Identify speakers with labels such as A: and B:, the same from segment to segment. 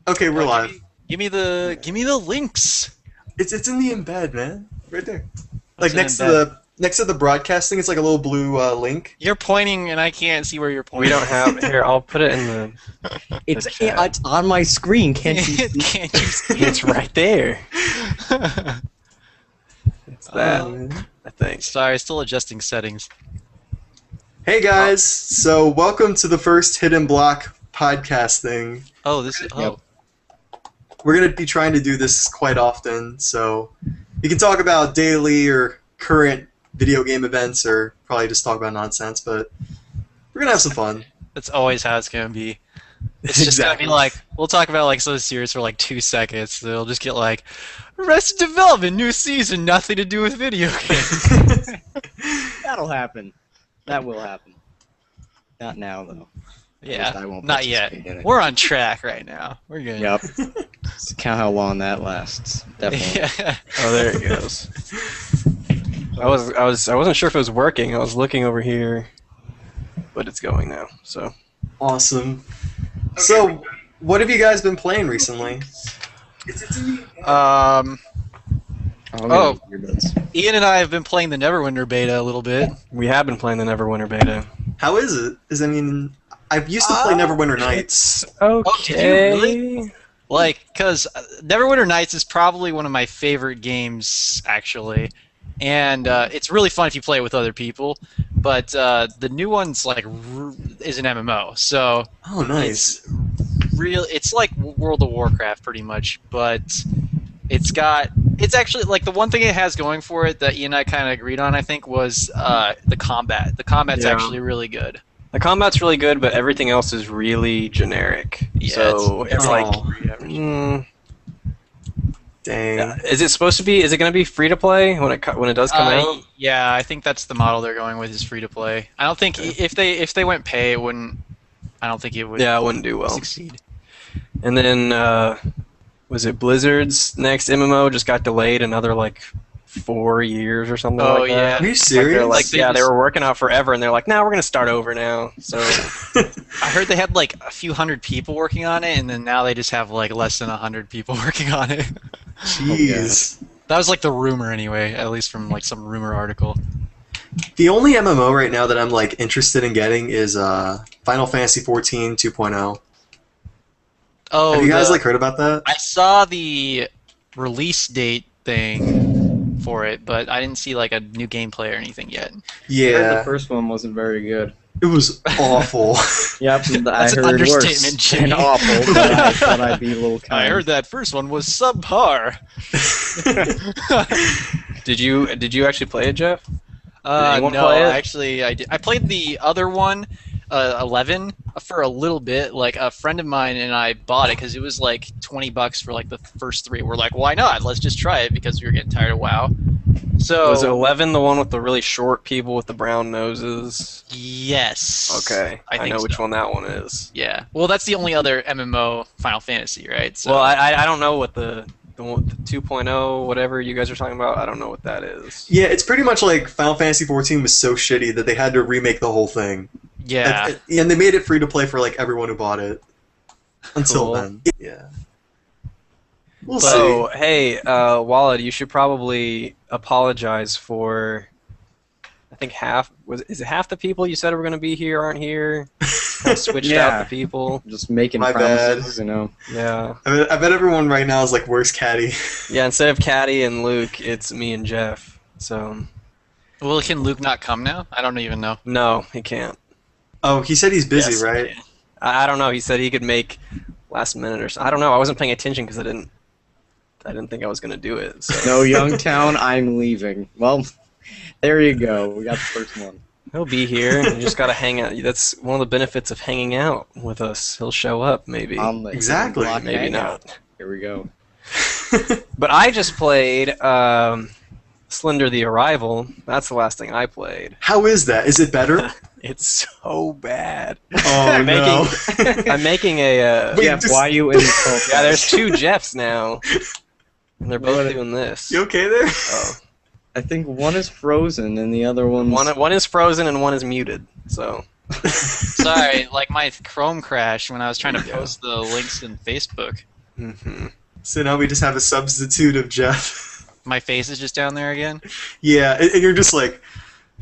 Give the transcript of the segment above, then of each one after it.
A: Okay, we're live.
B: Give me the links.
A: It's in the embed, man. Right there.
B: What's
A: Like next to the broadcasting, it's like a little blue link.
B: You're pointing, and I can't see where you're pointing.
C: We don't have here. I'll put it in the.
D: It's
C: chat.
D: it's on my screen. Can't you see?
B: Can't you see?
C: It's right there. It's that. I think.
B: Sorry, still adjusting settings.
A: Hey guys, so welcome to the first Hidden Block podcast thing.
B: Oh, this is
A: We're gonna be trying to do this quite often, so you can talk about daily or current video game events, or probably just talk about nonsense. But we're gonna have some fun.
B: That's always how it's gonna be. It's just gonna be like we'll talk about like something serious for like 2 seconds. They'll just get like Arrested Development new season, nothing to do with video games.
D: That'll happen. That will happen. Not now though.
B: Yeah,
D: I won't
B: not yet.
D: participate in it.
B: We're on track right now. We're good.
D: Yep. Just count how long that lasts. Definitely.
B: Yeah.
C: Oh, there it goes. I wasn't sure if it was working. I was looking over here, but it's going now. So.
A: Awesome. So, what have you guys been playing recently?
B: Oh, Ian and I have been playing the Neverwinter beta a little bit.
C: We have been playing the Neverwinter beta.
A: How is it? I used to play Neverwinter Nights.
C: Okay.
B: Did you really? Like, because Neverwinter Nights is probably one of my favorite games, actually. And it's really fun if you play it with other people. But the new one's, like, is an MMO. So
A: Oh, nice.
B: it's like World of Warcraft, pretty much. But it's actually, like, the one thing it has going for it that Ian and I kind of agreed on, I think, was the combat. The combat's actually really good.
C: The combat's really good, but everything else is really generic.
B: Yeah,
C: so it's like,
A: Dang.
C: is it supposed to be? Is it going to be free to play when it does come out?
B: Yeah, I think that's the model they're going with, is free to play. I don't think if they went pay, it wouldn't. I don't think it would.
C: Yeah, it wouldn't do well.
B: Succeed.
C: And then was it Blizzard's next MMO just got delayed another like 4 years or something like that?
A: Are you serious?
C: They were working out forever, and they're like, "Now we're gonna start over now." So
B: I heard they had like a few hundred people working on it, and then now they just have like less than 100 people working on it.
A: Jeez.
B: That was like the rumor anyway, at least from like some rumor article.
A: The only MMO right now that I'm like interested in getting is Final Fantasy 14 2.0.
B: Oh,
A: have you guys like heard about that?
B: I saw the release date thing for it, but I didn't see like a new gameplay or anything yet.
A: Yeah,
D: The first one wasn't very good.
A: it was awful.
D: Yep,
B: That's
D: I
B: an
D: heard
B: understatement,
D: worse
B: Jimmy.
D: and awful, but I thought I'd be a little kind.
B: I heard that first one was subpar.
C: did you actually play it, Jeff?
B: No,
C: anyone play it?
B: actually, I did. I played the other one, 11, for a little bit. Like a friend of mine and I bought it because it was like $20 for like the first 3. We're like, why not? Let's just try it because we were getting tired of WoW. So
C: Was 11 the one with the really short people with the brown noses?
B: yes.
C: Okay, I
B: think
C: know which
B: so.
C: one that one is.
B: Yeah. Well, that's the only other MMO Final Fantasy, right? So,
C: Well, I don't know what the 2.0 whatever you guys are talking about. I don't know what that is.
A: Yeah, it's pretty much like Final Fantasy 14 was so shitty that they had to remake the whole thing.
B: yeah.
A: And they made it free to play for like everyone who bought it. Until
C: Cool.
A: then. Yeah. We'll
C: So,
A: see.
C: hey, Wallet, you should probably apologize for. I think is it half the people you said were going to be here aren't here? Kind of switched
D: Yeah.
C: out the people.
D: Just making
A: My
D: promises, you know.
C: Yeah.
A: I bet everyone right now is like, where's Caddy?
C: Yeah, instead of Caddy and Luke, it's me and Jeff. So,
B: Well, can Luke not come now? I don't even know.
C: no, he can't.
A: Oh, he said he's busy,
B: Yes,
A: right?
B: yeah.
C: I don't know. He said he could make last minute or so. I don't know. I wasn't paying attention because I didn't think I was going to do it. So.
D: No, Youngtown, I'm leaving. Well, there you go. We got the first one.
C: He'll be here. You just got to hang out. That's one of the benefits of hanging out with us. He'll show up, maybe.
D: On the
A: Exactly.
D: block
C: Maybe
D: hangout.
C: not.
D: Here we go.
C: But I just played Slender the Arrival. That's the last thing I played.
A: How is that? Is it better?
C: It's so bad.
A: Oh,
C: I'm
A: no.
C: I'm making a.
A: Wait,
D: Jeff,
A: just-
D: why you in the cult?
C: Yeah, there's 2 Jeffs now. And they're both doing this.
A: You okay there?
C: Oh.
D: I think one is frozen and the other one's...
C: One is frozen and one is muted. So.
B: Sorry, like my Chrome crashed when I was trying to post the links in Facebook.
C: Mm-hmm.
A: So now we just have a substitute of Jeff.
B: My face is just down there again.
A: Yeah, and you're just like,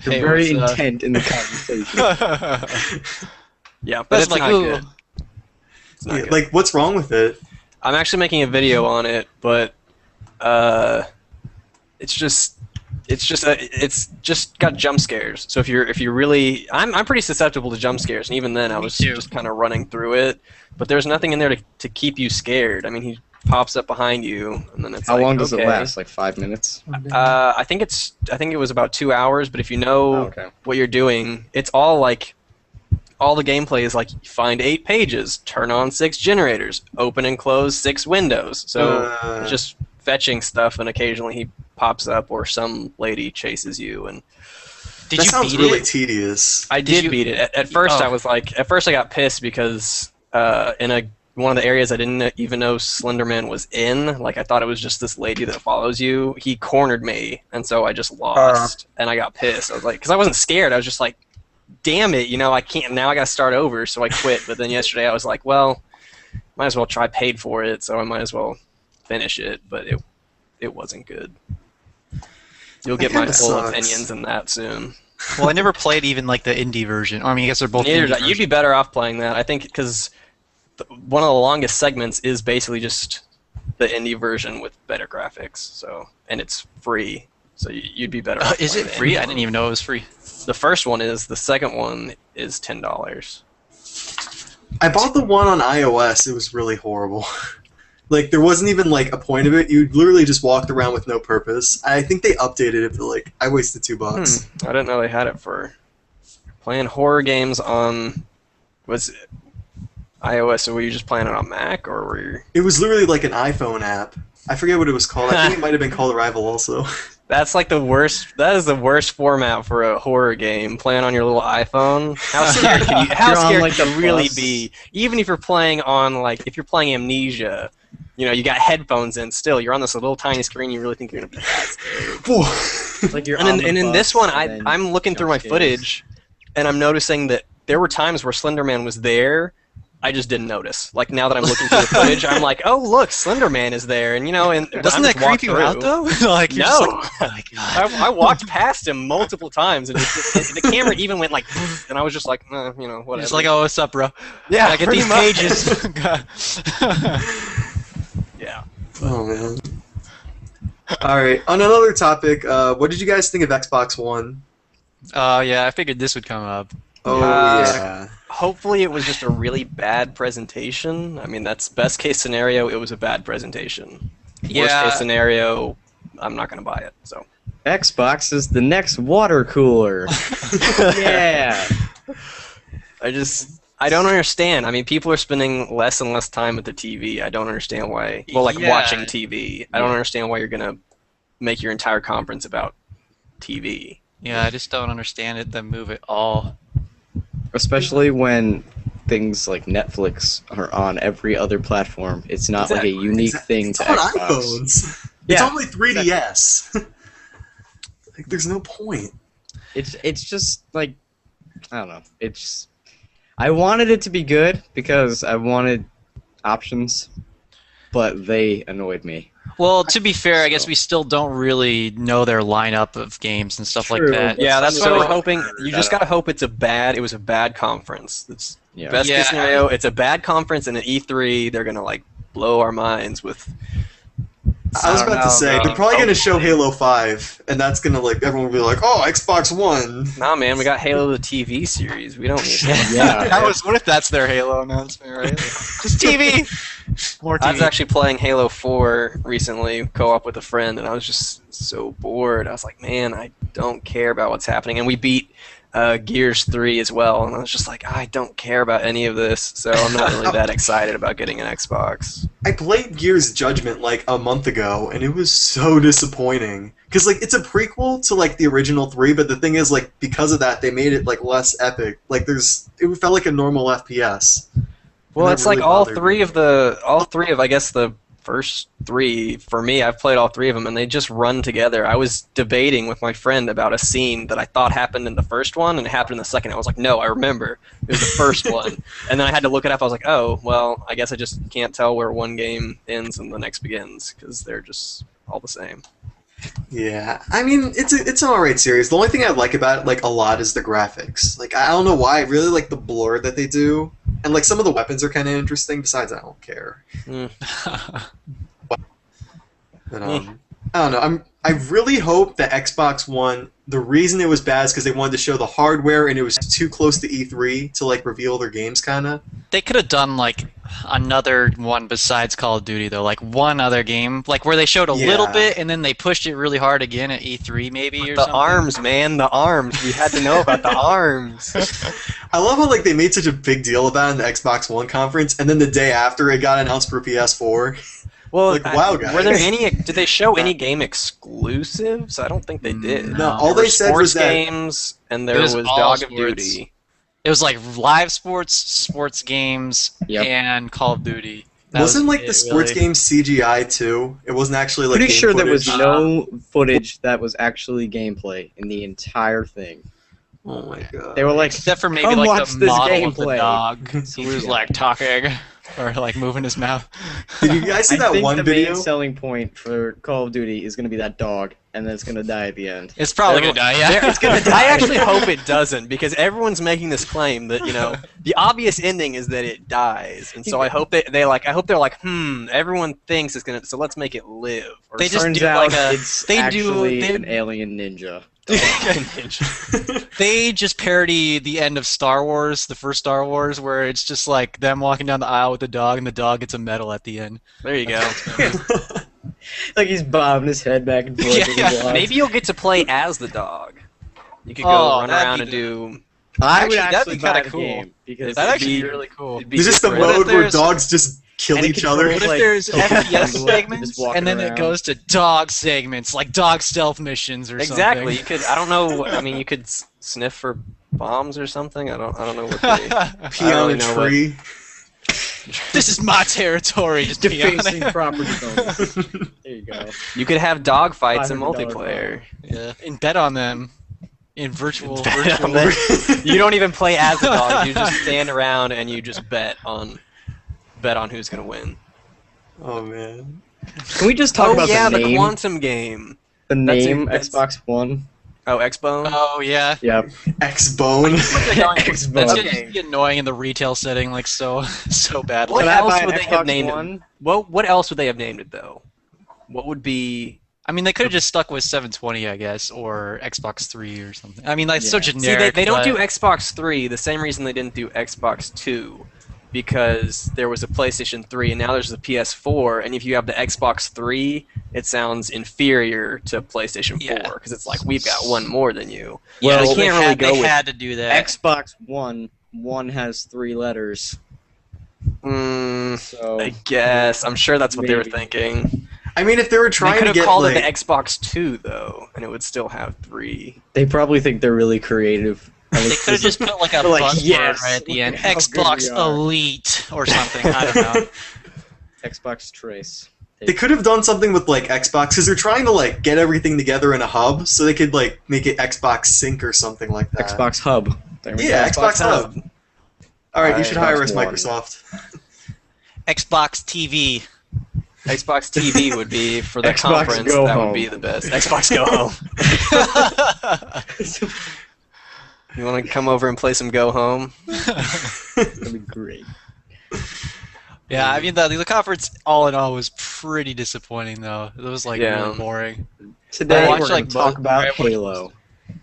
D: You're
B: Hey,
D: very
B: what's,
D: intent in the conversation.
C: Yeah, but
B: That's
C: it's
B: like,
C: not
B: ooh.
C: good. It's not
A: yeah,
C: good.
A: like, what's wrong with it?
C: I'm actually making a video on it, but it's just got jump scares. So if you're really, I'm pretty susceptible to jump scares, and even then I
B: Me
C: was
B: too.
C: just kind of running through it. But there's nothing in there to keep you scared. I mean, he pops up behind you, and then it's
D: How
C: like,
D: long does
C: okay.
D: it last? Like 5 minutes?
C: I think it was about 2 hours. But if you know
D: Oh, okay.
C: what you're doing, it's all like. All the gameplay is like find 8 pages, turn on 6 generators, open and close 6 windows. So it's just fetching stuff, and occasionally he pops up or some lady chases you. And
B: Did
A: that
B: you
A: sounds
B: beat
A: really
B: it?
A: tedious.
C: I
B: Did
C: did
B: you-
C: beat it. At first,
B: Oh.
C: I was like, at first I got pissed because in one of the areas I didn't even know Slenderman was in. Like I thought it was just this lady that follows you. He cornered me, and so I just lost, and I got pissed. I was like, because I wasn't scared. I was just like, damn it, I can't. Now I got to start over. So I quit. But then yesterday I was like, well, might as well try. Paid for it, so I might as well finish it. But it wasn't good. You'll get
A: That
C: my
A: kinda
C: full
A: sucks.
C: opinions in that soon.
B: Well, I never played even like the indie version. I mean, I guess they're both.
C: Neither
B: indie
C: did I. You'd be better off playing that, I think, because one of the longest segments is basically just the indie version with better graphics. So, and it's free, so you'd be better. Off
B: Is
C: playing
B: it
C: the
B: free?
C: indie
B: I didn't even know it was free.
C: The first one is. The second one is $10.
A: I bought the one on iOS. It was really horrible. Like, there wasn't even, like, a point of it. You literally just walked around with no purpose. I think they updated it, but, like, I wasted $2.
C: I didn't know they had it for playing horror games on. Was it iOS? So were you just playing it on Mac, or were you?
A: It was literally like an iPhone app. I forget what it was called. I think it might have been called Arrival also.
C: That's like the worst. That is the worst format for a horror game. Playing on your little iPhone. How scared can you? How
D: You're on,
C: scared
D: like,
C: can
D: the
C: you really
D: bus.
C: be? Even if you're playing on if you're playing Amnesia, you got headphones in. Still, you're on this little tiny screen. You really think you're gonna be that scared?
D: Like you're
C: And
D: on
C: in,
D: the
C: and in
D: bus,
C: this one,
D: and then
C: I'm looking through my
D: jump scares.
C: footage, and I'm noticing that there were times where Slenderman was there. I just didn't notice. Like now that I'm looking through the footage, I'm like, oh look, Slenderman is there, and and
B: Doesn't that creep you out though? Like, you're just
C: No.
B: like, oh my god.
C: I walked past him multiple times, and the camera even went like, and I was just like, whatever.
B: Just like, oh, what's up, bro?
C: yeah,
B: I get
C: pretty
B: these
C: much.
B: pages.
C: Yeah.
A: Oh, man. Alright, on another topic, what did you guys think of Xbox One?
B: Oh yeah, I figured this would come up.
A: Oh,
C: Uh,
A: yeah.
C: Hopefully, it was just a really bad presentation. I mean, that's best case scenario. It was a bad presentation. Worst
B: Yeah.
C: case scenario, I'm not gonna buy it. So.
D: Xbox is the next water cooler. Yeah.
C: I don't understand. I mean, people are spending less and less time at the TV. I don't understand why. Well, like
B: Yeah.
C: watching TV. I don't understand why you're gonna make your entire conference about TV.
B: Yeah, I just don't understand it. The move at all.
D: Especially when things like Netflix are on every other platform. It's not like a
C: Exactly.
D: unique thing
A: It's
D: to
A: on
D: Xbox.
A: iPhones. It's
D: Yeah,
A: only 3DS. Like, there's no point.
D: It's just like I don't know. It's I wanted it to be good because I wanted options, but they annoyed me.
B: Well, to be fair, I guess
D: So-
B: we still don't really know their lineup of games and stuff like
D: True.
B: that.
C: Yeah, that's
D: So-
C: what we're hoping. You just gotta hope it was a bad conference. It's
D: Yeah.
C: best
B: Yeah.
C: case scenario. It's a bad conference, and at E3 they're gonna blow our minds with.
A: I was
B: don't
A: about to
B: know,
A: say,
B: bro.
A: they're probably going to show Halo 5, and that's going to, everyone will be like, oh, Xbox One.
C: Nah, man, we got Halo the TV series. We don't need that.
D: Yeah.
B: What if that's their Halo announcement, right? Just TV. More TV.
C: I was actually playing Halo 4 recently, co-op with a friend, and I was just so bored. I was like, man, I don't care about what's happening. And we beat Gears 3 as well, and I was just like, I don't care about any of this, so I'm not really that excited about getting an Xbox.
A: I played Gears Judgment a month ago, and it was so disappointing. Because it's a prequel to the original 3, but the thing is because of that they made it less epic. It felt like a normal FPS.
C: Well,
A: that
C: it's
A: really
C: all
A: bothered
C: three
A: me.
C: of I guess the first 3, for me, I've played all 3 of them, and they just run together. I was debating with my friend about a scene that I thought happened in the first one, and it happened in the second. I was like, no, I remember. It was the first one. And then I had to look it up. I was like, oh, well, I guess I just can't tell where one game ends and the next begins, because they're just all the same.
A: Yeah, I mean, it's an alright series. The only thing I like about it, like, a lot is the graphics. Like, I don't know why, I really like the blur that they do. And, like, some of the weapons are kind of interesting, besides I don't care. But, I don't know, I really hope that Xbox One, the reason it was bad is because they wanted to show the hardware and it was too close to E3 to, like, reveal their games, kind of.
B: They could have done like another one besides Call of Duty though, like one other game, like where they showed a little bit and then they pushed it really hard again at E3 maybe or something.
C: The arms, man, the arms. We had to know about the arms.
A: I love how like they made such a big deal about it in the Xbox One conference, and then the day after it got announced for PS4.
C: Well,
A: like, wow, guys.
C: Were there any? Did they show any game exclusives? I don't think they did.
A: No, all they said was that
C: games, and there was Dog of Duty.
B: It was like live sports games, and Call of Duty.
A: Wasn't like the sports games CGI too? It wasn't actually like.
D: Pretty
A: game
D: sure
A: footage.
D: there was no footage that was actually gameplay in the entire thing.
A: Oh my god!
D: They were like,
B: except for maybe
D: come
B: like
D: watch
B: the
D: this
B: model of the
D: gameplay.
B: dog who was like talking or like moving his mouth.
A: Did you guys see
D: I
A: that
D: think
A: one
D: the
A: video?
D: main selling point for Call of Duty is going to be that dog, and then it's going to die at the end.
B: It's probably gonna die. Yeah,
C: It's gonna die. I actually hope it doesn't, because everyone's making this claim that the obvious ending is that it dies, and so I hope they're like, everyone thinks it's gonna, so let's make it live. Or
B: They just
D: Turns
B: do
D: out
B: like a.
D: it's
B: They
D: actually
B: do.
D: an alien ninja.
B: They just parody the end of Star Wars, the first Star Wars, where it's just like them walking down the aisle with the dog, and the dog gets a medal at the end.
C: There you go.
D: Like he's bobbing his head back and forth. as he walks.
C: Maybe you'll get to play as the dog. You could go run around and do.
D: I would
B: That'd
D: actually
B: be
D: buy
B: kinda
D: the
B: cool.
D: game because
B: That'd actually
C: be-
B: be really cool.
C: it'd be
A: There's just the
C: different.
A: mode where
B: there's-
A: dogs just kill
D: And it
A: each
D: controls,
A: other.
B: What if
D: like,
B: there's FPS
D: just
B: segments,
D: walking
B: and then
D: around.
B: it goes to dog segments, like dog stealth missions or
C: Exactly.
B: something?
C: You could. I don't know. I mean, you could sniff for bombs or something. I don't know what they.
A: Pee on a
C: know what-
A: tree.
B: This is my territory. Just pee on
D: defacing
B: it.
D: property owners. There you go.
C: You could have dog fights in
D: $500
C: multiplayer.
B: Yeah, and bet on them in virtual.
C: Bet on
B: virtual.
C: them. You don't even play as a dog. You just stand around and you just bet on who's gonna win.
A: Oh man.
D: Can we just talk about the name?
C: Quantum game.
D: The
C: That's
D: name
C: that's-
D: Xbox One.
C: Oh, X-Bone.
B: Oh yeah.
D: Yep.
A: X-Bone.
B: That's
D: Xbox.
B: gonna be annoying in the retail setting, like so badly.
C: What
D: Can I
C: else
D: buy an
C: would they have
D: Xbox
C: named
D: One?
C: it? What else would they have named it though? What would be?
B: I mean, they could have just stuck with 720, I guess, or Xbox 3 or something. I mean, like so
D: Yeah.
B: generic.
C: See, they don't do
B: but-
C: Xbox 3 the same reason they didn't do Xbox 2, because there was a PlayStation 3 and now there's a PS4, and if you have the Xbox 3, it sounds inferior to PlayStation 4
B: Yeah.
C: because it's like we've got one more than you.
B: Yeah,
C: Well,
B: they
C: they can't really go
B: They
C: with
B: had to do that.
D: Xbox One. One has 3 letters. So
C: I guess I'm sure that's what they were
D: Maybe.
C: thinking.
A: I mean, if they were
C: They
A: trying
C: could
A: to
C: have
A: get
C: called
A: like,
C: it the Xbox 2 though, and it would still have 3.
D: they probably think they're really creative.
B: They could have just put like a
D: They're like,
B: buzzword
D: yes,
B: right at the end.
D: look at how good
B: Xbox
D: we are.
B: Elite or something. I don't know.
D: Xbox Trace.
A: they could have done something with like Xbox because they're trying to like get everything together in a hub, so they could like make it Xbox Sync or something like that.
D: Xbox Hub. There we
A: Yeah,
D: go.
A: Xbox Hub. All right, you should hire us,
D: Xbox One.
A: Microsoft.
B: Xbox TV.
C: Xbox TV would be for the
D: Xbox
C: conference.
D: Go
C: That
D: Home.
C: would be the best. Xbox Go Home. You want to come over and play some Go Home?
D: That'd be great.
B: Yeah, I mean the conference all in all was pretty disappointing though. It was like
C: Yeah.
B: really boring.
D: Today
B: I
D: we're
B: watched,
D: going
B: like,
D: to talk
B: both-
D: about
B: I watched-
D: Halo.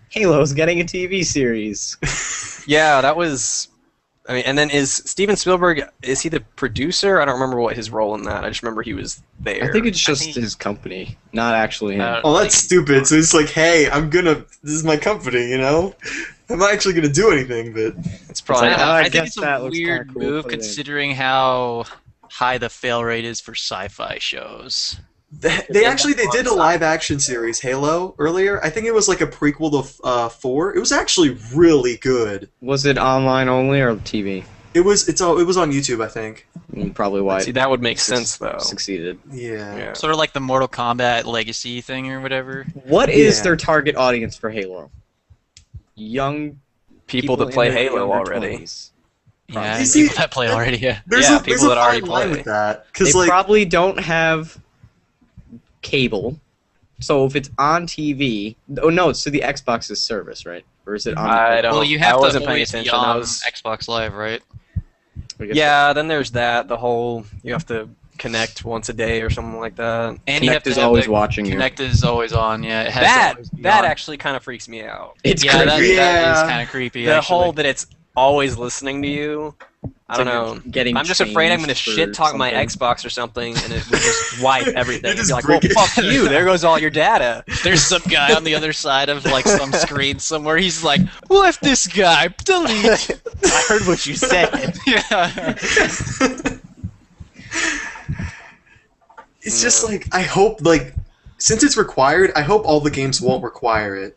D: Halo's getting a TV series.
C: Yeah, that was. I mean, and then is Steven Spielberg? Is he the producer? I don't remember what his role in that. I just remember he was there.
D: I think it's just
B: think-
D: his company, not actually him.
A: Oh, that's stupid. So it's like, hey, this is my company, you know? I'm not actually gonna do anything, but
C: it's probably.
D: like,
C: not.
D: I
B: I think
D: guess
B: it's a
D: that looks kinda
B: weird
D: cool,
B: move
D: put it in.
B: considering how high the fail rate is for sci-fi shows.
A: they did a live action series, Halo, earlier. I think it was like a prequel to 4. It was actually really good.
D: Was it online only or TV?
A: It was on YouTube, I think.
D: Probably why
C: See, that would make sense though.
D: succeeded.
A: Yeah.
C: Yeah.
B: Sort of like the Mortal Kombat Legacy thing or whatever.
D: What is
A: Yeah.
D: their target audience for Halo? Young
C: People that
D: in
C: play
D: their
C: Halo
D: younger
C: already.
D: 20s.
B: Yeah,
A: You see-
B: people that play already. Yeah.
A: There's
C: Yeah,
A: a
C: people that already
A: fine line
C: play.
A: with that
D: They
A: because like
D: probably don't have cable. So if it's on TV, oh no, it's through the Xbox's service, right? Or is it on?
C: I don't-
B: Well, you have
C: I
B: to
C: wasn't paying
B: always be
C: attention. I
B: on
C: was-
B: Xbox Live, right?
D: I guess
C: Yeah, then there's that. The whole you have to connect once a day or something like that.
B: And you have
D: Connect
B: to
D: is
B: have
D: always
B: the
D: watching you.
B: Connect is always on. Yeah, it has to
C: That
B: always be
C: that
B: on.
C: actually kind of freaks me out.
D: It's
B: yeah, that
D: crazy.
A: Yeah.
B: is kind of creepy.
C: The
B: actually.
C: whole that it's always listening to you. I don't know.
D: Getting
C: I'm just afraid I'm going to
D: changed
C: shit
D: for
C: talk my
D: something.
C: Xbox or something, and it would just wipe everything.
A: You
C: And
A: just
C: be like, well,
A: break it.
C: fuck you. There goes all your data.
B: There's some guy on the other side of like some screen somewhere. He's like, "Left this guy, delete."
C: I heard what you said.
B: Yeah.
A: it's just like I hope like since it's required, I hope all the games won't require it.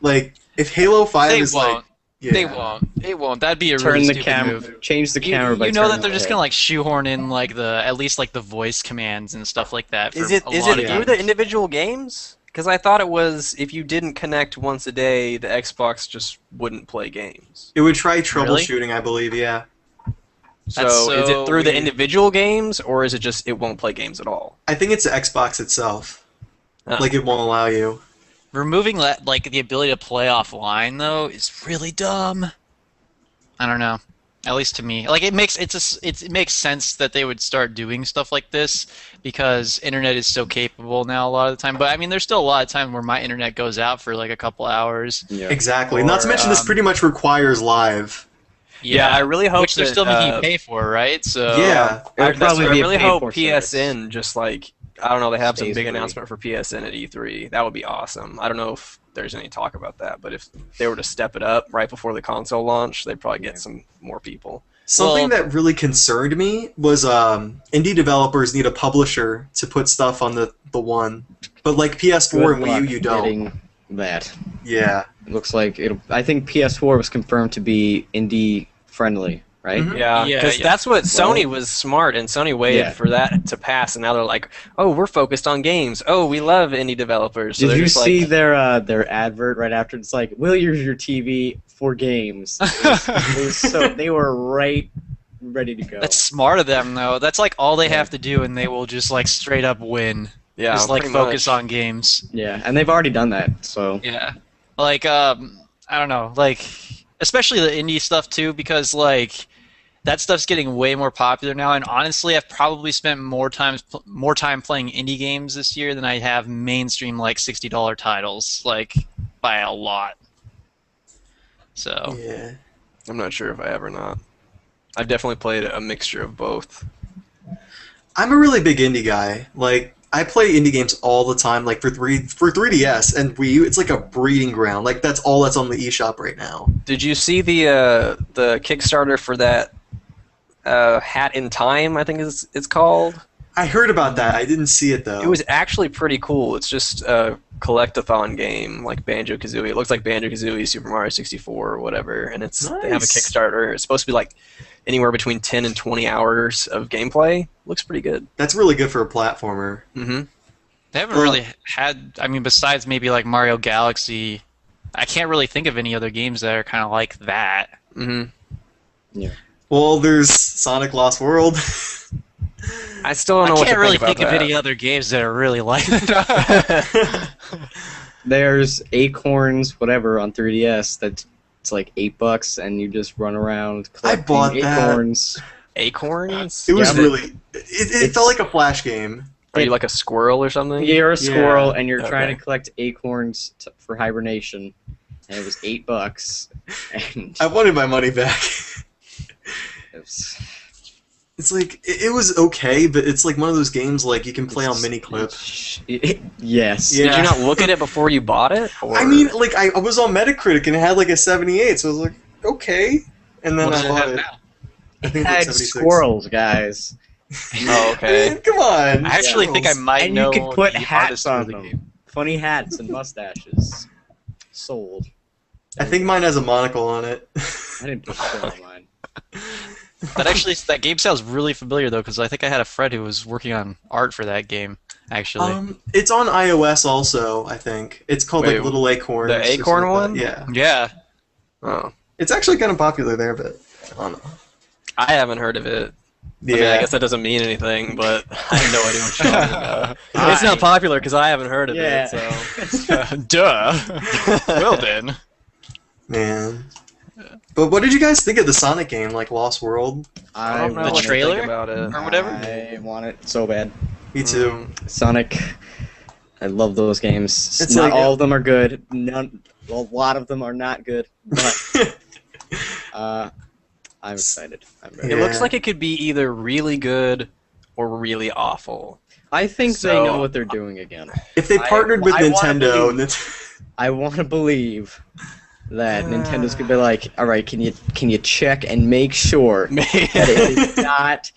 A: Like if Halo 5
B: They
A: is
B: won't.
A: like yeah.
B: They won't. It won't. That'd be a
D: Turn
B: really
D: the
B: stupid
D: camera,
B: move.
D: change the
B: You,
D: camera. by
B: you know
D: turning
B: that they're
D: the
B: just
D: head.
B: gonna like shoehorn in like at least like the voice commands and stuff like that. For
C: Is it
B: a
C: is
B: lot
C: it
B: of
C: through
B: games.
C: the individual games? Because I thought it was if you didn't connect once a day, the Xbox just wouldn't play games.
A: It would try troubleshooting, I believe, yeah.
C: So,
B: That's
C: is
B: so
C: it through the
B: weird.
C: individual games, or is it just it won't play games at all?
A: I think it's the Xbox itself.
C: Oh.
A: Like it won't allow you.
B: Removing that, like the ability to play offline though, is really dumb. I don't know. At least to me, like it makes it makes sense that they would start doing stuff like this because internet is so capable now a lot of the time. But I mean, there's still a lot of time where my internet goes out for like a couple hours.
D: Yeah.
A: Exactly. Not to
B: Or,
A: mention this pretty much requires live.
C: Yeah, I really hope
B: which they're
C: that,
B: still making you pay for, right? So
A: Yeah.
D: It would probably
C: I
D: be a
C: really
D: paid
C: hope
D: for
C: PSN just like I don't know, they have some
D: Stays
C: big
D: free.
C: announcement for PSN at E3. That would be awesome. I don't know if there's any talk about that, but if they were to step it up right before the console launch, they'd probably get some more people.
A: Something
B: Well-
A: that really concerned me was indie developers need a publisher to put stuff on the one. But like PS4 and Wii U, you don't.
D: Getting that.
A: Yeah.
D: It looks like it. I think PS4 was confirmed to be indie friendly, right?
A: Mhm.
C: Yeah,
B: Yeah,
C: because
B: yeah.
C: that's what
D: Well-
C: Sony was smart, and Sony waited
D: Yeah.
C: for that to pass, and now they're like, "Oh, we're focused on games. Oh, we love indie developers." So
D: Did
C: they're
D: you
C: just
D: see
C: like,
D: their advert right after? It's like, we'll use your TV for games. They were right ready to go.
B: that's smart of them though. That's like all they have to do, and they will just like straight up win.
C: "Yeah,
B: just like
C: pretty
B: focus
C: much.
B: on games.
D: Yeah, and they've already done that. So
B: Yeah. Like I don't know, like especially the indie stuff too, because like that stuff's getting way more popular now. And honestly, I've probably spent more time playing indie games this year than I have mainstream like $60 titles, like by a lot. So
A: Yeah.
C: I'm not sure if I have or not. I've definitely played a mixture of both.
A: I'm a really big indie guy. Like I play indie games all the time. Like for 3DS and Wii U, it's like a breeding ground. Like that's all that's on the eShop right now.
C: Did you see the Kickstarter for that Hat in Time? I think it's called.
A: I heard about that. I didn't see it though.
C: It was actually pretty cool. It's just a collect-a-thon game like Banjo-Kazooie. It looks like Banjo-Kazooie, Super Mario 64, or whatever. And they have a
A: Nice.
C: Kickstarter. It's supposed to be like anywhere between 10 and 20 hours of gameplay. Looks pretty good.
A: That's really good for a platformer.
C: Mm-hmm.
B: they haven't
A: Well-
B: really had. I mean, besides maybe like Mario Galaxy, I can't really think of any other games that are kind of like that.
C: Mm-hmm.
A: Well, there's Sonic Lost World.
C: I still don't know
B: I
C: what
B: can't
C: to
B: really
C: think
B: think
C: about
B: of any other games that are really like that.
D: there's Acorns, whatever, on 3DS. It's like $8, and you just run around collecting
A: bought that.
D: acorns.
C: Acorns?
A: It was
D: Yeah, but
A: really. It felt like a Flash game.
C: Are you like a squirrel or something?
D: You're a squirrel, and you're
C: Okay.
D: trying to collect acorns for hibernation, and it was $8, and
A: I wanted my money back.
D: it was,
A: It's like it was okay, but it's like one of those games like you can play on mini clip.
D: yes.
A: Yeah.
C: Did you not look at it before you bought it? Or...
A: I mean, like I was on Metacritic and it had like a 78, so I was like, okay, and then
B: What does
A: I
B: it
A: bought
B: have
A: it.
B: now?
A: I think
D: It
A: it's like
D: had
A: 76.
D: squirrels, guys.
C: Oh, okay.
A: I mean, come on.
B: I actually think I
A: squirrels.
B: might
D: And
B: know
D: you could put
B: the
D: hats
B: artist for
D: on
B: the
D: them.
B: game.
D: Funny hats and mustaches. Sold.
A: I think mine has a monocle on it.
D: I didn't put that on mine.
B: That game sounds really familiar though, because I think I had a friend who was working on art for that game. Actually,
A: It's on iOS also. I think it's called
C: Wait,
A: like Little Acorns.
C: the
A: or
C: Acorn
A: something like
C: one?
A: that. Yeah,
B: yeah.
C: Oh,
A: it's actually kind of popular there, but I don't know.
C: I haven't heard of it.
A: Yeah,
C: I mean, I guess that doesn't mean anything, but I have no idea what you're talking about. It's not popular because I haven't heard of
D: Yeah.
C: it. So
B: Duh. Well then.
A: man. But what did you guys think of the Sonic game, like Lost World?
C: I don't know
B: The
C: what to
B: trailer?
C: think about it.
B: Or whatever?
D: I want it so bad.
A: Me too.
D: Sonic. I love those games.
A: It's
D: Not
A: like-
D: all of them are good. A lot of them are not good. But I'm excited. I'm ready.
C: It
A: Yeah.
C: looks like it could be either really good or really awful.
D: I think they
C: So-
D: know what they're doing again.
A: If they partnered with
D: I wanna
A: Nintendo,
D: believe- I want to believe that Nintendo's gonna be like, all right, can you check and make sure that it is not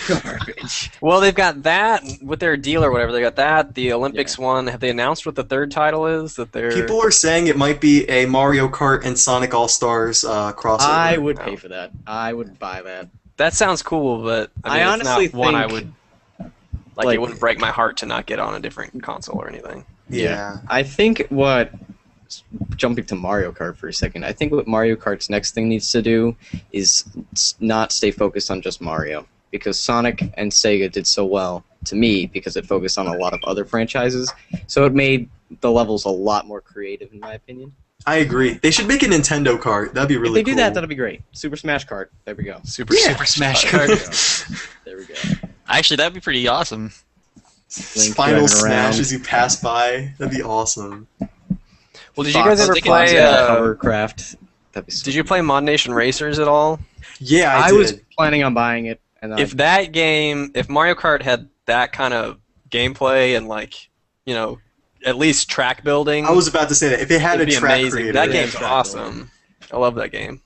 D: garbage?
C: Well, they've got that with their deal or whatever. They got that. The Olympics one. Have they announced what the third title is? That they're
A: people are saying it might be a Mario Kart and Sonic All Stars crossover.
D: I would pay for that. I would buy that.
C: That sounds cool, but I mean, it's
D: honestly
C: not one I
D: think,
C: would
D: like-
C: it wouldn't break my heart to not get on a different console or anything.
A: Yeah.
D: I think jumping to Mario Kart for a second, I think what Mario Kart's next thing needs to do is not stay focused on just Mario. Because Sonic and Sega did so well, to me, because it focused on a lot of other franchises. So it made the levels a lot more creative, in my opinion.
A: I agree. They should make a Nintendo kart. That'd be really
D: If they
A: cool.
D: do that, that'll be great. Super Smash Kart. There we go.
B: Super
A: Yeah.
B: Super Smash
D: There we
B: Kart.
D: go. There we go.
B: Actually, that'd be pretty awesome.
D: Link
A: Final
D: driving
A: smash
D: around.
A: as you pass by. That'd be awesome.
C: Well, did you guys ever
B: they can
C: play?
B: do that.
D: Hovercraft. That'd be so
C: Did you play Mod Nation Racers at all?
A: Yeah, I
D: I
A: did.
D: was planning on buying it, and then
C: If that game, if Mario Kart had that kind of gameplay and at least track building,
A: I was about to say that if it had
C: it'd
A: a
C: be
A: track
C: amazing.
A: creator.
C: That
D: Yeah,
C: game's
D: track
C: awesome. I love that game.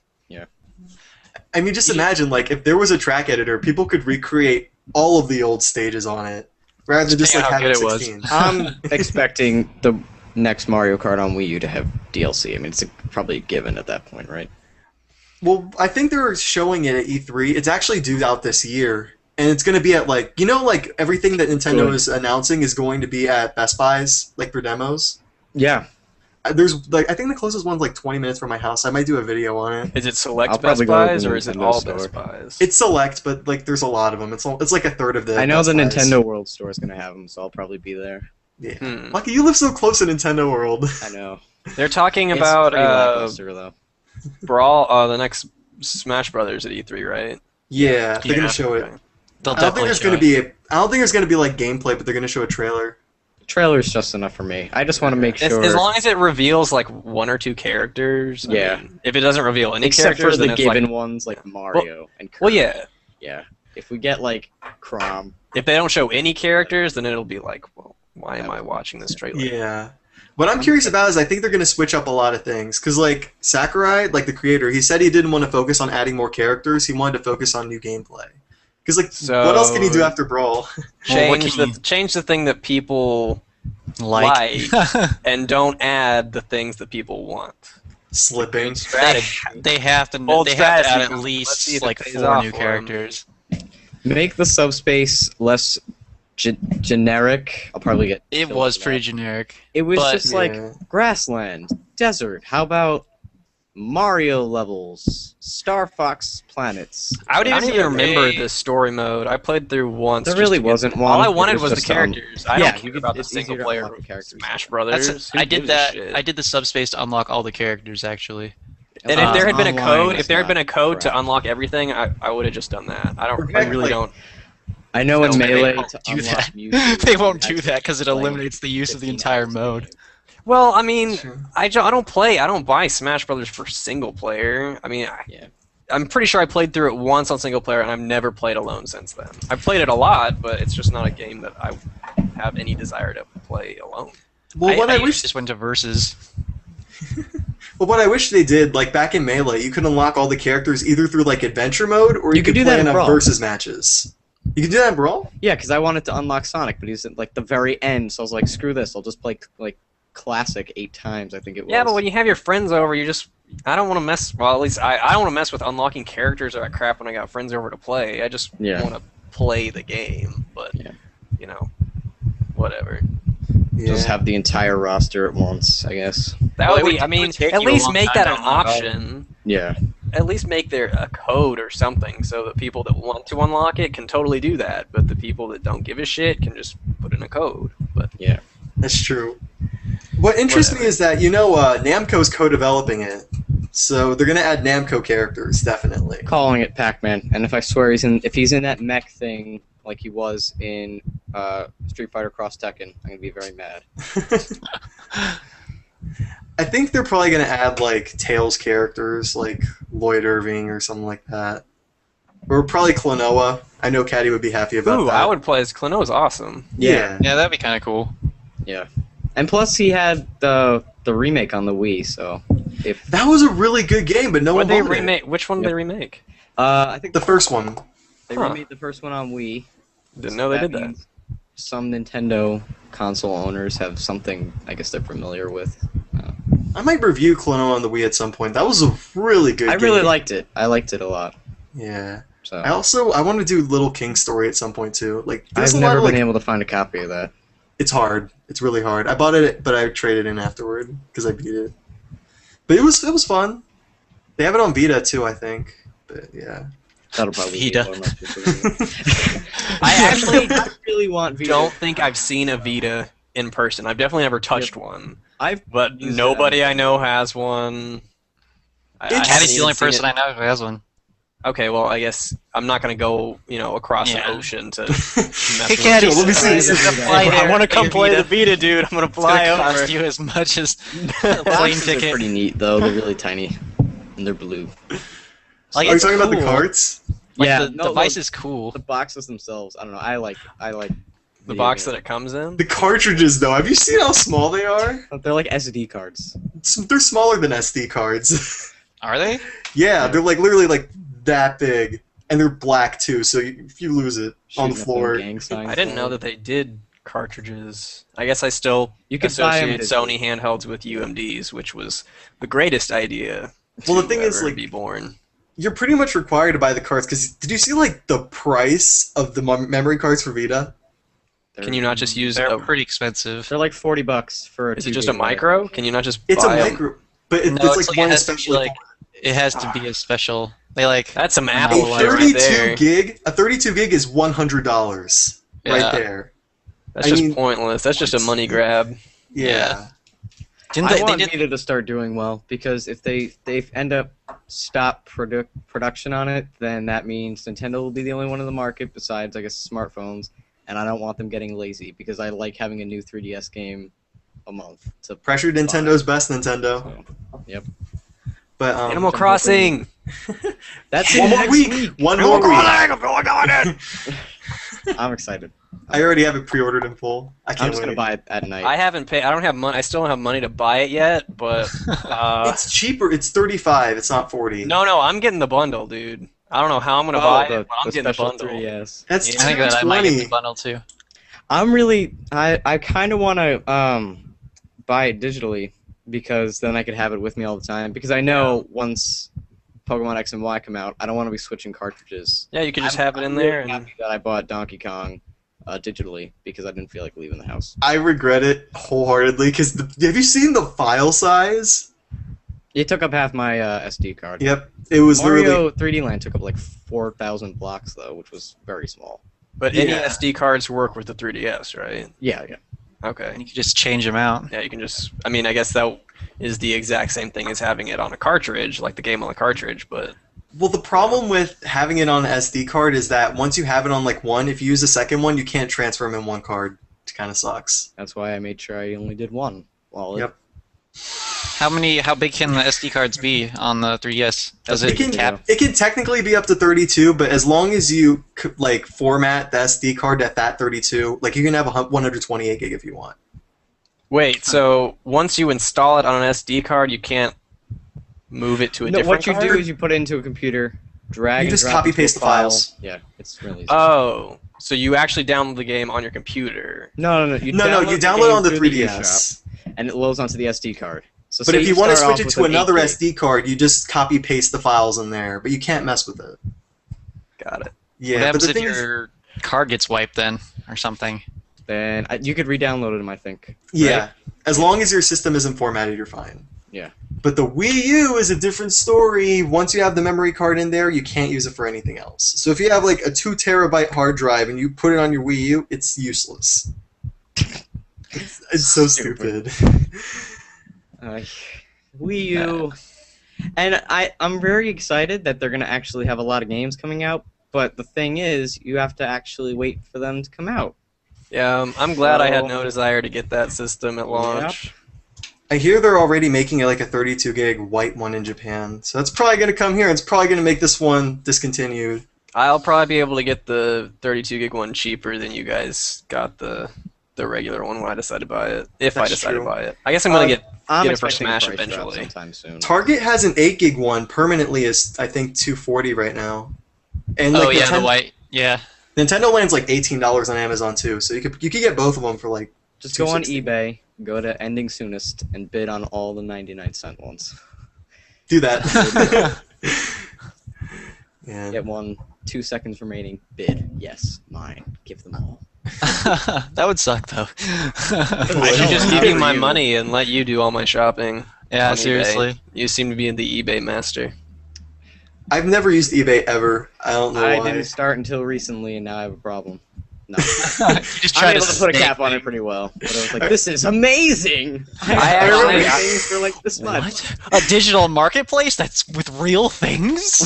A: I mean, just imagine like if there was a track editor, people could recreate all of the old stages on it, rather than just like
C: Depending on how
A: having
C: good it was.
A: 16.
D: I'm expecting the next Mario Kart on Wii U to have DLC. I mean, it's probably a given at that point, right?
A: Well, I think they're showing it at E3. It's actually due out this year, and it's going to be at like everything that Nintendo
D: Good.
A: is announcing is going to be at Best Buys, like for demos.
D: Yeah.
A: There's like I think the closest one's like 20 minutes from my house. I might do a video on it.
C: Is it select
D: I'll
C: Best
D: probably go to
C: Buys
D: the
C: or is it
D: Nintendo
C: all
D: store.
C: Best Buys?
A: It's select, but like there's a lot of them. It's like a third of the.
D: I know
A: Best
D: the
A: Buys.
D: Nintendo World Store is going to have them, so I'll probably be there.
A: Yeah.
C: Hmm.
A: Lucky you live so close to Nintendo World.
D: I know.
C: They're talking
D: It's
C: about
D: pretty lackluster, though.
C: Brawl, the next Smash Brothers at E3, right?
A: Yeah, they're gonna show it.
C: Okay.
B: They'll
A: I don't think
B: definitely
A: there's
B: show
A: gonna
B: it.
A: be I don't think there's gonna be like gameplay, but they're gonna show a trailer.
D: The trailer's just enough for me. I just want to make
C: As,
D: sure.
C: as long as it reveals like one or two characters. I
D: Yeah.
C: mean, if it doesn't reveal any
D: except for
C: characters,
D: the
C: then it's
D: given
C: like,
D: ones like Mario and Kirby.
C: well, yeah.
D: Yeah. If we get like Chrom,
C: If they don't show any characters, then it'll be like, well, why am I watching this trailer?
A: Yeah. What I'm curious about is I think they're gonna switch up a lot of things because like Sakurai, like the creator, he said he didn't want to focus on adding more characters. He wanted to focus on new gameplay. Because like,
C: So-
A: what else can he do after Brawl?
B: Well, what
C: Change
B: can
C: the change the thing that people
B: like.
C: and don't add the things that people want.
A: Slipping.
B: they have to
C: Bold
B: they have to
C: strategy.
B: add at
C: Let's see
B: least
C: if it
B: like
C: pays
B: 4
C: off
B: new
C: for 'em.
B: characters.
D: make the subspace less generic. I'll probably get.
B: It
D: killed
B: was
D: for that.
B: pretty generic.
D: It was
B: but-
D: just like
A: Yeah.
D: grassland, desert. How about Mario levels, Star Fox planets?
C: I don't even remember
B: okay.
C: the story mode. I played through once.
D: There
C: just
D: really
C: to get-
D: wasn't one.
C: All I
D: It
C: wanted was the
D: just,
C: characters. I
D: yeah,
C: don't
D: you
C: care
D: could-
C: about the
D: it's
C: single
D: easier to
C: player
D: unlock the characters.
C: Smash Brothers. Who
B: I did
C: gives a
B: that.
C: shit?
B: I did the subspace to unlock all the characters actually.
C: And if there had been a
D: Online
C: code,
D: is
C: if there had
D: not
C: been a code to
D: crap.
C: unlock everything, I would have just done that. I
A: Exactly.
C: really don't.
D: I know in
B: No, they
D: Melee
B: won't
D: to
B: do
D: unlock
B: that.
D: Mewtwo,
B: They
D: you
B: won't
D: had
B: do
D: to
B: that because it
D: play
B: eliminates the use of the
D: 15
B: entire
D: hours a
B: mode.
D: game.
C: Well, I mean,
A: Sure.
C: I don't buy Smash Brothers for single player. I mean,
D: Yeah.
C: I'm pretty sure I played through it once on single player, and I've never played alone since then. I've played it a lot, but it's just not a game that I have any desire to play alone.
A: Well, what I wish
B: just went to versus.
A: Well, what I wish they did, like back in Melee, you could unlock all the characters either through like adventure mode or you
D: You could
A: could
D: do
A: play
D: that in
A: in
D: Brawl.
A: versus matches. You can do that in Brawl?
D: Yeah, because I wanted to unlock Sonic, but he's at like the very end, so I was like, screw this, I'll just play like classic 8 times. I think it was.
C: Yeah, but when you have your friends over, you just I don't want to mess. Well, at least I don't want to mess with unlocking characters or that crap when I got friends over to play. I just want to play the game. But you know, whatever.
D: Just have the entire roster at once, I guess.
C: That would be. I mean, at least make that an option.
D: Yeah.
C: At least make there a code or something so that people that want to unlock it can totally do that, but the people that don't give a shit can just put in a code. But
D: yeah,
A: that's true. What interests me is that Namco's co-developing it, so they're gonna add Namco characters definitely.
D: Calling it Pac-Man, and if I swear if he's in that mech thing like he was in Street Fighter Cross Tekken, I'm gonna be very mad.
A: I think they're probably going to add, like, Tails characters, like Lloyd Irving or something like that. Or probably Klonoa. I know Caddy would be happy about that.
C: I would play as Klonoa's awesome.
A: Yeah.
B: Yeah, that'd be kind of cool.
D: Yeah. And plus he had the remake on the Wii, so...
A: That was a really good game, but no one bought it.
C: Which one did they remake?
D: I think
A: the first one.
D: They remade the first one on Wii.
C: Didn't know they did that.
D: Some Nintendo console owners have something I guess they're familiar with.
A: I might review Klonoa on the Wii at some point. That was a really good game.
D: I really liked it. I liked it a lot.
A: Yeah.
D: So.
A: I want to do Little King Story at some point too. Like,
D: I've never been able to find a copy of that.
A: It's hard. It's really hard. I bought it, but I traded in afterward because I beat it. But it was fun. They have it on Vita too, I think. But yeah.
D: That'll probably
B: Vita.
C: I actually
D: really want Vita.
C: Don't think I've seen a Vita in person. I've definitely never touched one. But nobody I know has one.
B: Caddy's the only person I know who has one.
C: Okay, well, I guess I'm not going to go, across the ocean to mess
B: Hey, Caddy, let me see this.
C: I want to come play the Vita, dude. I'm going to fly over.
B: It's going to cost you as much as a plane
D: Boxes
B: ticket.
D: are pretty neat, though. They're really tiny. And they're blue.
A: Are you talking about the carts?
B: Like, the device is cool.
D: The boxes themselves, I don't know. I like
C: the box that it comes in?
A: The cartridges, though. Have you seen how small they are?
D: They're like SD cards.
A: They're smaller than SD cards.
B: Are they?
A: Yeah, they're like literally like that big, and they're black too. So if you lose it on the floor,
C: I didn't know that they did cartridges. I guess I still
D: associate
C: Sony handhelds with UMDs, which was the greatest idea.
A: Well, the thing is, like,
C: be born.
A: You're pretty much required to buy the cards because did you see like the price of the memory cards for Vita?
C: Can you not just use?
B: They're pretty expensive.
D: They're like $40 for a.
C: Is it just a micro? Can you not just?
A: It's
C: buy
A: a micro, but it's like one especially.
B: It has to be a special. They like
C: that's some Apple
A: a
C: light right there.
A: 32 gig is $100 right there.
C: That's just pointless. That's just a money grab.
A: Yeah.
D: I want Vita to start doing well because if they end up stop production on it, then that means Nintendo will be the only one in the market besides I guess smartphones, and I don't want them getting lazy because I like having a new 3DS game a month.
A: Pressure Nintendo's best Nintendo.
D: So, yep.
A: But
C: Animal Crossing.
A: That's one more week. One more week.
C: I'm going on it.
D: I'm excited.
A: I already have it pre-ordered in full. I'm
D: just gonna buy it at night.
C: I haven't paid. I don't have money. I still don't have money to buy it yet. But
A: it's cheaper. It's $35. It's not $40.
C: No. I'm getting the bundle, dude. I don't know how I'm gonna buy it, but I'm getting the bundle.
D: 3DS.
A: That's
B: I think that I might get the bundle too.
D: I'm really. I kind of want to buy it digitally because then I could have it with me all the time. Because I know once Pokemon X and Y come out, I don't want to be switching cartridges.
C: Yeah, you can just have it in there.
D: I'm happy that I bought Donkey Kong digitally because I didn't feel like leaving the house.
A: I regret it wholeheartedly because have you seen the file size?
D: It took up half my SD card.
A: Yep, it was
D: Mario 3D Land took up like 4,000 blocks though, which was very small.
C: But any SD cards work with the 3DS, right?
D: Yeah.
C: Okay.
B: And you can just change them out.
C: Yeah, you can just. I mean, I guess that is the exact same thing as having it on a cartridge, like the game on the cartridge, but.
A: Well, the problem with having it on an SD card is that once you have it on like one, if you use the second one, you can't transfer them in one card. It kind of sucks.
D: That's why I made sure I only did one.
A: Yep.
B: How big can the SD cards be on the 3DS? Does it cap?
A: It can technically be up to 32, but as long as you like format the SD card at that 32, like you can have 128 gig if you want.
C: Wait, so once you install it on an SD card, you can't move it to a different card?
D: What you do is you put it into a computer, drag
A: you
D: and
A: just
D: drop
A: copy paste the files.
D: Yeah, it's really easy.
C: Oh, so you actually download the game on your computer?
D: No. You
A: download it on the 3DS.
D: And it loads onto the SD card. So
A: But
D: say
A: if you want to
D: start
A: switch
D: off
A: it to
D: with an
A: another
D: 8
A: SD card, you just copy paste the files in there, but you can't mess with it.
C: Got it.
A: Yeah,
B: What
A: but
B: happens
A: the
B: if
A: thing is,
B: your card gets wiped then, or something?
D: then you could re-download them, I think.
A: yeah,
D: Right?
A: as long as your system isn't formatted, you're fine.
D: Yeah.
A: But the Wii U is a different story. Once you have the memory card in there, you can't use it for anything else. So if you have like a 2 terabyte hard drive and you put it on your Wii U, it's useless. It's so stupid.
D: Wii U. And I'm very excited that they're going to actually have a lot of games coming out, but the thing is, you have to actually wait for them to come out.
C: Yeah, I'm glad I had
D: So-
C: no desire to get that system at launch.
A: I hear they're already making like a 32 gig white one in Japan, so that's probably going to come here. It's probably going to make this one discontinued.
C: I'll probably be able to get the 32 gig one cheaper than you guys got the regular one when I decide to buy it. If I
A: That's
C: decide
A: true.
C: to buy it, I guess I'm gonna
D: I'm
C: get it for
D: expecting a
C: Smash
D: price drop
C: eventually.
D: sometime soon.
A: Target has an 8 gig one permanently is I think $240 right now. And like
B: Oh yeah, the white. Yeah.
A: Nintendo Land's like $18 on Amazon too, so you could get both of them for like
D: Just go on
A: $260.
D: eBay, go to Ending Soonest, and bid on all the 99-cent ones.
A: do that. Yeah.
D: Get one, 2 seconds remaining, bid. Yes, mine. Give them all.
B: That would suck though.
C: I should just give you my money and let you do all my shopping.
B: Yeah,
C: on eBay.
B: seriously.
C: You seem to be the eBay master.
A: I've never used eBay ever. I don't know
D: I
A: why.
D: didn't start until recently, and now I have a problem. No.
B: You just
D: I'm
B: try
D: able to put a
B: snake
D: cap on
B: me.
D: it pretty well. But I was like, this is amazing!
C: I
D: remember
C: actually-
D: things for like this much.
B: What? A digital marketplace that's with real things?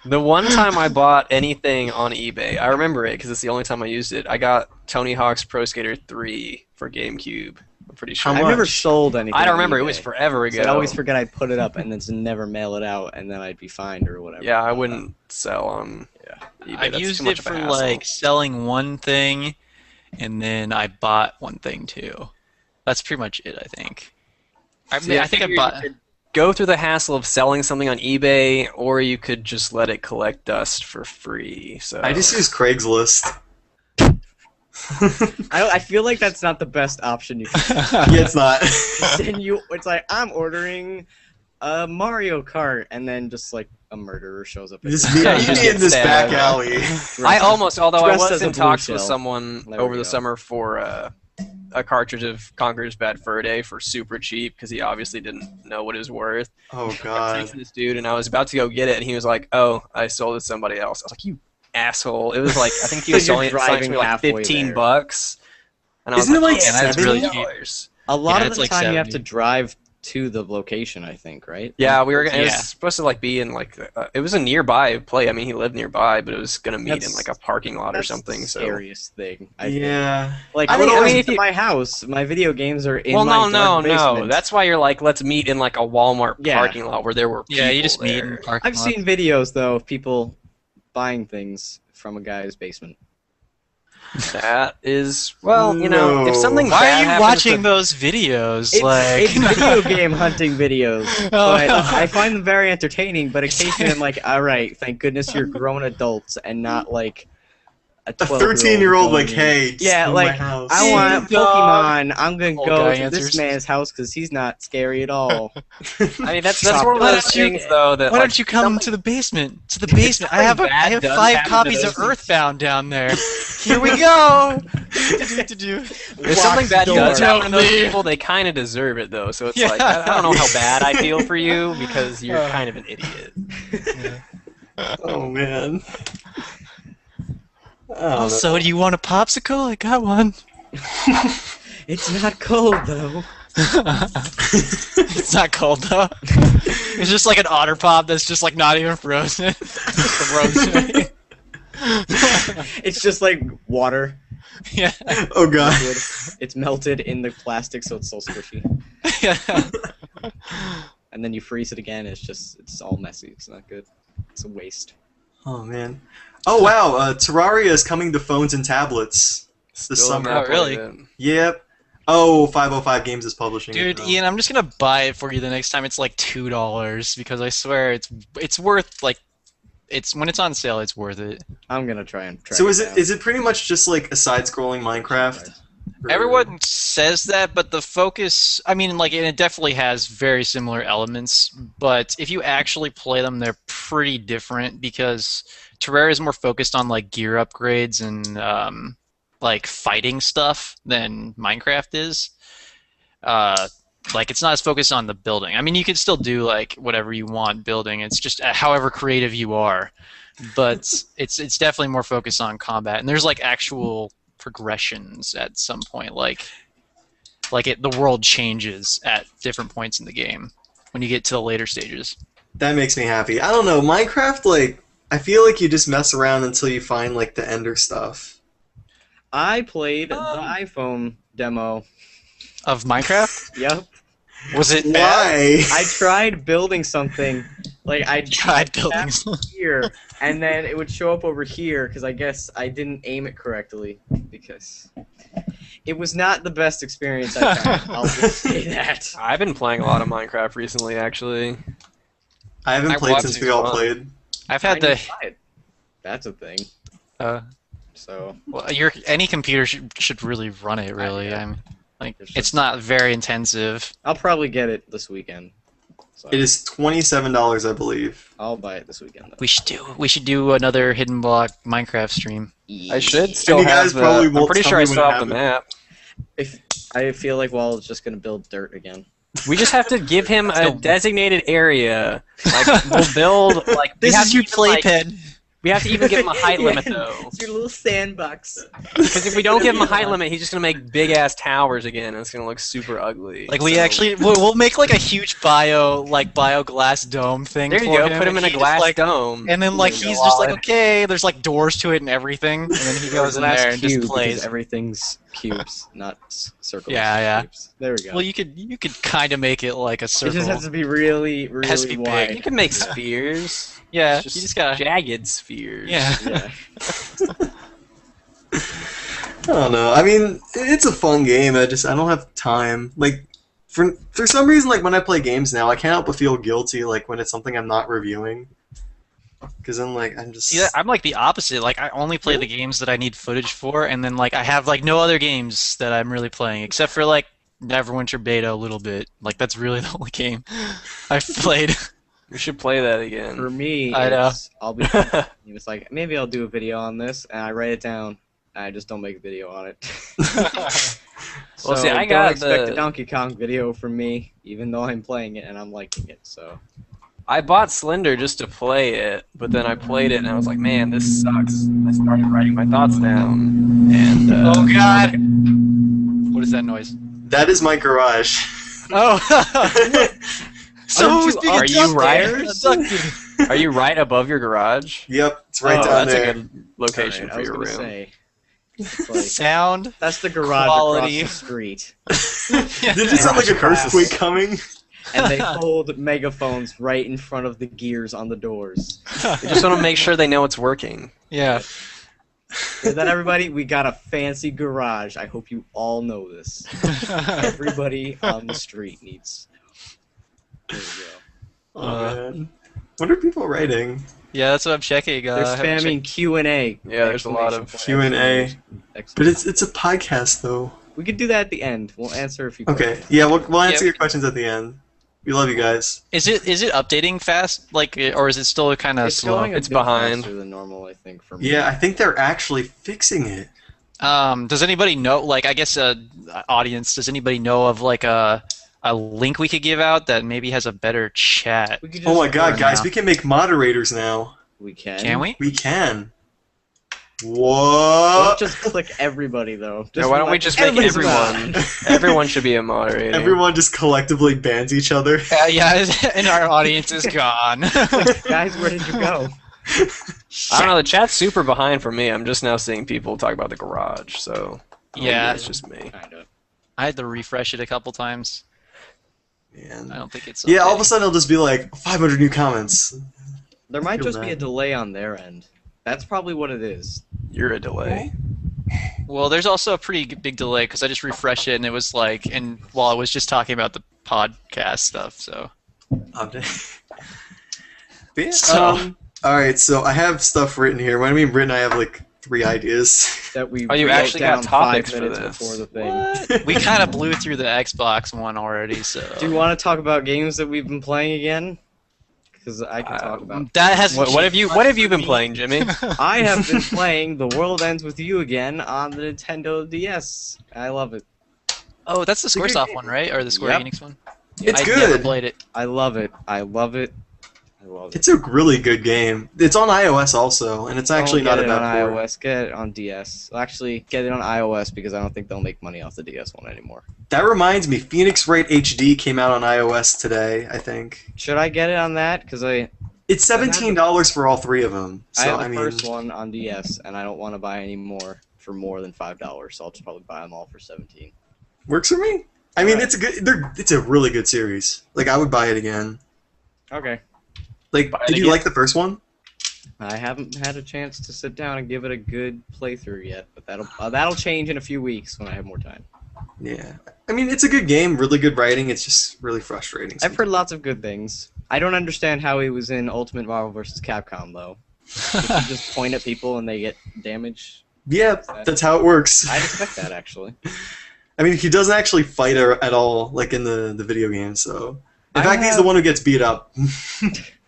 C: The one time I bought anything on eBay, I remember it because it's the only time I used it. I got Tony Hawk's Pro Skater 3 for GameCube. I'm pretty sure.
A: How
D: I've never
A: much?
D: sold anything.
C: I don't
D: on
C: remember. It
D: eBay.
C: was forever
D: So
C: ago.
D: I'd always forget I'd put it up and then to never mail it out, and then I'd be fined or whatever.
C: Yeah, I wouldn't sell on eBay.
B: I've
C: That's
B: used
C: too much
B: it
C: of a
B: for
C: hassle.
B: like selling one thing, and then I bought one thing too. That's pretty much it, I think. I
C: See, I
B: think I
C: figured
B: bought.
C: you could go through the hassle of selling something on eBay, or you could just let it collect dust for free. So
A: I just use Craigslist.
D: I feel like that's not the best option you can.
A: Yeah, it's not.
D: Then it's like I'm ordering a Mario Kart, and then just like a murderer shows up. at
A: Just
D: your
A: me,
C: Yeah,
D: house.
C: you just
A: me in
C: get
A: this
C: stabbed.
A: back alley.
C: I almost, although I
D: dressed
C: was
D: as a
C: in
D: blue
C: talks with
D: shell.
C: someone
D: There
C: over
D: we
C: the
D: go.
C: summer for a cartridge of Conker's Bad Fur Day for super cheap because he obviously didn't know what it was worth.
A: Oh
C: I
A: god.
C: texted this dude and I was about to go get it and he was like, "Oh, I sold it to somebody else." I was like, "You asshole!" It was like I think he was
D: You're
C: selling it
D: driving
C: for like
D: halfway
C: $15, and I was
A: Isn't it
C: like,
A: like
C: "Yeah, that's really
B: $70?
D: A lot
B: Yeah,
D: of
B: it's
D: the
B: like
D: time you have to
B: 70.
D: drive to the location, I think, right?
C: Yeah, we were. It was
B: Yeah.
C: supposed to like be in like it was a nearby play. I mean, he lived nearby, but it was gonna meet in
D: That's-
C: like a parking lot or
D: That's
C: something.
D: the
C: So
D: scariest thing. I think.
A: Yeah.
D: Like
C: I
D: I
C: mean-
D: mean,
C: I mean, if you-
D: my house, my video games are in
C: well,
D: my
C: no,
D: dark
C: no.
D: basement.
C: That's why you're like, let's meet in like a Walmart
D: Yeah.
C: parking lot where there were people
B: Yeah, you just meet in
C: there.
B: the parking
D: I've
B: lot.
D: seen videos though of people buying things from a guy's basement.
C: That is, well, you know, if
A: No.
C: something
B: Why
C: bad
B: are you
C: happens
B: watching
C: to-
B: those videos?
D: It's video game hunting videos.
B: Oh.
D: But I find them very entertaining, but occasionally I'm like, all right, thank goodness you're grown adults and not like a
A: A
D: 12-year-old
A: 13-year-old
D: going
A: like,
D: in.
A: hey, just
D: Yeah,
A: come to my
D: like,
A: house.
D: I want
B: Dog.
D: Pokemon. I'm gonna
B: Old
D: go
B: guy
D: to
B: answers.
D: this man's house because he's not scary at all.
C: I mean, that's
D: Stop.
C: one of
B: Why
C: those
B: don't you-
C: things, though, that
B: Why
C: like,
B: don't you come
C: something-
B: to the basement? To the basement. I have
C: something
B: I
C: bad
B: have
C: does
B: 5
C: happen to
B: copies
C: those
B: of
C: things.
B: Earthbound down there. Here we go.
C: If something bad
D: door.
C: does happen to those
B: Don't leave.
C: people, they kind of deserve it, though. So it's
B: Yeah.
C: like, I don't know how bad I feel for you because you're kind of an idiot.
A: Oh man. I don't know.
B: Also, do you want a popsicle? I got one.
D: It's not cold though.
B: It's not cold though. It's just like an otter pop that's just like not even frozen. Just frozen.
D: It's just like water.
B: Yeah.
A: Oh god.
D: Liquid. It's melted in the plastic, so it's so squishy.
B: Yeah.
D: And then you freeze it again. It's all messy. It's not good. It's a waste.
A: Oh man. Oh wow. Terraria is coming to phones and tablets this
C: Still
A: summer.
C: not
B: Oh, really?
C: played it.
A: Yep. Oh, 505 Games is publishing it.
B: Dude,
A: though.
B: Ian, I'm just gonna buy it for you the next time it's like $2 because I swear it's worth like it's when it's on sale it's worth it.
D: I'm gonna try and track
A: So
D: it down.
A: is it pretty much just like a side-scrolling Minecraft?
B: Everyone says that, but the focus, I mean, like, and it definitely has very similar elements, but if you actually play them, they're pretty different because Terraria is more focused on, like, gear upgrades and, like, fighting stuff than Minecraft is. Like, it's not as focused on the building. I mean, you can still do, like, whatever you want building. It's just however creative you are. But it's definitely more focused on combat. And there's, like, actual progressions at some point, like the world changes at different points in the game when you get to the later stages.
A: That makes me happy. I don't know, Minecraft, like, I feel like you just mess around until you find, like, the ender stuff.
D: I played the iPhone demo.
B: Of Minecraft?
D: Yep.
B: Was it bad?
A: Why?
D: I tried building something. Like, I
B: Tried building something.
D: here, and then it would show up over here, because I guess I didn't aim it correctly, because it was not the best experience I've had. I'll just say that.
C: I've been playing a lot of Minecraft recently, actually.
A: I haven't
B: I
A: played
B: want
A: since
B: to.
A: we all played.
B: I've
D: I
B: had
D: need
B: the
D: to buy it. That's a thing. So
B: well, any computer should really run it. Really,
D: yeah.
B: I'm like
D: There's
B: it's
D: just-
B: not very intensive.
D: I'll probably get it this weekend. So
A: It is $27, I believe.
D: I'll buy it this weekend. Though.
B: We should do another Hidden Block Minecraft stream.
C: I should still
A: you guys
C: have the...
A: probably
C: I'm
A: won't
C: pretty
A: tell
C: sure
A: me
C: I
A: when
C: still
A: it
C: have the
A: happens.
C: map.
D: If I feel like Wall's just gonna build dirt again.
C: We just have to give him a
B: So-
C: designated area. Like, we'll build... Like, we
B: This
C: have
B: is
C: to
B: your
C: even, like,
B: playpen.
C: we have to even give him a height limit, though.
D: It's your little sandbox.
C: Because if we don't give him a height limit, he's just going to make big-ass towers again, and it's going to look super ugly.
B: Like we
C: So-
B: actually, we'll make like a huge glass dome thing.
C: There you
B: for
C: go,
B: him,
C: put him in
B: and
C: a
B: he just,
C: glass
B: like,
C: dome.
B: and then like
C: There you
B: he's
C: go,
B: just like,
C: Alan.
B: okay, there's like doors to it and everything, and then he goes in there and just
D: Cube,
B: plays.
D: because everything's cubes, not circles.
B: Yeah, yeah.
D: Cubes. There we go.
B: Well, you could kind of make it like a
D: it
B: circle.
D: just has to be really, really
B: has to be big.
D: wide.
C: You can make spheres.
B: Yeah,
C: It's
B: you just gotta.
C: jagged spheres.
B: Yeah.
D: Yeah.
A: I don't know. I mean, it's a fun game. I don't have time. Like, for some reason, like when I play games now, I can't help but feel guilty. Like when it's something I'm not reviewing, because then like I'm just.
B: See, I'm like the opposite. Like I only play the games that I need footage for, and then like I have like no other games that I'm really playing except for like Neverwinter Beta a little bit. Like that's really the only game I've played.
C: We should play that
D: For
C: again.
D: me,
B: I know.
D: I'll be. It's like maybe I'll do a video on this, and I write it down. And I just don't make a video on it. So
C: Well, see, I
D: don't
C: got
D: expect
C: the-
D: a Donkey Kong video from me, even though I'm playing it and I'm liking it. So
C: I bought Slender just to play it, but then I played it and I was like, man, this sucks. I started writing my thoughts down. And,
B: Oh God! What is that noise?
A: That is my garage.
B: Oh!
D: Aren't
B: who's
D: you-
B: being
C: are you right?
B: abducted?
C: Are you right above your garage?
A: Yep, it's right
C: Oh,
A: down
C: that's
A: there.
C: a good location
D: Alright, I
C: for
D: was
C: your
D: gonna
C: room.
D: say, it's like,
B: Sound.
D: that's the garage
B: Quality.
D: across the street,
A: Did it sound like an
C: Garage
A: earthquake coming?
D: and they hold megaphones right in front of the gears on the doors.
C: We just want to make sure they know it's working.
B: Yeah.
D: Is that everybody? We got a fancy garage. I hope you all know this. Everybody on the street needs. There we go.
A: Oh man. What are people writing?
B: Yeah, that's what I'm checking.
D: They're
B: I haven't
D: spamming Q&A.
C: Yeah, there's a lot of
A: Q&A. But it's a podcast though.
D: We could do that at the end. We'll answer a few
A: Okay.
D: questions.
A: Yeah, we'll answer
B: Yeah.
A: your questions at the end. We love you guys.
B: Is it updating fast, like, or is it still kind of
D: It's
B: slow?
D: going a
C: It's
D: bit
C: behind.
D: faster than normal, I think, for me.
A: Yeah, I think they're actually fixing it.
B: Does anybody know? Like, I guess audience. Does anybody know of like a link we could give out that maybe has a better chat?
D: We could
A: Oh my
D: just
A: god,
D: run
A: guys,
D: now.
A: we can make moderators now.
D: We can.
B: Can we?
A: We can.
D: Don't
A: What?
D: just click everybody, though.
C: Yeah, why don't we
D: like,
C: just make
D: everybody's
C: everyone?
D: allowed.
C: Everyone should be a moderator.
A: Everyone just collectively bans each other.
B: Yeah, and our audience is gone.
D: Guys, where did you go?
C: I don't know. The chat's super behind for me. I'm just now seeing people talk about the garage. So maybe
B: Yeah.
C: it's just me.
D: Kind of.
B: I had to refresh it a couple times.
A: Man.
B: I don't think it's.
A: Yeah, all of a
B: updating.
A: sudden it'll just be like 500 new comments.
D: There might
A: Feel
D: just be a
A: bad.
D: delay on their end. That's probably what it is.
C: You're a delay.
B: Well, there's also a pretty big delay because I just refreshed it and it was like, and while I was just talking about the podcast stuff, so.
A: Update. But yeah,
B: So-
A: all right, so I have stuff written here. When I mean written, I have like 3 ideas.
D: that we
C: Oh, you
D: wrote
C: actually got
D: down
C: topics
D: 5
C: for
D: minutes
C: this.
D: before the thing.
B: We kind of blew through the Xbox one already, so.
D: Do you want to talk about games that we've been playing again? Because I can talk about.
B: That hasn't
C: What have you been
B: me.
C: playing, Jimmy?
D: I have been playing The World Ends With You again on the Nintendo DS. I love it.
B: Oh, that's the
A: a good
B: SquareSoft
A: game.
B: one, right? Or the Square
D: Yep.
B: Enix one?
A: It's
B: I've
A: good.
B: never played it.
D: I love it. I love it. I love it.
A: It's a really good game. It's on iOS also, and it's actually
D: Don't
A: not
D: get
A: a
D: it on
A: bad port.
D: iOS. Get it on DS. Actually, get it on iOS because I don't think they'll make money off the DS one anymore.
A: That reminds me, Phoenix Wright HD came out on iOS today, I think.
D: Should I get it on that? Because
A: It's $17 for all 3 of them.
D: I
A: So
D: have the
A: mean,
D: first one on DS, and I don't want to buy any more for more than $5, so I'll just probably buy them all for $17.
A: works for me. I mean,
D: Alright.
A: it's a good. It's a really good series. Like, I would buy it again.
D: Okay.
A: Like,
C: Buy it
A: did you
C: again.
A: like the first one?
D: I haven't had a chance to sit down and give it a good playthrough yet, but that'll change in a few weeks when I have more time.
A: Yeah. I mean, it's a good game. Really good writing. It's just really frustrating.
D: I've heard lots of good things. I don't understand how he was in Ultimate Marvel vs. Capcom though. If you just point at people and they get damage,
A: Yeah, that's how it works.
D: I'd expect that actually.
A: I mean, he doesn't actually fight her at all, like in the video game. So, in
D: I
A: fact, he's the
D: have-
A: one who gets beat up.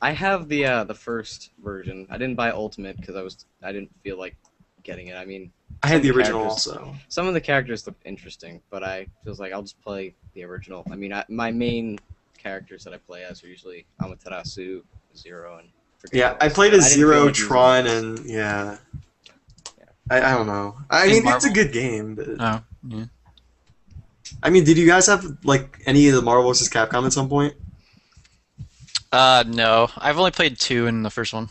D: I have the first version. I didn't buy Ultimate because I didn't feel like getting it. I mean,
A: I had the original
D: characters-
A: also.
D: some of the characters look interesting, but I feels like I'll just play the original. I mean, my main characters that I play as are usually Amaterasu, Zero, and forget
A: Yeah,
D: what
A: I
D: else.
A: played
D: But
A: as
D: I didn't feel
A: Zero,
D: like using
A: Tron,
D: those.
A: and yeah.
D: Yeah.
A: I don't know. I
B: In
A: mean, it's a
B: Marvel?
A: good game. But,
B: Oh, yeah.
A: I mean, did you guys have like any of the Marvel vs. Capcom at some point?
B: No. I've only played 2 in the first one.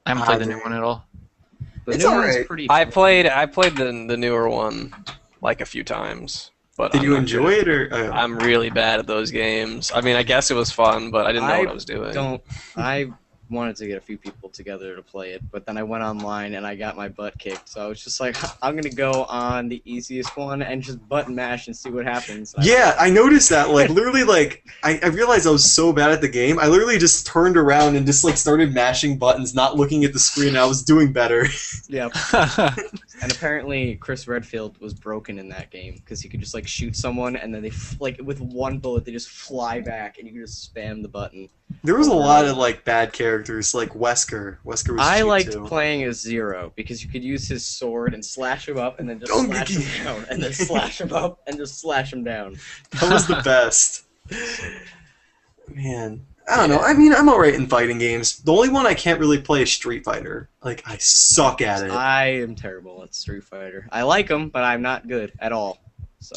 B: I haven't played the new
A: dude.
B: one at all.
D: The
A: It's
D: new one's
A: alright.
D: pretty.
C: I
D: fun.
C: played the newer one like a few times, but
A: Did
C: I'm
A: you
C: not
A: enjoy
C: good.
A: it or?
C: I'm really bad at those games. I mean, I guess it was fun, but I didn't know what I was doing.
D: I wanted to get a few people together to play it, but then I went online and I got my butt kicked. So I was just like, I'm gonna go on the easiest one and just button mash and see what happens.
A: Yeah, I noticed that. Like, literally, like, I realized I was so bad at the game. I literally just turned around and just like started mashing buttons, not looking at the screen. And I was doing better.
D: Yeah. And apparently Chris Redfield was broken in that game because he could just like shoot someone and then they like with one bullet they just fly back and you can just spam the button.
A: There was a lot of like bad characters, like Wesker. Wesker was
D: I
A: cheap,
D: liked
A: too.
D: playing as Zero because you could use his sword and slash him up and then just
A: Don't
D: slash
A: get-
D: him down and then slash him up and just slash him down.
A: That was the best. Man, I don't know. I mean, I'm alright in fighting games. The only one I can't really play is Street Fighter. Like, I suck at it.
D: I am terrible at Street Fighter. I like them, but I'm not good at all. So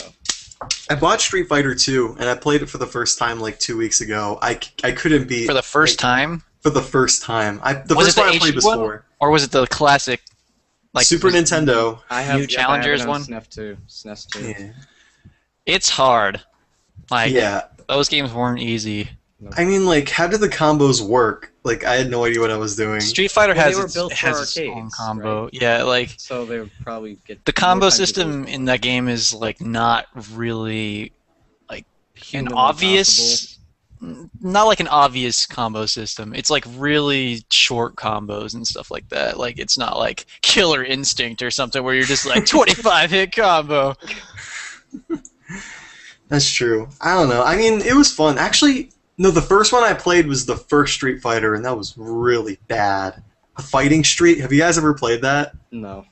A: I bought Street Fighter 2, and I played it for the first time like 2 weeks ago. I couldn't beat
B: For the first time?
A: for the first time. The
B: Was
A: first
B: it
A: one
B: the
A: I played
B: HD
A: was
B: one?
A: 4.
B: Or was it the classic?
A: Super Nintendo.
D: I have
B: New Challengers
D: I have it on
B: one?
D: SNES too. SNES too.
A: Yeah.
B: It's hard. Like,
A: Yeah.
B: those games weren't easy.
A: I mean, like, how did the combos work? Like, I had no idea what I was doing.
B: Street Fighter
D: Well, they
B: has
D: were
B: its,
D: built for
B: has its own
D: arcades,
B: combo.
D: right?
B: Yeah, like
D: So they would probably get
B: the
D: more
B: combo
D: time to
B: system
D: do
B: in that game is like not really an
D: humanly
B: obvious, not like an obvious combo system. It's like really short combos and stuff like that. Like it's not like Killer Instinct or something where you're just like 25 hit combo.
A: That's true. I don't know. I mean, it was fun. Actually, no, the first one I played was the first Street Fighter, and that was really bad. Fighting Street. Have you guys ever played that?
D: No.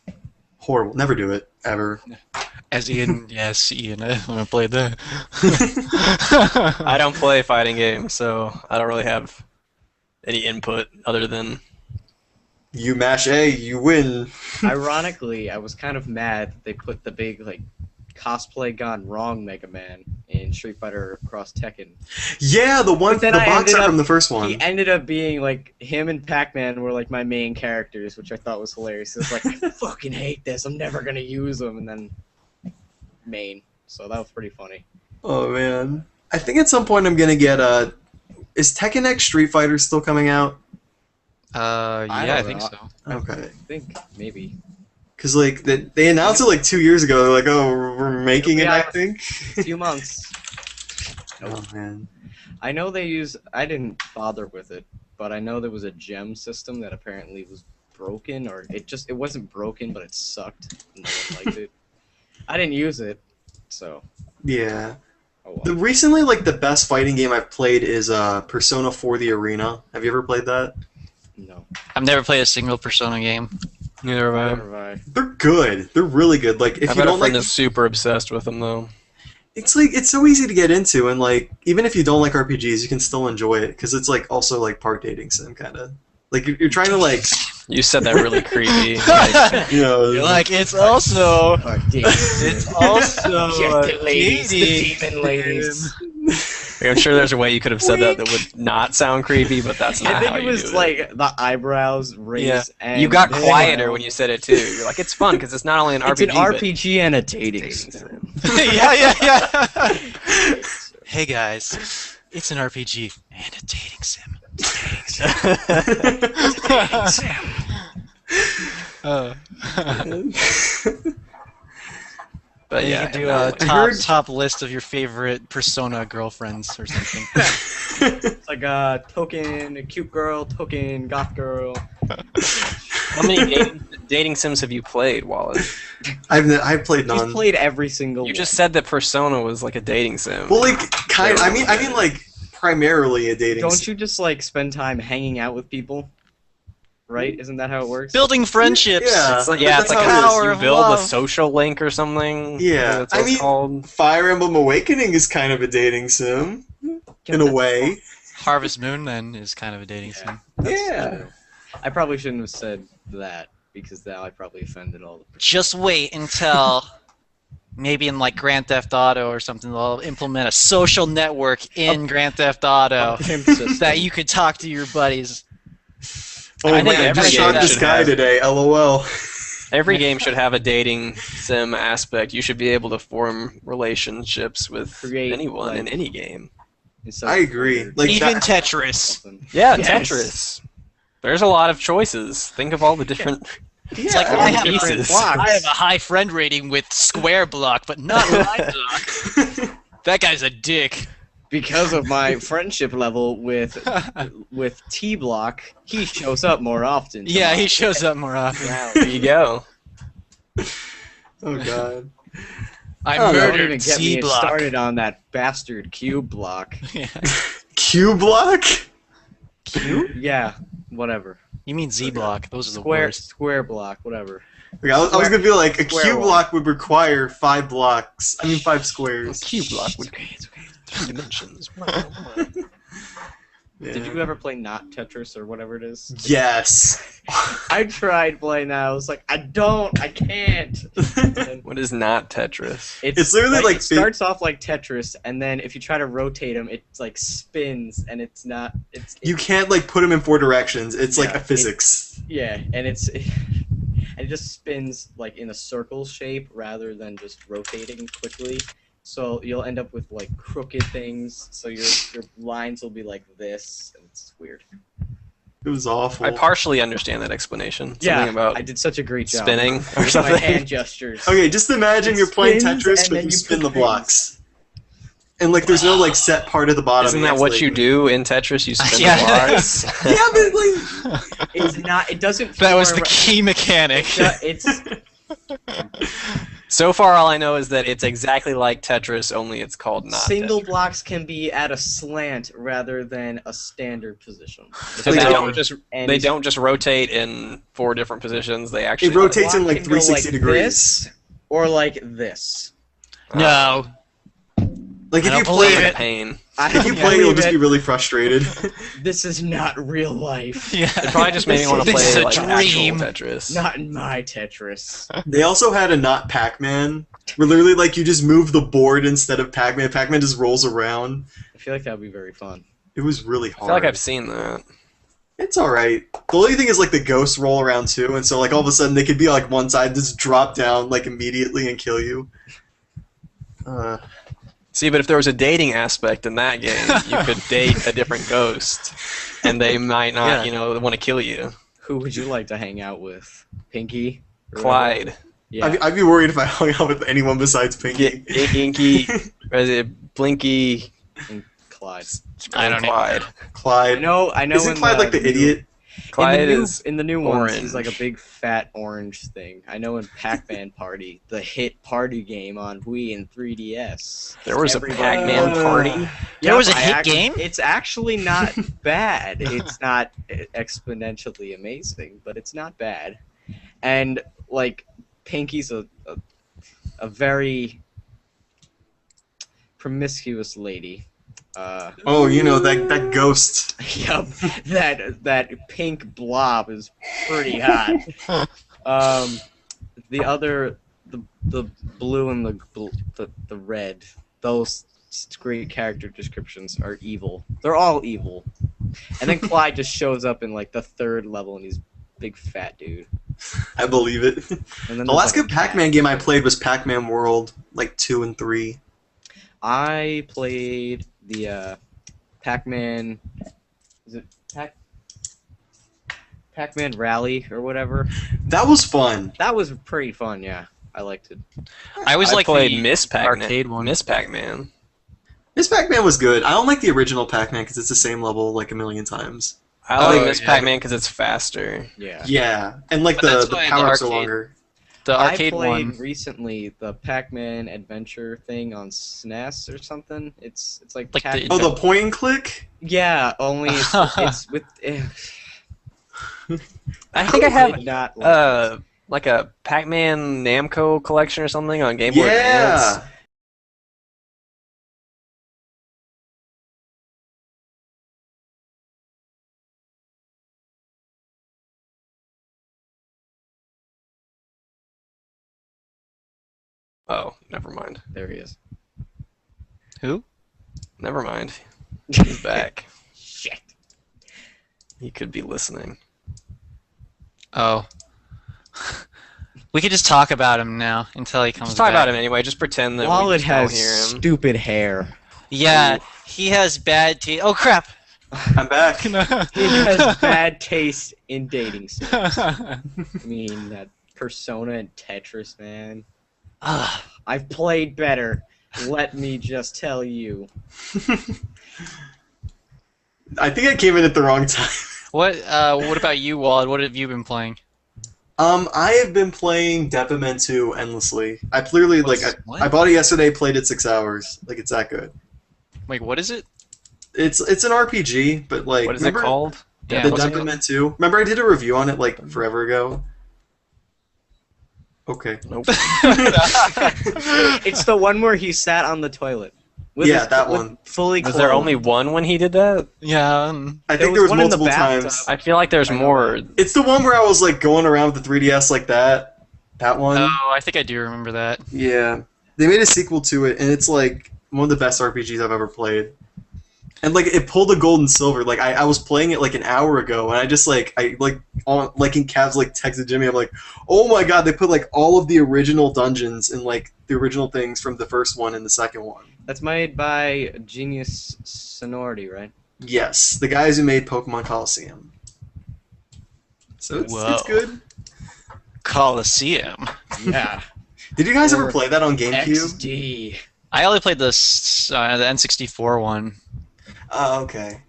A: Horrible. Never do it. Ever.
B: As Ian, yes, Ian, I want to play that.
C: I don't play fighting games, so I don't really have any input other than
A: You mash A, you win.
D: Ironically, I was kind of mad that they put the big like cosplay gone wrong Mega Man in Street Fighter Cross Tekken.
A: Yeah, the one,
D: But
A: the
D: then I
A: box
D: ended
A: art
D: up-
A: from the first one.
D: He ended up being like him and Pac-Man were like my main characters, which I thought was hilarious. It was like I fucking hate this. I'm never gonna use them, and then main. So that was pretty funny.
A: Oh man, I think at some point I'm gonna get Is Tekken X Street Fighter still coming out?
B: Yeah, I
D: don't
B: think
D: know.
B: so.
A: Okay.
D: I think maybe.
A: Because like they announced it like 2 years ago. They're like, oh, we're making it. I
D: Yeah.
A: think.
D: A few months.
A: Oh man.
D: I know they use. I didn't bother with it, but I know there was a gem system that apparently was broken, or it wasn't broken, but it sucked. No one liked it. I didn't use it, so.
A: Yeah.
D: Oh well.
A: Recently, like, the best fighting game I've played is Persona 4 The Arena. Have you ever played that?
D: No.
B: I've never played a single Persona game.
C: Neither have I.
D: Never mind.
A: They're good. They're really good. Like, if
C: I've
A: you
C: got a
A: don't
C: friend
A: like,
C: that's super obsessed with them, though.
A: it's like it's so easy to get into, and like even if you don't like RPGs, you can still enjoy it because it's like also like part dating sim kind of. Like you're trying to like
C: You said that really creepy. Like,
A: you know
B: You're like, it's also
D: It's
B: also
D: the ladies, the
B: dating
D: demon ladies.
C: I'm sure there's a way you could have said that would not sound creepy, but that's not
D: I think
C: how
D: it
C: you
D: was
C: do
D: like
C: it.
D: the eyebrows raised.
C: Yeah.
D: And
C: You got quieter when you said it too. You're like, it's fun because it's not only an
D: It's
C: RPG.
D: an RPG and a dating sim.
B: yeah. Hey guys, it's an RPG and a dating sim.
C: But
B: You
C: yeah,
B: can do
C: no,
B: a
C: like-
B: top list of your favorite Persona girlfriends or something.
D: It's like a token, a cute girl, token, goth girl.
C: how many dating sims have you played, Wallace?
A: I've played
D: He's
A: none.
D: played every single
C: You
D: one.
C: just said that Persona was like a dating sim.
A: Well, like kind. I mean like primarily a dating.
D: Don't you just like spend time hanging out with people? Right? Isn't that how it works?
B: Building friendships.
A: Yeah.
C: It's like, yeah, it's
A: That's
C: like
A: how it is.
B: Power
C: you
B: of
C: build
B: love.
C: a social link or something.
A: Yeah,
C: That's what
A: I
C: it's
A: mean-
C: called.
A: Fire Emblem Awakening is kind of a dating sim in a way.
B: Harvest Moon then is kind of a dating sim.
A: Yeah.
D: I probably shouldn't have said that because now I probably offended all the.
B: Just wait until maybe in like Grand Theft Auto or something they'll implement a social network in Grand Theft Auto that you could talk to your buddies.
A: Oh
C: I think
A: man, I
C: every
A: just
C: game
A: shot this
C: should
A: guy
C: have-
A: today. LOL.
C: Every game should have a dating sim aspect. You should be able to form relationships with
D: Create,
C: anyone
D: like-
C: in any game.
A: I agree. Like
B: Even
A: that-
B: Tetris.
C: Yeah,
D: Yes.
C: Tetris. There's a lot of choices. Think of all the different.
B: It's like
A: Yeah,
B: I
A: all
B: have,
A: the
C: pieces.
A: different blocks.
B: I have a high friend rating with Square Block, but not Line Block. That guy's a dick.
D: Because of my friendship level with T Block, he shows up more often.
B: Yeah, he shows up more often.
C: There you go.
A: Oh god.
B: I
A: Oh, no,
D: Don't even
B: murdered
D: get me
B: Z Block.
D: started on that bastard Q Block.
B: Yeah.
A: Q block?
B: Q?
D: Yeah, whatever.
B: You mean Z Block? Those are the
D: Square
B: worst.
D: Square Block, whatever.
A: Okay, I was gonna be like a
D: Square
A: Q
D: one.
A: block would require 5 blocks. I mean 5 squares.
C: Cube block would create 3 dimensions.
D: Did you ever play not Tetris or whatever it is?
A: Yes.
D: I tried playing that. I was like, I can't. And then
C: What is not Tetris?
A: It's literally like
D: it starts off like Tetris, and then if you try to rotate him, it's like spins, and it's not.
A: You can't like put them in 4 directions. It's like
D: Yeah,
A: a physics.
D: Yeah, and it just spins like in a circle shape rather than just rotating quickly. So you'll end up with like crooked things. So your lines will be like this, and it's weird.
A: It was awful.
C: I partially understand that explanation. Something about
D: I did such a great job.
C: spinning or
D: With my
C: something.
D: hand gestures.
A: Okay, just imagine
D: It
A: you're playing
D: spins,
A: Tetris,
D: and
A: but
D: then
A: you
D: you
A: spin
D: put
A: the blocks. And like, there's no like set part of the bottom.
C: Isn't
A: you
C: that
A: have to,
C: what
A: like,
C: you do in Tetris? You spin
B: Yeah.
C: the blocks.
A: Yeah, but like,
D: It's not. It doesn't.
B: That was the
D: form-
B: key mechanic.
D: It's
C: So far, all I know is that it's exactly like Tetris, only it's called not
D: single
C: Tetris.
D: blocks can be at a slant rather than a standard position.
C: So they
A: Like,
C: don't just
D: And
C: they don't just rotate in 4 different positions. They actually
A: It rotates in
D: block
A: like
D: can go
A: 360
D: like
A: degrees.
D: this, or like this.
B: No.
A: Like
B: I
A: if
B: don't
A: you
B: believe
A: play
B: it.
A: it,
C: pain.
A: if you play, you'll just be really frustrated.
D: This is not real life.
B: Yeah.
C: It probably just made me want to
B: This is
C: play
B: a
C: like
B: dream.
C: actual Tetris.
D: Not in my Tetris.
A: They also had a not Pac-Man, where literally like you just move the board instead of Pac-Man. Pac-Man just rolls around.
D: I feel like that would be very fun.
A: It was really
C: I
A: hard.
C: feel like I've seen that.
A: It's alright. The only thing is like the ghosts roll around too, and so like all of a sudden they could be like one side, just drop down like immediately and kill you.
C: See, but if there was a dating aspect in that game, you could date a different ghost, and they might not,
B: Yeah.
C: want to kill you.
D: Who would you like to hang out with? Pinky? Or
C: Clyde,
D: whatever? Yeah.
A: I'd be worried if I hung out with anyone besides Pinky.
C: Inky, or is it Blinky?
D: Clyde.
B: I don't know.
C: Clyde.
D: I
A: Clyde.
D: know.
A: Isn't
D: in
A: Clyde like the
D: new-
A: idiot?
C: Clyde is
D: in the new ones, he's like a
C: orange.
D: big fat orange thing. I know in Pac-Man Party, the hit party game on Wii and 3DS.
C: There was a
D: everybody-
C: Pac-Man party.
B: There was a
D: I
B: hit game?
D: It's actually not bad. It's not exponentially amazing, but it's not bad. And like Pinky's a very promiscuous lady.
A: Oh, you know that ghost.
D: Yup, that pink blob is pretty hot. The other, the blue and the red, those great character descriptions are evil. They're all evil. And then Clyde just shows up in like the 3rd level and he's a big fat dude.
A: I believe it.
D: And then
A: The last
D: there's,
A: good
D: like, a
A: Pac-Man
D: cat.
A: game I played was Pac-Man World, like 2 and 3.
D: I played the Pac-Man. Is it Pac-Man Rally or whatever?
A: That was fun.
D: That was pretty fun. Yeah, I liked it.
B: I was like
C: played
B: the
C: Miss Pac-Man.
B: arcade one.
C: Miss Pac-Man.
A: This Pac-Man was good. I don't like the original Pac-Man because it's the same level like a million times.
C: I like
B: Oh,
C: Miss
B: yeah.
C: Pac-Man because it's faster.
D: Yeah.
A: Yeah, and like
B: But that's
A: the
B: why the
A: power-ups are
B: arcade-
A: longer.
B: The
D: I
B: arcade
D: played
B: one.
D: recently the Pac-Man Adventure thing on SNES or something. It's like,
B: Like the-
A: Oh, the point and click?
D: yeah, only it's with.
C: I think I have
D: not like
C: like a Pac-Man Namco collection or something on Game Boy Advance.
A: Yeah.
C: Oh, never mind.
D: there he is.
B: Who?
C: Never mind. He's back.
D: Shit.
C: He could be listening.
B: Oh. We could just talk about him now until he comes
C: Just talk
B: back.
C: about him anyway. Just pretend that
D: Wallet
C: we don't
D: has
C: hear him.
D: stupid hair.
B: Yeah, he has bad teeth. Oh crap!
A: I'm back.
D: He has bad taste in dating sites. I mean, that Persona and Tetris, man.
B: Ugh.
D: I've played better. Let me just tell you.
A: I think I came in at the wrong time.
B: What about you, Wald? What have you been playing?
A: I have been playing Depaman 2 endlessly. I clearly
B: What?
A: I bought it yesterday, played it 6 hours. Like it's that good.
B: Wait, what is it?
A: It's an RPG, but like
C: What is it
A: remember
C: called?
B: Yeah,
A: the
B: what's it called?
A: Depaman 2? Remember I did a review on it like forever ago. Okay.
C: Nope.
D: It's the one where he sat on the toilet. With
A: Yeah,
D: his-
A: that
D: with
A: one.
D: Fully
C: Was there
D: clothed.
C: only one when he did that?
B: Yeah.
A: I
D: There
A: think
D: was
A: there was
D: one in the
A: multiple
D: bathtub.
A: times.
C: I feel like there's
D: I know
C: more.
A: It's the one where I was like going around with the 3DS like that. That one.
B: Oh, I think I do remember that.
A: Yeah. They made a sequel to it, and it's like one of the best RPGs I've ever played. And like it pulled a gold and silver. Like I was playing it like an hour ago, and I just in cabs like texted Jimmy. I'm like, oh my god, they put like all of the original dungeons and like the original things from the first one and the second one.
D: That's made by Genius Sonority, right?
A: Yes, the guys who made Pokemon Coliseum. So it's
B: Whoa.
A: good.
B: Coliseum.
D: Yeah.
A: Did you guys
D: Or
A: ever play that on GameCube?
D: XD.
B: I only played the N64 one.
A: Oh, okay.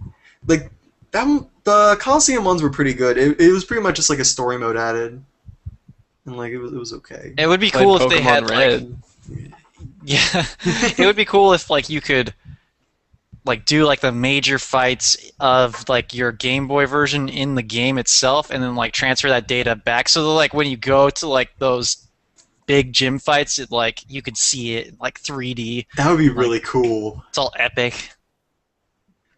A: Like that one, the Coliseum ones were pretty good. It was pretty much just like a story mode added, and like it was okay.
B: It would be
C: Played
B: cool if they
C: Pokemon
B: had like,
C: Red.
B: yeah, it would be cool if like you could like do like the major fights of like your Game Boy version in the game itself, and then like transfer that data back, so that like when you go to like those big gym fights, it like you could see it like 3D.
A: That would be really cool.
B: It's all epic.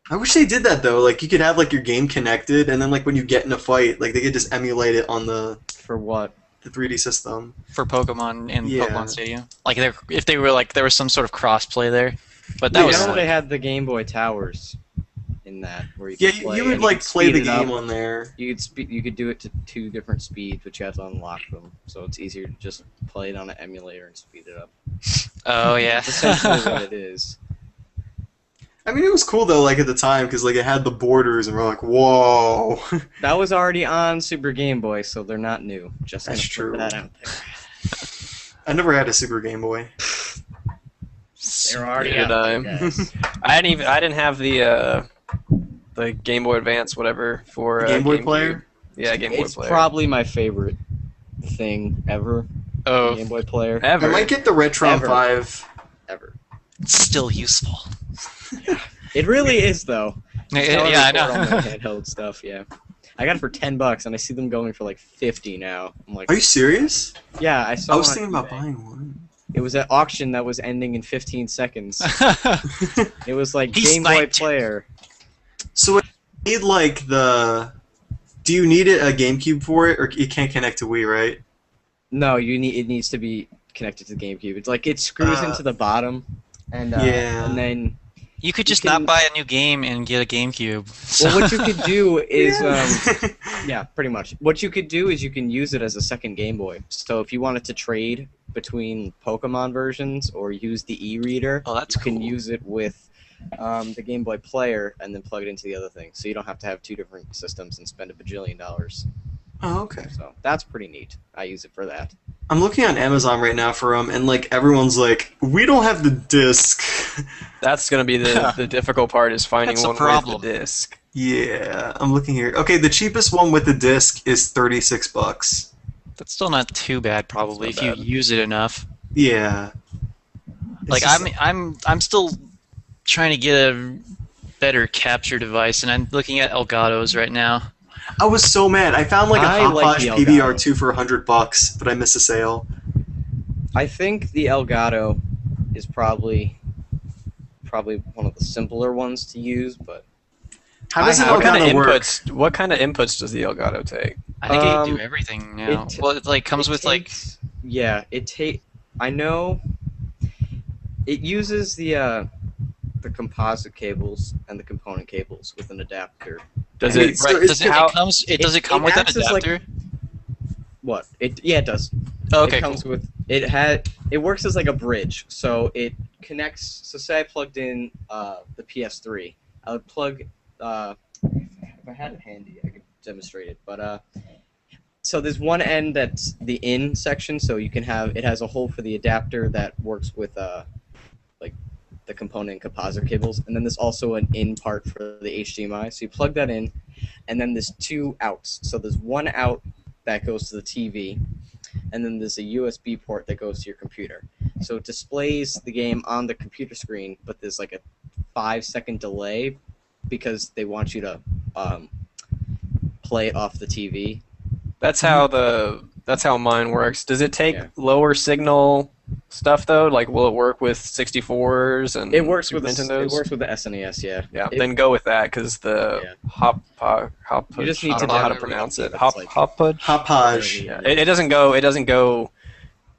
A: I wish they did that though. Like you could have like your game connected, and then like when you get in a fight, like they could just emulate it on the
D: For what?
A: 3D system.
B: For Pokemon and
A: Yeah.
B: Pokemon Stadium, like if they were like there was some sort of crossplay there, but that
A: Yeah,
B: was
D: You know
B: like,
D: they had the Game Boy Towers in that where you
A: Yeah,
D: could play,
A: you
D: and
A: would like
D: could
A: play the
D: speed it up.
A: game on there.
D: You could do it to 2 different speeds, but you have to unlock them. So it's easier to just play it on an emulator and speed it up.
B: oh yeah.
D: That's essentially what it is.
A: I mean, it was cool though, like at the time, because like it had the borders, and we're like, whoa.
D: That was already on Super Game Boy, so they're not new. Just
A: That's
D: gonna put
A: true.
D: that out there.
A: I never had a Super Game Boy.
D: They're already
C: Neither
D: out there,
C: did I.
D: guys.
C: I didn't have the the Game Boy Advance, whatever, for
A: Game Boy
C: GameCube.
A: Player?
C: Yeah, Game Boy
D: It's
C: Player.
D: probably my favorite thing ever.
B: Oh,
D: Game Boy Player.
A: I
C: Ever.
A: might get the Retron
D: Ever.
A: 5.
D: Ever.
B: it's still useful.
D: It really is, though.
B: Yeah, I
D: All
B: know.
D: my handheld stuff, yeah. I got it for $10, and I see them going for like 50 now. I'm like,
A: Are you serious?
D: yeah, I saw.
A: I was
D: one on
A: thinking about
D: eBay.
A: buying one.
D: It was at auction that was ending in 15 seconds. It was like
B: He
D: Game Boy
B: sniped you.
D: Player.
A: So, you need like the. Do you need a GameCube for it, or it can't connect to Wii, right?
D: No, it needs to be connected to the GameCube. It's like it screws into the bottom, and
A: Yeah.
D: and then
B: You could
D: You
B: just
D: can-
B: not buy a new game and get a GameCube. So-
D: well, what you could do is
A: Yeah.
D: yeah, pretty much. What you could do is you can use it as a second Game Boy. So if you wanted to trade between Pokemon versions or use the e-reader,
B: Oh, that's
D: you can
B: cool.
D: use it with the Game Boy Player and then plug it into the other thing. So you don't have to have two different systems and spend $1 bajillion.
A: Oh, okay.
D: So that's pretty neat. I use it for that.
A: I'm looking on Amazon right now for them, and like everyone's like, we don't have the disc.
C: That's gonna be the difficult part is finding
B: That's a
C: one
B: problem.
C: with the disc.
A: Yeah, I'm looking here. Okay, the cheapest one with the disc is $36.
B: That's still not too bad, probably,
C: It's
B: if
C: not
B: you
C: bad.
B: use it enough.
A: Yeah. It's
B: Like
A: just-
B: I'm still trying to get a better capture device, and I'm looking at Elgato's right now.
A: I was so mad. I found like a
D: I like
A: Hopodge
D: the Elgato.
A: PBR2 for $100, but I missed a sale.
D: I think the Elgato is probably one of the simpler ones to use, but
A: How does an
C: What kind of
A: Elgato work?
C: inputs? What kind of inputs does the Elgato take?
B: I think it can
D: Um,
B: do everything now.
D: it-
B: Well, it like comes
D: it
B: with
D: takes- yeah, I know it uses the composite cables and the component cables with an adapter.
C: Does
A: Wait,
C: it?
A: so
B: right.
A: is
B: Does it,
C: how-
B: it comes? It does it come
D: it
B: with an
D: acts as, like-
B: adapter?
D: What? It does.
B: Oh, okay,
D: It comes
B: cool.
D: with it works as like a bridge. So it connects. So say I plugged in the PS3. I would plug if I had it handy, I could demonstrate it. But so there's one end that's the in section. So you can have it has a hole for the adapter that works with like the component and composite cables, and then there's also an in part for the HDMI. So you plug that in, and then there's two outs. So there's one out that goes to the TV, and then there's a USB port that goes to your computer. So it displays the game on the computer screen, but there's like a 5-second delay because they want you to play it off the TV.
C: That's how mine works. Does it take
D: Yeah.
C: lower signal stuff though? Like, will it work with 64s and
D: It works
C: Super
D: with
C: Nintendos?
D: it works with the SNES, yeah.
C: Yeah,
D: It-
C: then go with that because the
D: Yeah.
C: hop.
D: You just need
C: I
D: to
C: don't know how to
B: download
C: pronounce
D: it,
C: it.
D: but
C: Hop
D: it's like-
C: Hopodge.
A: Hopodge.
C: Yeah, it doesn't go. It doesn't go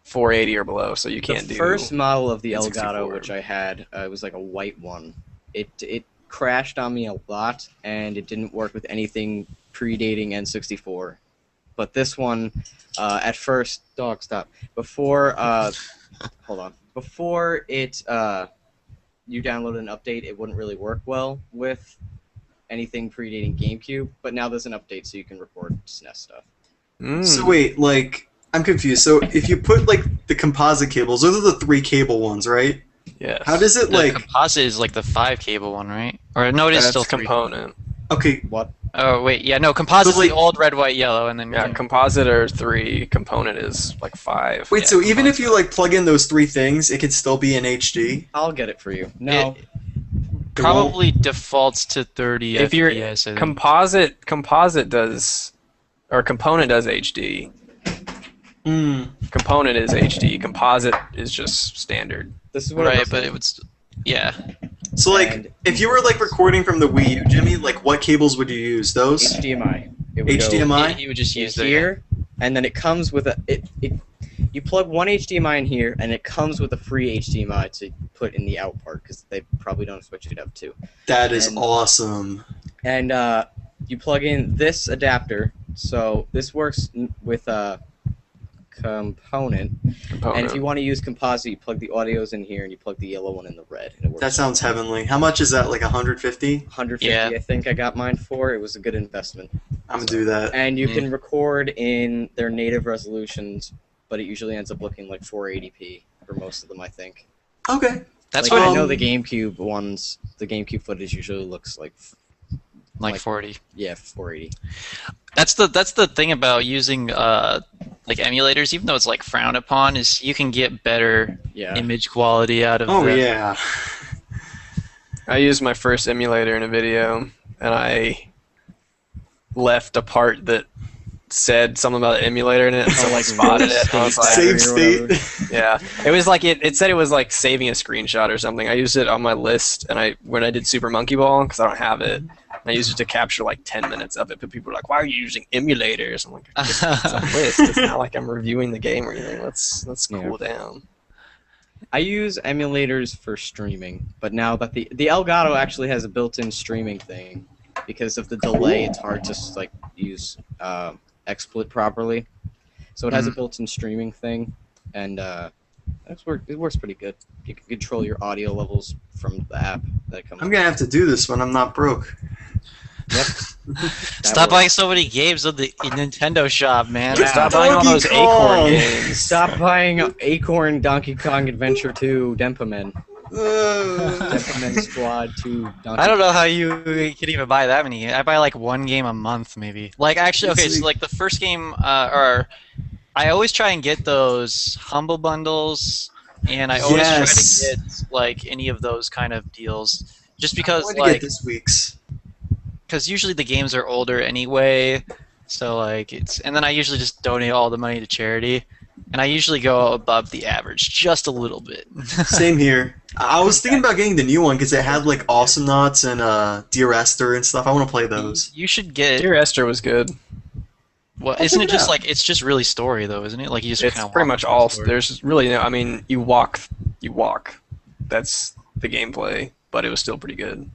C: 480 or below, so you can't
D: The
C: do.
D: first model of the
C: N64.
D: Elgato, which I had, it was like a white one. It crashed on me a lot, and it didn't work with anything predating N64. But this one, at first, dog stop. Before, hold on. Before it, you download an update, it wouldn't really work well with anything predating GameCube. But now there's an update, so you can record SNES stuff.
C: Mm.
A: So wait, like, I'm confused. So if you put like the composite cables, those are the 3 cable ones, right?
C: Yes.
A: How does it
B: The
A: like?
B: composite is like the 5 cable one, right? Or no, it is
C: That's
B: still 3.
C: component.
A: Okay,
D: What?
B: Oh wait, yeah, no, composite's
A: So, like-
B: the old red, white, yellow, and then
C: Yeah, composite are 3. Component is like 5.
A: wait.
B: Yeah,
A: So even if
B: composite.
A: you like plug in those 3 things, it could still be in HD.
D: I'll get it for you. No.
B: probably defaults to 30
C: If you're
B: FPS. I think.
C: composite does, or component does HD.
A: Mm.
C: Component is HD. Composite is just standard.
D: This is what it
B: right,
D: looks
B: but
D: like.
B: it would. Yeah,
A: So like,
D: And-
A: if you were like recording from the Wii U, Jimmy, like what cables would you use? Those
D: HDMI. It would go
A: HDMI.
B: he would just use the
D: here, and then it comes with you plug one HDMI in here, and it comes with a free HDMI to put in the out part because they probably don't expect you to have two.
A: That is
D: And-
A: awesome.
D: And you plug in this adapter, so this works with a component.
C: Component.
D: And if you want to use composite, you plug the audios in here, and you plug the yellow one in the red, and it works.
A: That sounds heavenly. How much is that? Like 150?
D: 150,
B: Yeah.
D: I think I got mine for. It was a good investment.
A: I'm gonna do that.
D: And you
B: Mm.
D: can record in their native resolutions, but it usually ends up looking like 480p for most of them, I think.
A: Okay.
B: That's
D: like,
B: what
D: I
A: fine.
D: know the GameCube ones, the GameCube footage usually looks like
B: Like 40.
D: Yeah, 480.
B: That's the thing about using like emulators, even though it's like frowned upon, is you can get better
D: Yeah.
B: image quality out of
A: Oh
B: them.
A: yeah.
C: I used my first emulator in a video, and I left a part that said something about the emulator in it, and someone spotted it. I was like,
A: Save state.
C: yeah, it was like it said it was like saving a screenshot or something. I used it on my list, and when I did Super Monkey Ball, because I don't have it, I used it to capture like 10 minutes of it. But people were like, "Why are you using emulators?" I'm like, "It's a list. It's not like I'm reviewing the game or anything. Let's cool down."
D: I use emulators for streaming, but now that the Elgato actually has a built-in streaming thing, because of the delay, it's hard to like use XSplit properly. So it has a built-in streaming thing, and it works pretty good. You can control your audio levels from the app that comes.
A: I'm gonna have to do this when I'm not broke.
D: Yep.
B: Stop buying so many games on the Nintendo shop, man.
A: Yeah.
C: Stop buying all those
A: Donkey
C: Acorn
A: Kong.
C: games.
D: Stop buying Acorn Donkey Kong Adventure 2 Dempamen. Dempamen Squad 2 Donkey
B: I don't know how you can even buy that many. I buy like one game a month, maybe. Like actually, okay, so like the first game, or I always try and get those Humble Bundles, and I always try to get like any of those kind of deals, just because
A: I'm going to
B: like
A: get this week's.
B: because usually the games are older anyway, so like and then I usually just donate all the money to charity, and I usually go above the average just a little bit.
A: Same here. I was thinking about getting the new one because it had like Awesome Knots and Dear Esther and stuff. I want to play those.
B: You should get.
C: Dear Esther was good.
B: Well,
A: I'll
B: isn't
A: check
B: it
A: it
B: just
A: out.
B: like it's just really story though, isn't it? Like you just
C: It's
B: kind of
C: pretty much all. There's really no. I mean, you walk. That's the gameplay, but it was still pretty good.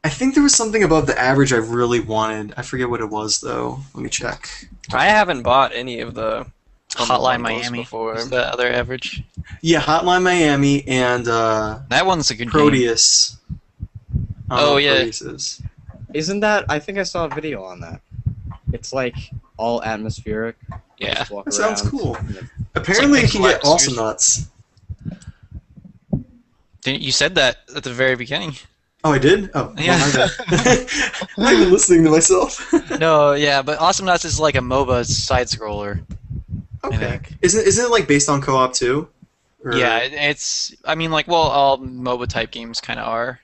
A: I think there was something above the average I really wanted. I forget what it was though. Let me check.
C: I haven't bought any of the
B: Hotline
C: bundles
B: Miami
C: before.
B: is the other average.
A: Yeah, Hotline Miami and
B: That one's a good game.
A: Proteus. I don't know
B: Oh,
A: what
B: yeah.
A: Proteus is.
D: Isn't that? I think I saw a video on that. It's like all atmospheric. You
B: Yeah.
D: just walk
A: That sounds
D: around.
A: cool. Apparently, you
B: like
A: can get
B: pixel art
A: Awesome Nuts.
B: You said that at the very beginning.
A: Oh, I did? Oh,
B: Yeah.
A: well, my bad. I'm not even listening to myself.
B: No, yeah, but Awesome Nuts is like a MOBA side scroller.
A: Okay.
B: think.
A: Isn't it like based on co-op too? Or-
B: Yeah, it's. I mean, like, well, all MOBA type games kind of are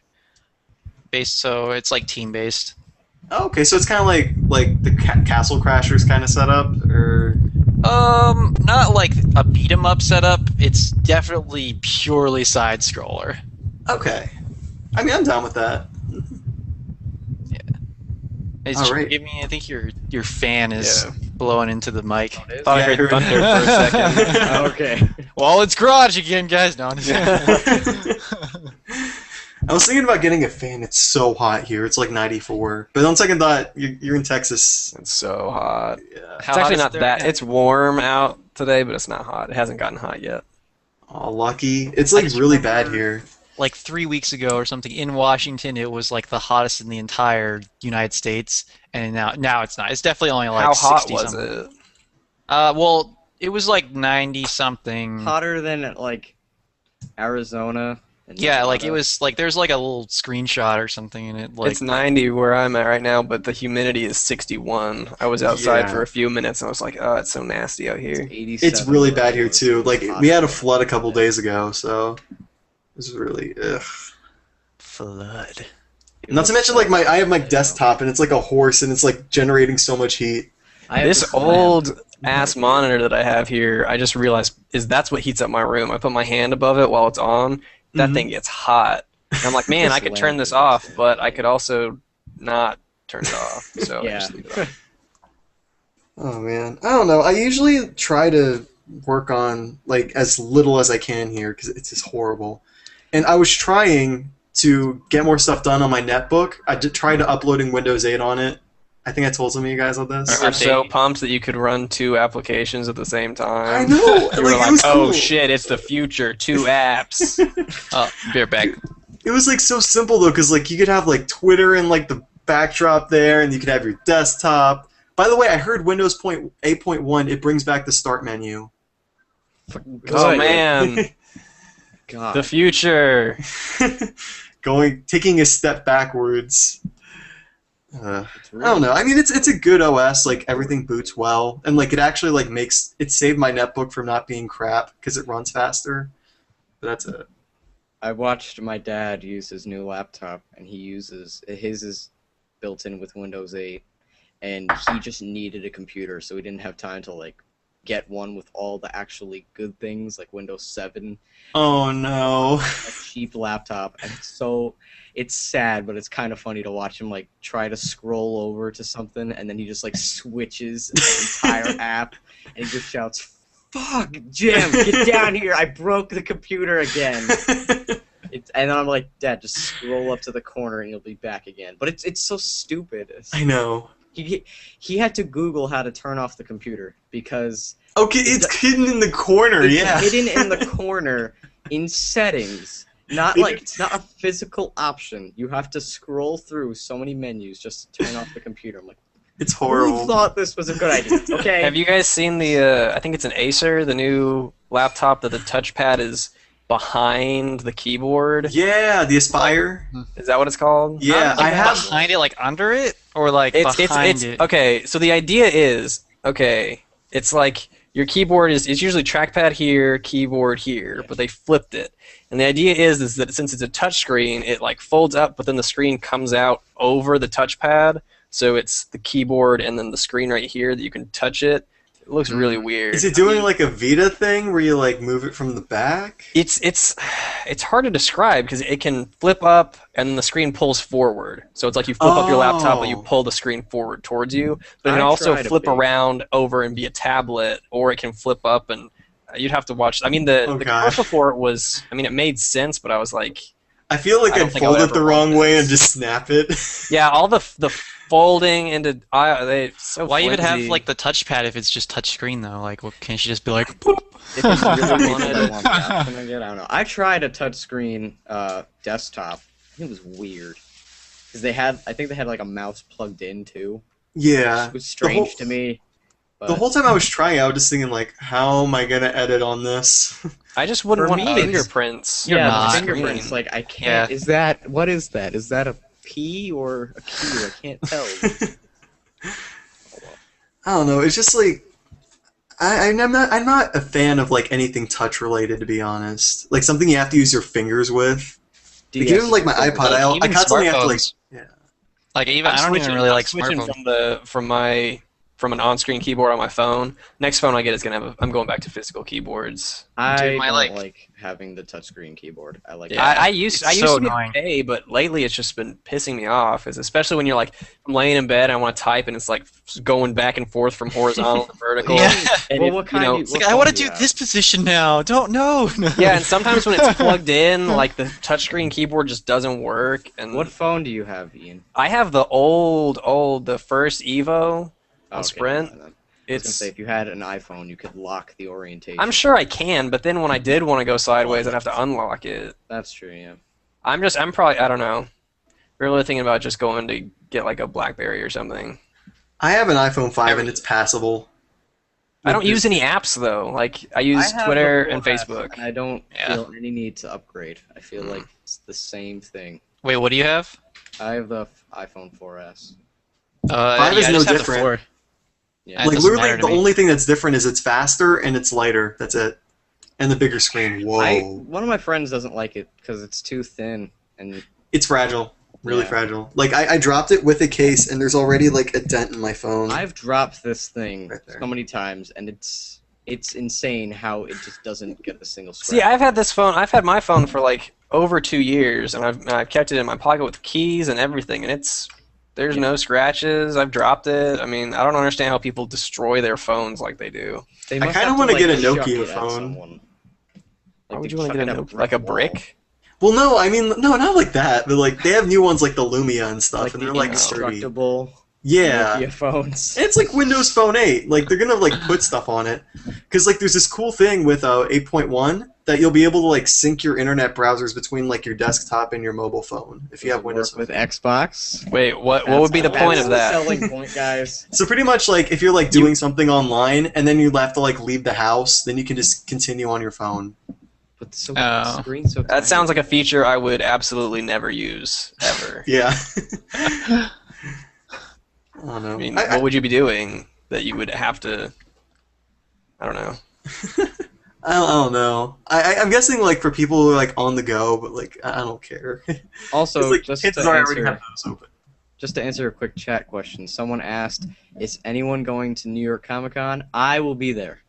B: based, so it's like team based.
A: Oh, okay, so it's kind of like the Castle Crashers kind of setup, or
B: Not like a beat 'em up setup. It's definitely purely side scroller.
A: okay. I mean, I'm down with that.
B: It's,
A: All right.
B: Give me. I think your fan is
C: Yeah.
B: blowing into the mic.
C: Thought
A: Yeah,
C: I
A: I
C: heard
A: heard-
C: thunder for a second.
D: Okay.
B: Well, it's garage again, guys. No, I'm just-
A: I was thinking about getting a fan. It's so hot here. It's like 94. But on second thought, you're in Texas.
C: It's so hot.
A: Yeah.
B: How
C: It's
B: hot
C: actually
B: is
C: not
B: it
C: that.
B: there?
C: It's warm out today, but it's not hot. It hasn't gotten hot yet.
A: Oh, lucky. It's like really bad here.
B: like 3 weeks ago or something in Washington, it was like the hottest in the entire United States, and now it's not. It's definitely only like
C: How hot
B: 60
C: was
B: something.
C: it?
B: Well, it was like 90 something.
D: Hotter than like Arizona. And
B: Yeah, like it
D: Nevada.
B: was like there's like a little screenshot or something in it. Like
C: It's 90 where I'm at right now, but the humidity is 61. I was outside
A: Yeah.
C: for a few minutes, and I was like, oh, it's so nasty out here.
D: 87
A: It's really
D: where
A: bad
D: it
A: here
D: was.
A: too. Like
D: Hot.
A: we had a flood a couple days ago, so this is really ugh.
B: flood.
D: It
A: Not
D: was
A: to mention
D: so
A: like I have my
D: hot,
A: desktop and it's like a horse and it's like generating so much heat.
D: I have
C: This
D: to slam.
C: old ass monitor that I have here, I just realized that's what heats up my room. I put my hand above it while it's on. That
A: Mhm.
C: thing gets hot. And I'm like, man, I could turn this off, but I could also not turn it off. So I
D: Yeah.
C: just leave it on.
A: Oh man, I don't know. I usually try to work on like as little as I can here because it's just horrible. And I was trying to get more stuff done on my netbook. I did try to uploading Windows 8 on it. I think I told some of you guys on this.
C: You were so
B: Update.
C: pumped that you could run 2 applications at the same time.
A: I know.
C: You were
A: Like, it
C: like,
A: was
C: oh
A: cool.
C: shit, it's the future. 2 apps.
B: Oh, be right back.
A: It was like so simple though, because like you could have like Twitter and like the backdrop there, and you could have your desktop. By the way, I heard Windows 8.1 it brings back the start menu.
C: Oh
D: Good.
C: man,
D: God.
C: the future.
A: Taking a step backwards.
D: It's
A: I don't know. I mean, it's a good OS. Like everything boots well, and like it actually like makes it saved my netbook from not being crap because it runs faster. But that's it.
D: I watched my dad use his new laptop, and his is built in with Windows 8, and he just needed a computer, so he didn't have time to like get one with all the actually good things like Windows 7.
A: Oh no.
D: A cheap laptop, and it's sad, but it's kind of funny to watch him like try to scroll over to something, and then he just like switches the entire app, and he just shouts, "Fuck, Jim, get down here! I broke the computer again." And then I'm like, Dad, just scroll up to the corner and you'll be back again. But it's so stupid.
A: I know.
D: He had to Google how to turn off the computer because
A: Okay, it's hidden in the corner.
D: it's
A: Yeah.
D: hidden in the corner in settings. It's not a physical option. You have to scroll through so many menus just to turn off the computer. I'm like,
A: It's horrible.
D: who thought this was a good idea? Okay.
C: Have you guys seen the? I think it's an Acer, the new laptop that the touchpad is behind the keyboard.
A: Yeah, the Aspire.
C: Is that what it's called?
A: Yeah,
B: Like
A: I have.
B: behind it, like under it, or like behind it.
C: Okay. So the idea is it's like your keyboard is it's usually trackpad here, keyboard here, but they flipped it. And the idea is that since it's a touch screen, it like folds up, but then the screen comes out over the touchpad. So it's the keyboard and then the screen right here that you can touch it. It looks really weird.
A: Is it doing like a Vita thing where you like move it from the back?
C: It's hard to describe because it can flip up and the screen pulls forward. So it's like you flip up your laptop, but you pull the screen forward towards you. But it can also flip around over and be a tablet, or it can flip up and you'd have to watch. I mean, the commercial for it was. I mean, it made sense, but I was like,
A: I feel like I'd fold it the wrong way and just snap it.
C: yeah, all the folding into they so.
B: Why even have
C: flimsy.
B: like the touchpad if it's just touch screen though? Like, what, can't you just be like, boop?
D: If you really wanted to want the option I get, I don't know. I tried a touchscreen desktop. I think it was weird because I think they had like a mouse plugged in too.
A: Yeah.
D: It was strange to me.
A: The whole time I was trying, I was just thinking like, how am I gonna edit on this?
C: I just wouldn't
D: For
C: want
D: me,
C: fingerprints.
B: You're
D: Yeah,
B: not.
D: the fingerprints. Like I can't.
B: Yeah.
D: What is that? Is that a P or a Q? I can't tell.
A: I don't know. It's just like I'm not a fan of like anything touch related, to be honest. Like something you have to use your fingers with. Like, even like my iPod, I
B: Even
A: constantly have to like.
B: smartphones.
A: Yeah.
B: Like even I don't even really like
C: switching
B: smartphones.
C: from an on-screen keyboard on my phone. Next phone I get is gonna have. I'm going back to physical keyboards.
D: I
B: Dude,
D: don't
B: like-
D: like having the touchsking keyboard. I like.
C: Yeah, I used
B: it's
C: to
B: so
C: be
B: annoying.
C: okay, but lately it's just been pissing me off. Is especially when you're like I'm laying in bed and I want to type and it's like going back and forth from horizontal to vertical.
B: Yeah.
C: And
D: Well,
C: it-
D: what kind
C: you know,
D: of-
B: It's
D: what
B: like I want to
D: phone do
B: do
D: you
B: this position now. Don't know.
C: yeah, and sometimes when it's plugged in, like the touchscreen keyboard just doesn't work. And
D: What phone do you have, Ian?
C: I have the the first Evo on Sprint.
D: I was gonna say if you had an iPhone, you could lock the orientation.
C: I'm sure I can, but then when I did want to go sideways, I'd have to unlock it.
D: That's true. Yeah.
C: I'm probably, I don't know, really thinking about just going to get like a BlackBerry or something.
A: I have an iPhone 5 and it's passable.
C: I don't use any apps though. Like I use
D: have
C: Twitter
D: the
C: and
D: 4S,
C: Facebook.
D: and I don't
B: Yeah.
D: feel any need to upgrade. I feel like it's the same thing.
B: Wait, what do you have?
D: I have the iPhone 4S.
A: Five is
B: I
A: no
B: just have the
A: different.
B: 4.
D: Yeah.
B: It
A: Like
B: doesn't
A: literally,
B: matter to
A: the
B: me.
A: only thing that's different is it's faster and it's lighter. That's it. And the bigger screen. Whoa.
D: One of my friends doesn't like it because it's too thin, and
A: It's fragile. Really
D: Yeah.
A: fragile. Like I dropped it with a case and there's already like a dent in my phone.
D: I've dropped this thing
A: Right there.
D: so many times, and it's insane how it just doesn't get a single scratch.
C: See, I've had my phone for like over 2 years, and I've kept it in my pocket with keys and everything, and there's no scratches. I've dropped it. I mean, I don't understand how people destroy their phones like they do.
D: They
A: I
D: must
A: kinda
D: have
A: wanna
D: to,
A: get a
D: like, chuck
A: Nokia
D: it at
A: phone.
D: someone.
C: Why
D: Like,
C: would
D: they
C: you want to
D: chuck
C: get
D: it at
C: like a
D: wall.
C: brick?
A: Well, no, I mean, no, not like that. But like they have new ones like the Lumia and stuff,
D: Like
A: and
D: the
A: they're like sturdy.
D: indestructible
A: Yeah.
D: Nokia phones.
A: It's like Windows Phone 8. Like they're gonna like put stuff on it, because like there's this cool thing with 8.1 that you'll be able to like sync your internet browsers between like your desktop and your mobile phone if you have Windows
D: Work with
A: Phone.
D: Xbox.
C: Wait, what would be the point of that?
D: That's the selling point, guys.
A: So pretty much like if you're like doing something online and then you have to like leave the house, then you can just continue on your phone.
D: But so
B: Oh.
D: the screen's so
C: That sounds like
D: tiny.
C: a feature I would absolutely never use ever.
A: Yeah. don't know.
C: I mean, what would you be doing that you would have to? I don't know.
A: I don't know. I'm guessing like for people who are like on the go, but like I don't care.
D: Also,
A: like,
D: just
A: kids
D: to
A: already
D: answer,
A: have those open.
D: just to answer a quick chat question, someone asked, "Is anyone going to New York Comic Con?" I will be there.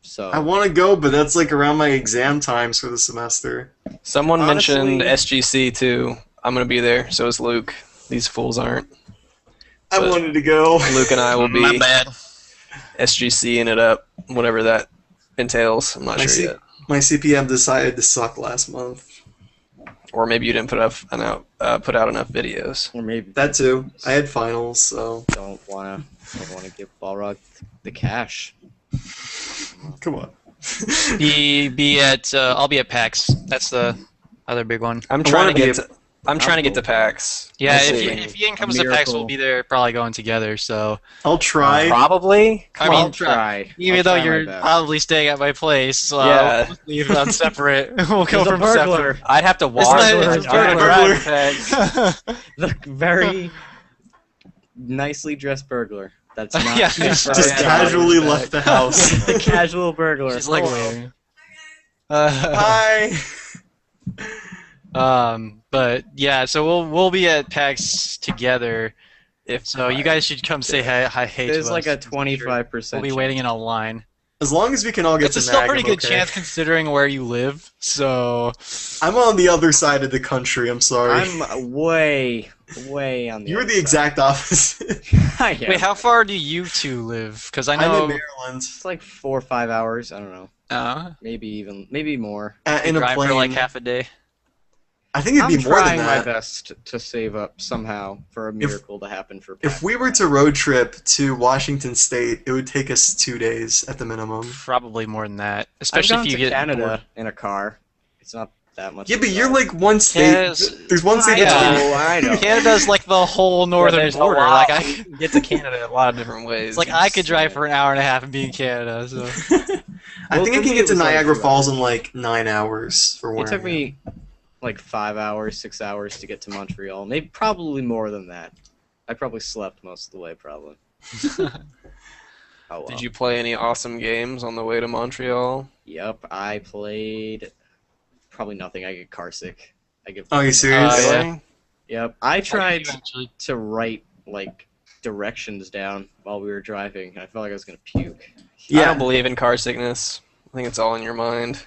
D: So
A: I want to go, but that's like around my exam times for the semester.
C: Someone
D: Honestly-
C: mentioned SGC too. I'm gonna be there. So is Luke. These fools aren't.
A: I
C: But-
A: wanted to go.
C: Luke and I will be
B: My bad.
C: SGCing it up, whatever that entails. I'm not
A: My
C: sure yet.
A: My CPM decided to suck last month.
C: Or maybe you didn't put out enough videos.
D: or maybe
A: That too. I had finals, so
D: don't wanna give Balrog the cash.
A: come on.
B: Be at I'll be at PAX. That's the other big one.
C: I'm
A: wanna
C: trying to
A: be
C: get. I'm trying to get to PAX.
B: Yeah,
C: We'll see.
B: if Ian comes to PAX,
D: miracle.
B: we'll be there probably going together. So
A: I'll try.
C: Probably.
B: I mean,
D: I'll try.
B: even
D: I'll
B: though
D: try my
B: you're
D: best.
B: probably staying at my place, so
C: Yeah.
B: we'll leave on separate. We'll go
D: There's a
B: from
D: burglar.
C: I'd have to walk.
B: not-
C: or
B: it's a
C: I'm gonna
B: burglar.
C: drive to PAX.
D: The very nicely dressed burglar. That's not
B: Yeah,
A: Just
B: Yeah,
A: casually
C: yeah.
A: left the house.
D: the casual burglar.
B: She's like
D: Hello.
B: waiting.
A: Hi.
B: But yeah, so we'll be at PAX together.
C: If
B: So you guys should come say hi hey to
D: There's
B: us.
D: like a
B: I'm sure
D: 25%.
B: We'll be waiting in a line.
A: As long as we can all get
B: It's a
A: to
B: still
A: MAG,
B: pretty
A: I'm
B: good
A: okay.
B: chance considering where you live. So
A: I'm on the other side of the country. I'm sorry.
D: I'm way on the.
A: You're
D: other
A: the exact opposite.
D: side. Yeah.
B: wait, how far do you two live? Because I
A: I'm
B: know
A: in Maryland.
D: It's like 4 or 5 hours. I don't know. Maybe more.
A: In a
B: drive
A: plane.
B: for like half a day.
A: I think it'd
D: I'm
A: be more than
D: trying my
A: that.
D: best to save up somehow for a miracle to happen for.
A: If we were to road trip to Washington State, it would take us 2 days at the minimum.
B: Probably more than that,
D: I've
B: especially
D: gone
B: if you
D: to
B: get
D: Canada in a car. It's not that much.
A: Yeah,
D: of a
A: but you're
D: drive.
A: like one state.
B: Canada's-
A: There's one state
B: Yeah.
A: between.
D: I know.
B: Canada's like the whole northern
C: there's a
B: border.
C: lot-
B: Like
C: you can get to Canada a lot of different ways.
B: it's like I could drive for an hour and a half and be in Canada. So
A: I think I
D: for
A: can
D: me,
A: get
D: it
A: to
D: was like
A: Niagara
D: 2
A: Falls
D: hours.
A: in like 9 hours for where
D: It took
A: I'm at.
D: me like 5 hours, 6 hours to get to Montreal. Maybe probably more than that. I probably slept most of the way, probably. Oh well.
C: Did you play any awesome games on the way to Montreal?
D: Yep, I played probably nothing. I get car sick. I get.
A: Oh, you serious?
B: Yeah.
C: Really?
D: Yep, I tried
B: eventually.
D: to write like directions down while we were driving, and I felt like I was gonna puke.
C: I don't believe in car sickness. I think it's all in your mind.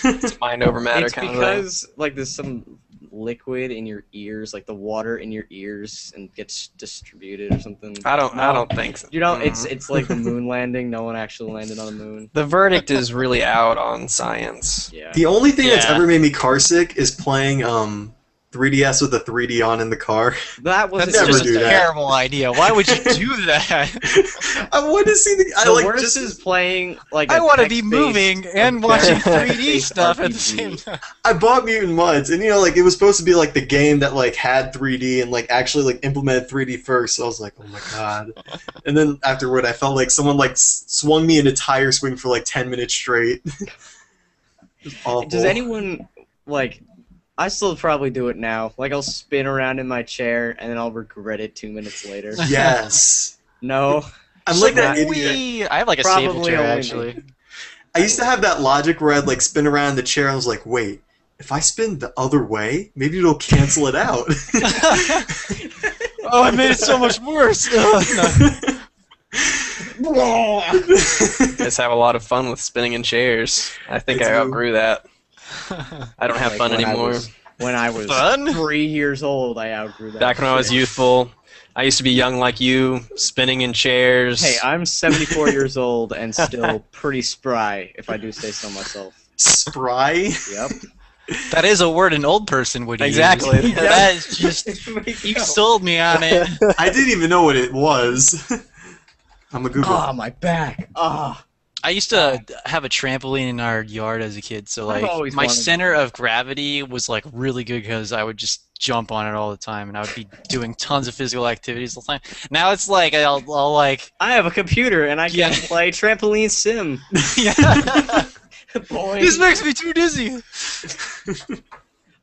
C: It's mind over matter
D: It's
C: kind of thing.
D: because like there's some liquid in your ears, like the water in your ears, and gets distributed or something.
C: I don't think so.
D: You know, it's like the moon landing. No one actually landed on the moon.
C: The verdict is really out on science.
D: Yeah.
A: The only thing that's
B: Yeah.
A: ever made me car sick is playing 3DS with the 3D on in the car.
D: That was
B: That's
A: never
B: just
A: do
B: a
A: that.
B: terrible idea. Why would you do that?
A: I want to see the. I
D: the
A: like
D: worst
A: just.
D: is playing like.
B: I
D: want to
B: be moving and watching 3D stuff at the same time.
A: I bought Mutant Mudds, and like it was supposed to be like the game that like had 3D and like actually like implemented 3D first. So I was like, oh my god. And then afterward, I felt like someone like swung me in a tire swing for like 10 minutes straight. It was awful.
D: Does anyone like? I still probably do it now. Like I'll spin around in my chair and then I'll regret it 2 minutes later.
A: Yes.
D: No.
A: I'm like that
D: Like,
A: idiot.
B: I have like a stable
D: Probably
B: chair
D: only
B: actually.
D: me.
A: I used to have that logic where I'd like spin around in the chair and I was like, wait, if I spin the other way, maybe it'll cancel it out.
B: Oh, I made it so much worse.
C: You guys have a lot of fun with spinning in chairs. I think
A: I
C: I
A: do.
C: outgrew that. I don't have
D: Like,
C: fun
D: when
C: anymore.
D: When I was
B: Fun?
D: 3 years old, I outgrew that.
C: Back when I was
D: shit.
C: youthful, I used to be young like you, spinning in chairs.
D: Hey, I'm 74 years old and still pretty spry, if I do say so myself.
A: Spry?
D: Yep.
B: That is a word an old person would
C: Exactly.
B: use. That is just you sold me on it.
A: I didn't even know what it was. I'm a Google.
D: Oh, my back. Oh.
B: I used to have a trampoline in our yard as a kid, so
D: I've
B: like
D: always
B: my
D: wanted-
B: center of gravity was like really good because I would just jump on it all the time, and I would be doing tons of physical activities all the time. Now it's like I'll like
D: I have a computer and I can
B: Yeah.
D: play trampoline sim.
B: yeah.
D: Boy.
B: This makes me too dizzy.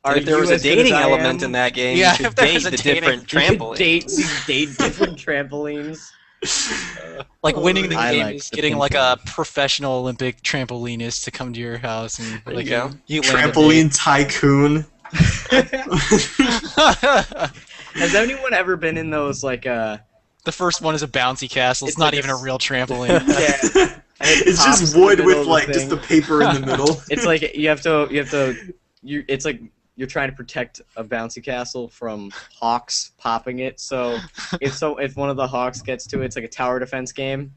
C: And if there was a dating element in that game,
B: Yeah,
C: you could
B: if there
C: date
B: was a
C: the
B: dating-
C: different
D: You could
C: trampolines.
D: date different trampolines.
B: Like winning the
D: I
B: game
D: like
B: is
D: the
B: getting
D: ping
B: like
D: pong.
B: a professional Olympic trampolinist to come to your house and
C: There
B: like
C: you go.
B: you land a
A: Trampoline tycoon.
B: date.
D: Has anyone ever been in those like
B: The first one is a bouncy castle. It's
D: It's
B: not
D: like
B: even
D: a
B: a real trampoline.
D: yeah.
A: It's
D: Tops
A: just
D: in the
A: void
D: middle
A: with
D: of the
A: like
D: thing.
A: just the paper in the middle.
D: It's like it's like you're trying to protect a bouncy castle from hawks popping it. So if one of the hawks gets to it, it's like a tower defense game,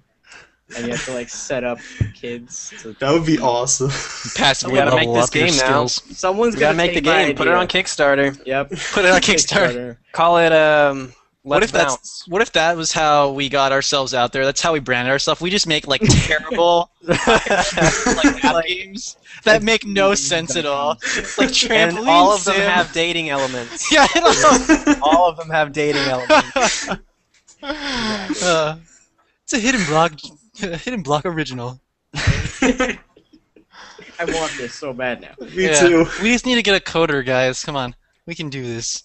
D: and you have to like set up kids.
A: That would be awesome.
B: Passively
C: We gotta
B: level
C: make this
B: up your
C: game now.
B: skills.
D: Someone's
C: We gotta
D: gonna
C: make the
D: take my
C: game. Put it on
D: idea.
C: Kickstarter.
D: Yep.
B: Put it on Kickstarter.
C: Call it
B: What
C: Let's
B: if
C: Bounce.
B: that was how we got ourselves out there? That's how we branded ourselves. We just make like terrible like app games that make no sense at all. Like trampoline
C: And all of them
B: sim.
C: have dating elements.
B: Yeah, I know.
C: All of them have dating elements.
B: It's a hidden block original.
D: I want this so bad now.
A: Me
B: Yeah.
A: too.
B: We just need to get a coder, guys. Come on, we can do this.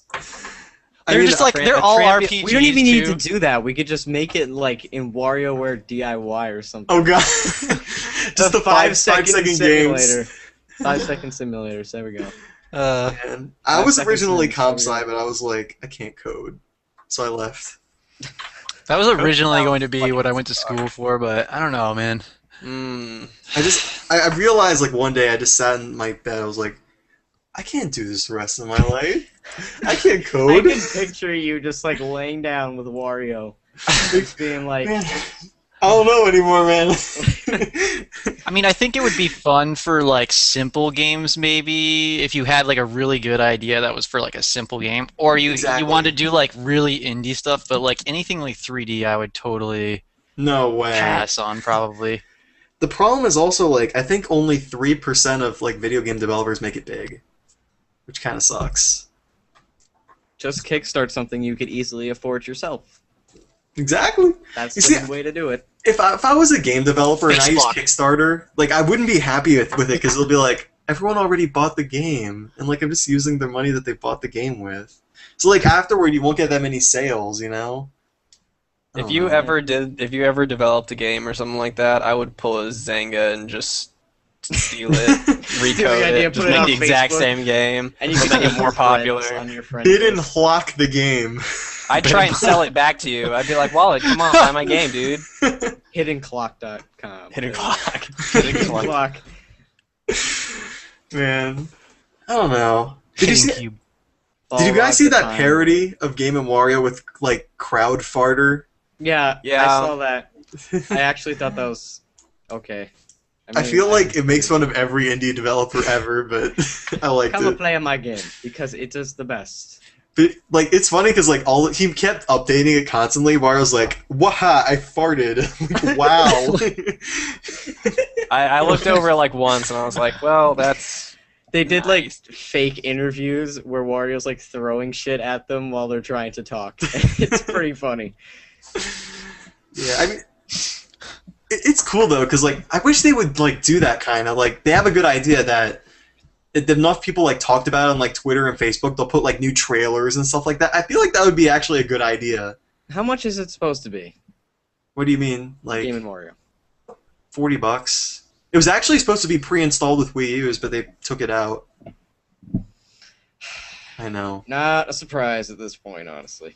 A: I
B: They're
A: mean,
B: just like they're
C: a
B: all
C: tramp-
B: RPGs.
D: We don't even need
B: too.
D: to do that. We could just make it like in WarioWare DIY or something.
A: Oh god. Just the 5 second
D: simulator.
A: games.
D: 5 second simulators. There we go.
A: Man. I
D: 5
A: was
D: second
A: originally
D: games,
A: comp
D: there we
A: sci, but I was like, I can't code. So I left.
B: That was originally going to be what I went to school for, but I don't know, man.
A: I realized like one day I just sat in my bed, I was like, I can't do this the rest of my life. I can't
D: I
A: code.
D: can picture you just like laying down with Wario, just being like,
A: Man, I don't know anymore, man.
B: I mean, I think it would be fun for like simple games, maybe if you had like a really good idea that was for like a simple game, or you
A: Exactly.
B: wanted to do like really indie stuff. But like anything like 3D, I would totally
A: No way.
B: pass on probably.
A: The problem is also like I think only 3% of like video game developers make it big, which kind of sucks.
D: just kickstart something you could easily afford yourself.
A: Exactly.
D: That's
A: You
D: the
A: see-
D: good way to do it.
A: If I was a game developer and I used
B: Facebook.
A: Kickstarter, like I wouldn't be happy with it because it'll be like everyone already bought the game, and like I'm just using the money that they bought the game with. So like afterward, you won't get that many sales, you know. I
C: If
A: don't
C: you
A: know.
C: if you ever developed a game or something like that, I would pull a Zynga and just steal it, recode
D: idea,
C: it, just
D: put it
C: make
D: on
C: the exact
D: Facebook.
C: same game,
D: And you
C: but
D: can
C: make it more popular.
D: on your friends
A: Didn't
D: list.
A: lock the game.
C: I'd try and sell it back to you. I'd be like, Wallet, come on, buy my game, dude.
D: HiddenClock.com.
C: Hidden clock.
D: Hidden Clock.
A: Man, I don't know. Did you see?
B: Cube.
A: Did you guys see that
D: Time.
A: parody of Game and Wario with like crowd farter?
D: Yeah,
C: Yeah.
D: I saw that. I actually thought that was okay.
A: I
D: mean,
A: feel like it makes fun of every indie developer ever, but I liked
D: come and
A: it.
D: play on my game because it is the best.
A: But like, it's funny because like he kept updating it constantly. Wario's like, "Waha, I farted!" Like, wow.
C: I looked over it like once and I was like, well, that's
D: They did like fake interviews where Wario's like throwing shit at them while they're trying to talk. It's pretty funny.
A: Yeah, I mean, it's cool though because like I wish they would like do that kind of like they have a good idea that if enough people like talked about it on like Twitter and Facebook, they'll put like new trailers and stuff like that. I feel like that would be actually a good idea.
D: How much is it supposed to be?
A: What do you mean, like
D: Game and Wario.
A: $40? It was actually supposed to be pre-installed with Wii U's, but they took it out. I know.
D: Not a surprise at this point, honestly.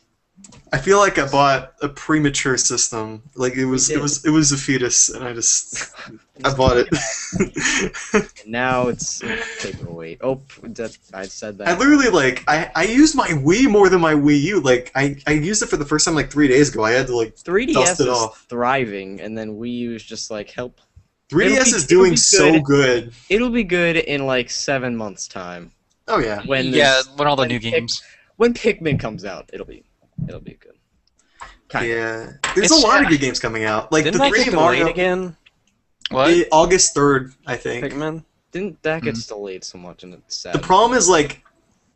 A: I feel like I bought a premature system. Like it was
D: did.
A: a fetus, and I bought it.
D: And now it's paperweight. Oh, I said that.
A: I literally like I used my Wii more than my Wii U. Like I used it for the first time like 3 days ago. I had to like
D: 3DS
A: dust it
D: is
A: off.
D: thriving, and then Wii U is just like help.
A: 3DS is
D: it'll
A: doing
D: be
A: so
D: good.
A: good.
D: It'll be good in like 7 months' time.
A: Oh yeah.
D: When
B: Yeah,
D: there's-
B: when all the
D: when
B: new
D: Pick-
B: games.
D: when Pikmin comes out, it'll be good. Kind of.
A: Yeah. There's
B: It's-
A: a lot of good games coming out. Like
C: didn't
A: the
C: that get
A: 3D
C: delayed
A: Mario
C: again?
B: What?
A: August 3rd, I think.
C: Pikmin?
D: Didn't that get delayed so much, and it's sad.
A: The problem is like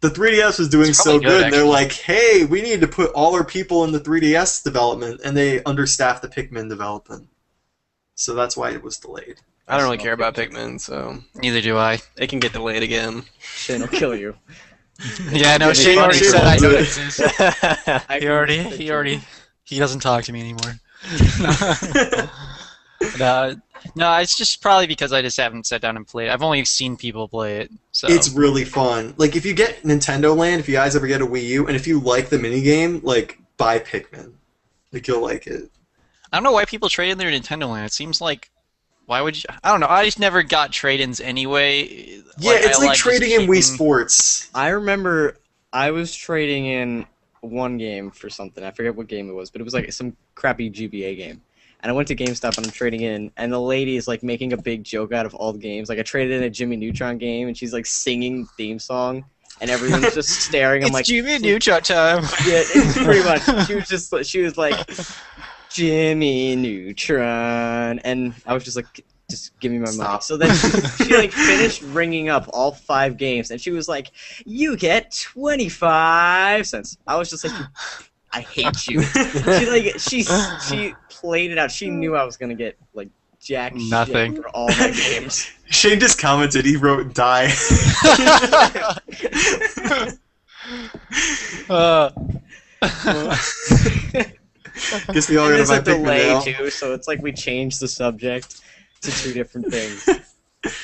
A: the 3DS was doing
B: It's
A: so
B: probably
A: good,
B: good,
A: and they're
B: actually.
A: like, "Hey, we need to put all our people in the 3DS development," and they understaffed the Pikmin development. So that's why it was delayed.
C: I don't really care about Pikmin, so
B: Neither do I.
C: it can get delayed again.
D: Shane will kill you.
B: Yeah, no, Shane already
A: Shane
B: said I
A: won't do
B: don't
A: it.
B: exist. He doesn't talk to me anymore. No, it's just probably because I just haven't sat down and played it. I've only seen people play it, so.
A: It's really fun. Like, if you get Nintendo Land, if you guys ever get a Wii U, and if you like the minigame, like, buy Pikmin. Like, you'll like it.
B: I don't know why people trade in their Nintendo Land. It seems like, why would you? I don't know. I just never got trade-ins anyway.
A: Yeah, it's
B: I
A: like trading in Wii
B: keeping-
A: Sports.
D: I remember I was trading in one game for something. I forget what game it was, but it was like some crappy GBA game. And I went to GameStop and I'm trading in, and the lady is like making a big joke out of all the games. Like I traded in a Jimmy Neutron game, and she's like singing theme song, and everyone's just staring. I'm
B: It's
D: like,
B: Jimmy Neutron time.
D: yeah, it's pretty much. She was like, Jimmy Neutron, and I was just like, just give me my money.
A: Stop.
D: So then she like finished ringing up all 5 games, and she was like, you get 25 cents. I was just like, I hate you. She played it out. She knew I was gonna get like jack
B: Nothing.
D: shit for all my games.
A: Shane just commented, he wrote, die. Guess we all
D: And
A: gotta
D: there's
A: buy
D: a
A: Pikmin
D: delay
A: now.
D: too, so it's like we changed the subject to 2 different things.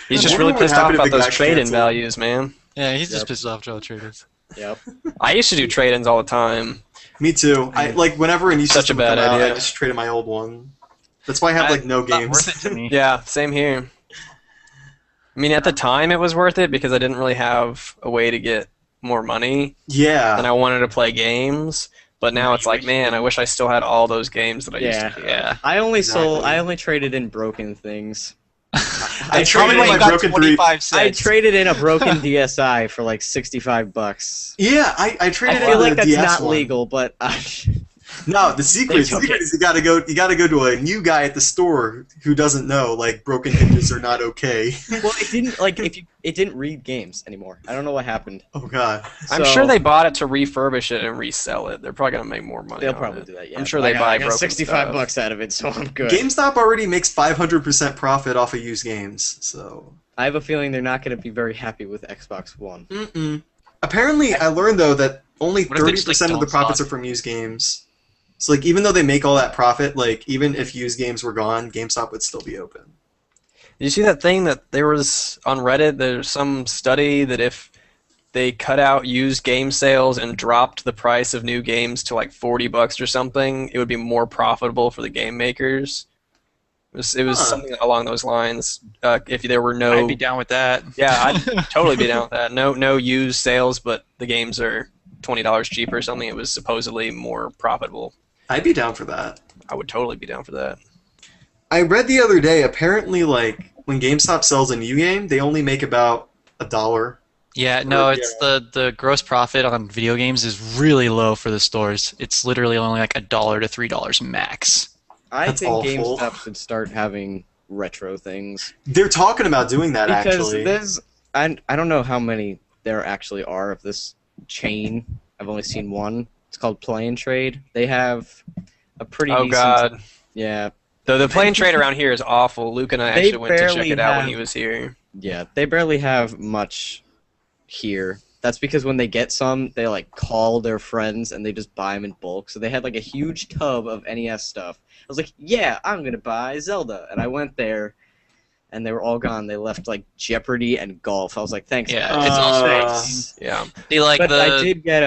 C: He's just
A: I
C: really
A: wonder what
C: pissed off
A: happened if
C: about
A: the
C: those
A: guy
C: trade-in
A: canceled.
C: values, man.
B: Yeah, he's just
D: Yep.
B: pissed off all traders.
D: Yep.
C: I used to do trade-ins all the time.
A: Me too. I like whenever a new
C: Such a
A: system would come
C: bad
A: out,
C: idea.
A: I just traded my old one. That's why I have like no
B: It's not
A: games.
B: worth it to me.
C: Yeah, same here. I mean, at the time it was worth it because I didn't really have a way to get more money,
A: Yeah.
C: and I wanted to play games. But now it's like, man, I wish I still had all those games that I used
D: Yeah.
C: to.
B: Yeah.
D: I only
A: Exactly.
D: I only traded in broken things.
A: I traded
B: Probably
A: in my
B: got
A: broken
B: 25
D: I
B: cents.
D: traded in a broken DSi for like $65.
A: Yeah, I
D: I
A: traded
D: feel
A: in
D: like
A: the
D: that's
A: DS
D: not
A: one.
D: legal, but
A: No, the secret
D: took
A: is you gotta go to a new guy at the store who doesn't know like broken hinges are not okay.
D: well, it didn't like it didn't read games anymore. I don't know what happened.
A: Oh god.
C: I'm
D: So-
C: sure they bought it to refurbish it and resell it. They're probably gonna make more money.
D: They'll
C: on
D: probably
C: it.
D: do that. Yeah,
C: I'm sure
D: but
C: they buy
D: I got
C: broken
D: 65
C: stuff.
D: bucks out of it, so I'm good.
A: GameStop already makes 500% profit off of used games, so.
D: I have a feeling they're not going to be very happy with Xbox One.
A: Mm-mm. Apparently, I learned though that only
B: What if they just, like,
A: 30% of the
B: don't
A: profits are
B: stock?
A: from used games. So like even though they make all that profit, like even if used games were gone, GameStop would still be open.
C: Did you see that thing that there was on Reddit? There's some study that if they cut out used game sales and dropped the price of new games to like $40 or something, it would be more profitable for the game makers. It was
A: Huh.
C: something along those lines. If there were no,
B: I'd be down with that.
C: yeah, I'd totally be down with that. No used sales, but the games are $20 cheaper or something. It was supposedly more profitable.
A: I'd be down for that.
C: I would totally be down for that.
A: I read the other day, apparently, like, when GameStop sells a new game, they only make about $1.
B: Yeah, no, it's the gross profit on video games is really low for the stores. It's literally only like $1 to $3 max.
D: I
A: That's
D: think
A: awful.
D: GameStop should start having retro things.
A: They're talking about doing that,
D: Because
A: actually.
D: there's, I don't know how many there actually are of this chain. I've only seen one. It's called Play and Trade. They have a pretty
C: Oh
D: decent,
C: God.
D: yeah,
C: The play and trade around here is awful. Luke and I
D: They
C: actually went to check
D: barely
C: it out when
D: have-
C: he was here.
D: yeah. They barely have much here. That's because when they get some, they like call their friends and they just buy them in bulk. So they had like a huge tub of NES stuff. I was like, yeah, I'm gonna buy Zelda, and I went there, and they were all gone. They left like Jeopardy and golf. I was like, thanks.
B: Yeah,
D: guys.
B: it's also
A: Thanks.
C: Yeah.
B: they like
D: But
B: the
D: I did get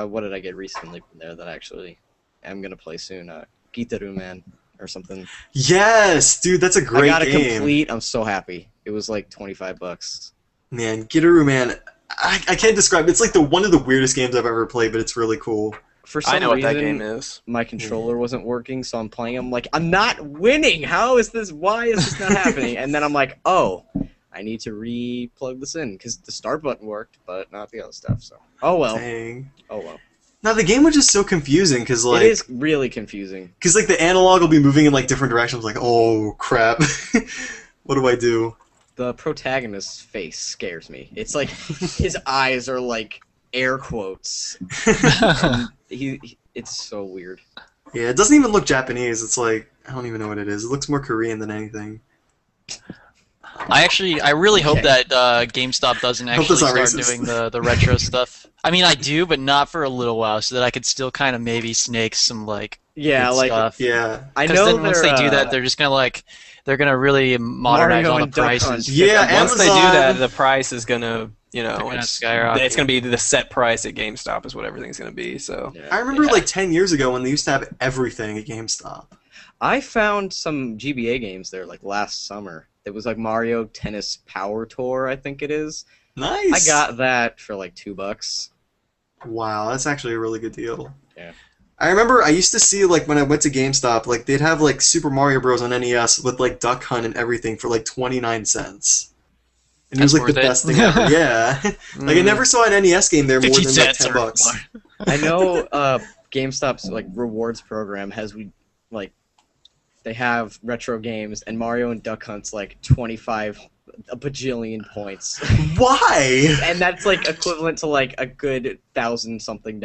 D: what did I get recently from there that actually I'm gonna play soon? Gitaru Man or something.
A: Yes, dude, that's a
D: I
A: great
D: got it
A: game.
D: complete. I'm so happy. It was like $25.
A: Man, Gitaru Man, I can't describe it. It's like one of the weirdest games I've ever played, but it's really cool.
D: For some
C: I know what
D: reason,
C: that game is.
D: my controller wasn't working, so I'm playing. I'm like, I'm not winning. How is this? Why is this not happening? And then I'm like, oh, I need to re-plug this in because the start button worked, but not the other stuff. So, oh well.
A: Dang.
D: Oh well.
A: Now the game was just so confusing because
D: It is really confusing.
A: the analog will be moving in like different directions. Like, oh crap, what do I do?
D: The protagonist's face scares me. It's like his eyes are like air quotes. And it's so weird.
A: Yeah, it doesn't even look Japanese. It's like I don't even know what it is. It looks more Korean than anything.
B: I really hope
D: Okay.
B: that GameStop doesn't
A: Hope
B: actually
A: that's not
B: start
A: racist.
B: doing the retro stuff. I mean, I do, but not for a little while, so that I could still kind of maybe snake some like
D: Yeah,
B: good
D: like
B: stuff.
A: Yeah.
D: I
B: Because
D: know
B: then once they do that, they're just gonna like they're gonna really modernize
D: Mario
B: all the
D: and Duck
B: prices.
D: Hunt.
A: Yeah,
C: Once they do
A: Amazon.
C: that, the price is gonna,
B: They're gonna
C: it's
B: skyrocket.
C: gonna be the set price at GameStop is what everything's gonna be. So
D: Yeah.
A: I remember
B: Yeah.
A: like 10 years ago when they used to have everything at GameStop.
D: I found some GBA games there like last summer. It was like Mario Tennis Power Tour, I think it is.
A: Nice.
D: I got that for like $2.
A: Wow, that's actually a really good deal.
D: Yeah.
A: I remember I used to see like when I went to GameStop, like they'd have like Super Mario Bros on NES with like Duck Hunt and everything for like 29 cents. And it was
B: That's
A: like the
B: worth it.
A: best thing ever. Yeah. Like I never saw an NES game there more
B: 50
A: than like
B: cents
A: 10
B: or
A: bucks.
B: more.
D: I know GameStop's like rewards program has they have retro games and Mario and Duck Hunt's like 25 a bajillion points.
A: Why?
D: And that's like equivalent to like a good $1,000-something.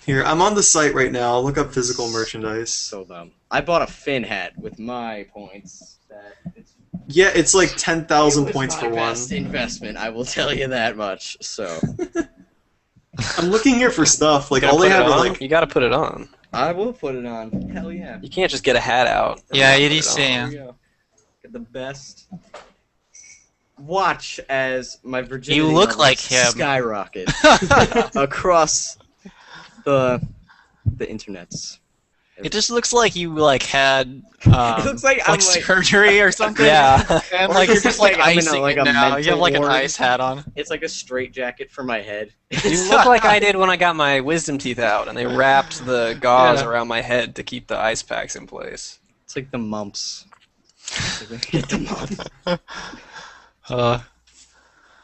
A: Here, I'm on the site right now. I'll look up physical merchandise.
D: So dumb. I bought a Finn hat with my points.
A: Yeah, it's like 10,000
D: It was
A: points
D: my
A: for one.
D: best investment, I will tell you that much. So
A: I'm looking here for stuff. Like
C: You
A: all
C: gotta
A: they
C: put
A: have
C: it
A: are
C: on?
A: like
C: You gotta put it on.
D: I will put it on. Hell yeah.
C: You can't just get a hat out.
B: Yeah,
C: Put
B: it
C: it
B: is
C: on.
B: saying.
D: Here we go. Get the best. Watch as my virginity
B: You look
D: levels
B: like him.
D: skyrocket across the internets.
B: It just looks like you like had
D: It looks like I'm like
B: surgery or something.
C: Yeah.
B: And
D: Or
B: like
D: it
B: you're
D: looks
B: just like
D: like I'm in a-
B: icing
D: like
B: it
D: a
B: now. You have like an
D: mental
B: ice hat on.
D: it's like a straight jacket for my head.
C: You look like I did when I got my wisdom teeth out, and they wrapped the gauze
B: Yeah.
C: around my head to keep the ice packs in place.
D: It's like the mumps. It's like get the mumps.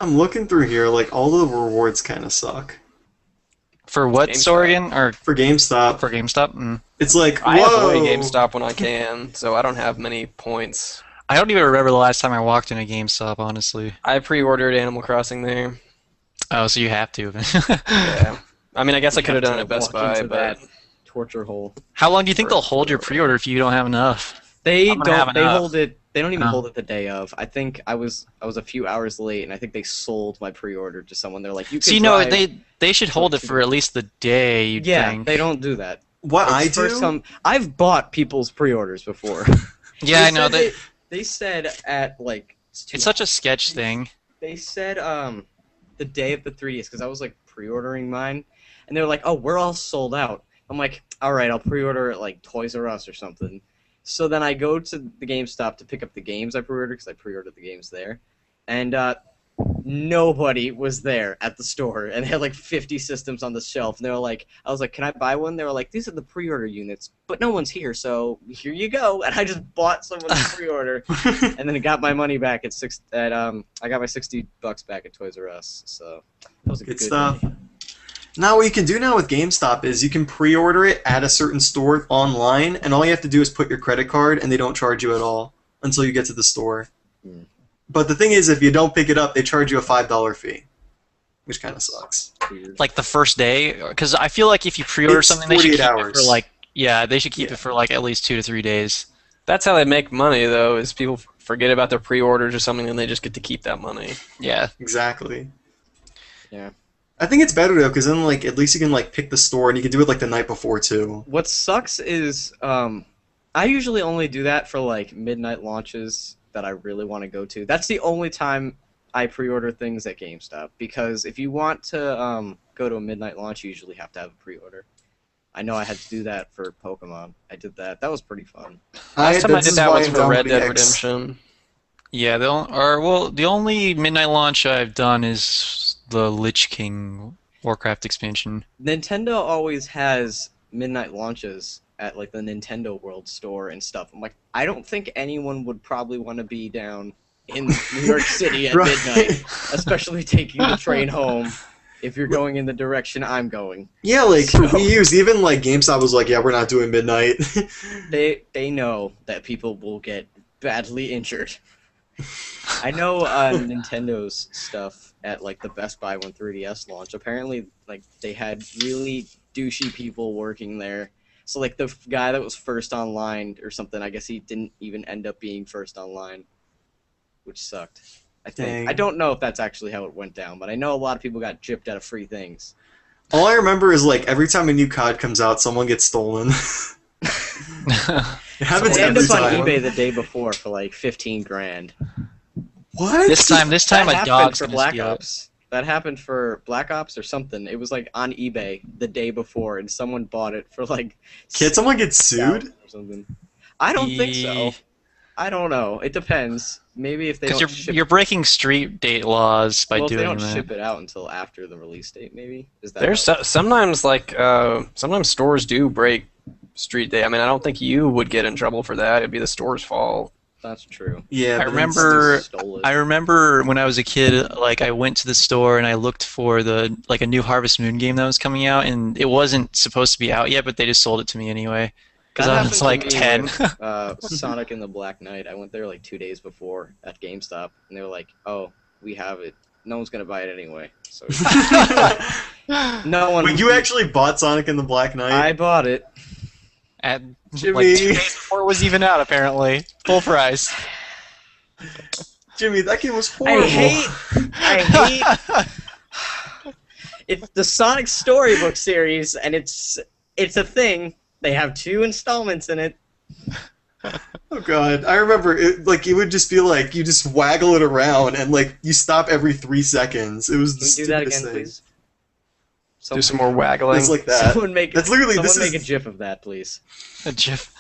A: I'm looking through here. Like all of the rewards kind of suck
B: For what
C: GameStop.
B: store again? Or
A: for GameStop.
B: for GameStop? Mm.
A: It's like
C: I
A: whoa.
C: avoid GameStop when I can, so I don't have many points.
B: I don't even remember the last time I walked in a GameStop, honestly.
C: I pre-ordered Animal Crossing there.
B: Oh, so you have to.
C: Yeah. I mean, I guess I could have
D: You
C: done it
D: to
C: at Best
D: walk
C: Buy,
D: into
C: but
D: that torture hole.
B: How long do you think they'll hold your pre-order if you don't have enough?
D: They
B: I'm gonna have
D: don't. They
B: enough.
D: hold it. They don't even
B: Oh.
D: hold it the day of. I think I was a few hours late, and I think they sold my pre-order to someone. They're like, "You can."
B: So you know
D: drive."
B: they should hold it for at least the day. You'd
D: Yeah,
B: think.
D: they don't do that.
A: What I
D: It's first
A: do?
D: come- I've bought people's pre-orders before.
B: Yeah, I know
D: said
B: that.
D: They said at like
B: It's such a sketch thing.
D: They said the day of the 3DS because I was like pre-ordering mine, and they were like, "Oh, we're all sold out." I'm like, "All right, I'll pre-order at like Toys R Us or something." So then I go to the GameStop to pick up the games I pre-ordered because I pre-ordered the games there, and nobody was there at the store, and they had like 50 systems on the shelf, and they were like, I was like, "Can I buy one?" They were like, "These are the pre-order units, but no one's here, so here you go." And I just bought someone's pre-order, and then I got my money back at I got my $60 back at Toys R Us, so that was a
A: Good
D: good
A: stuff.
D: day.
A: Now, what you can do now with GameStop is you can pre-order it at a certain store online, and all you have to do is put your credit card, and they don't charge you at all until you get to the store.
D: Hmm.
A: But the thing is, if you don't pick it up, they charge you a $5 fee, which kind of sucks.
D: Weird.
B: Like the first day, because I feel like if you pre-order
A: It's
B: something, they should
A: 48
B: keep it
A: hours.
B: for like they should keep
A: Yeah.
B: it for like at least 2 to 3 days.
C: that's how they make money, though, is people forget about their pre-orders or something, and they just get to keep that money.
B: Yeah.
A: Exactly.
D: Yeah.
A: I think it's better though, because then like at least you can like pick the store, and you can do it like the night before too.
D: What sucks is I usually only do that for like midnight launches that I really want to go to. That's the only time I pre-order things at GameStop, because if you want to go to a midnight launch, you usually have to have a pre-order. I know I had to do that for Pokemon. I did that. That was pretty fun.
C: Last time I
A: this
C: did
A: is
C: that
A: why
C: was
A: I'm
C: for
A: down
C: Red
A: the
C: Dead
A: X.
C: Redemption.
B: Yeah, the only midnight launch I've done is the Lich King Warcraft expansion.
D: Nintendo always has midnight launches at like the Nintendo World store and stuff. I'm like, I don't think anyone would probably want to be down in New York City at
A: Right.
D: midnight, especially taking the train home if you're going in the direction I'm going.
A: Yeah, like
D: So-
A: Wii U's, even like GameStop was like, yeah, we're not doing midnight.
D: They know that people will get badly injured. I know Nintendo's stuff at like the Best Buy when 3DS launched. Apparently, like they had really douchey people working there. So like the guy that was first online or something, I guess he didn't even end up being first online. which sucked. I think.
A: Dang.
D: I don't know if that's actually how it went down, but I know a lot of people got gypped out of free things.
A: All I remember is like every time a new COD comes out, someone gets stolen. It happens
D: They end
A: every
D: up on
A: time.
D: eBay the day before for like 15 grand.
A: What?
B: This time
D: That
B: a
D: happened
B: dog's
D: for
B: gonna
D: Black
B: steal it.
D: Ops. That happened for Black Ops or something. It was like on eBay the day before, and someone bought it for like.
A: Can't someone get sued?
D: $6 or something. I don't think so. I don't know. It depends. Maybe if they don't
B: Because
D: ship.
B: you're breaking street date laws by
D: well, if they
B: doing
D: don't
B: that.
D: ship it out until after the release date, maybe. Is that
C: There's sometimes sometimes stores do break street day. I mean, I don't think you would get in trouble for that. It'd be the store's fault.
D: That's true.
A: Yeah,
B: I
A: but then
B: remember-
D: Stole it.
B: I remember when I was a kid, like I went to the store and I looked for a new Harvest Moon game that was coming out, and it wasn't supposed to be out yet, but they just sold it to me anyway. Because
D: That
B: I
D: happened
B: was
D: to
B: like
D: me
B: 10.
D: with, Sonic and the Black Knight. I went there like 2 days before at GameStop, and they were like, "Oh, we have it. No one's gonna buy it anyway." So no one.
A: Wait, you actually bought Sonic and the Black Knight?
D: I bought it.
B: At
A: Jimmy.
B: like 2 days before it was even out, apparently. Full price.
A: Jimmy, that game was horrible.
D: I hate it's the Sonic Storybook series, and it's a thing. They have 2 installments in it.
A: Oh god, I remember it. Like it would just be like you just waggle it around, and like you stop every 3 seconds. It was the
D: Can you do that
A: stupidest
D: again,
A: thing.
D: please?
C: Do some more waggling.
A: It's like that.
D: Someone make
A: That's literally
D: someone
A: this
D: make
A: is.
D: a GIF of that, please.
B: A GIF.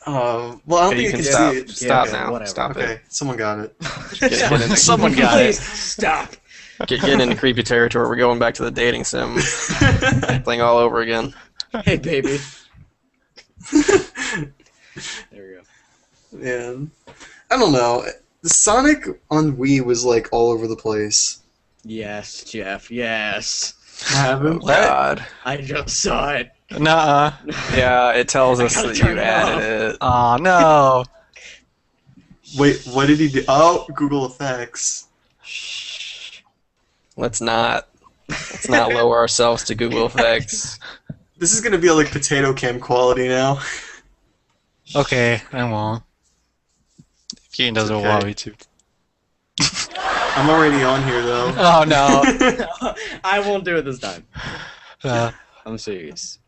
A: Well, I don't
C: Okay,
A: think
C: you
A: you
C: can
A: can
C: stop.
A: see it.
C: Stop
D: Yeah,
C: now.
D: whatever.
C: Stop
A: Okay, someone got it.
C: Get into-
B: Someone got
D: Please
B: it.
D: stop.
C: Getting into creepy territory. We're going back to the dating sim thing all over again.
D: Hey, baby. There we go.
A: Man, I don't know. The Sonic on Wii was like all over the place.
D: Yes, Jeff. Yes.
A: I haven't.
C: Oh, God.
D: I just saw it.
B: Nuh-uh.
C: Yeah, it tells us
D: gotta
C: that
D: turn
C: you
D: it
C: added it.
B: Aw, no.
A: Wait, what did he do? Oh, Google Effects.
C: Let's not lower ourselves to Google Effects.
A: This is gonna be like potato cam quality now.
B: Okay, I won't. If Keaton doesn't
A: Okay.
B: want me to.
A: I'm already on here though.
B: Oh, no.
D: I won't do it this time.
B: Uh,
D: I'm serious.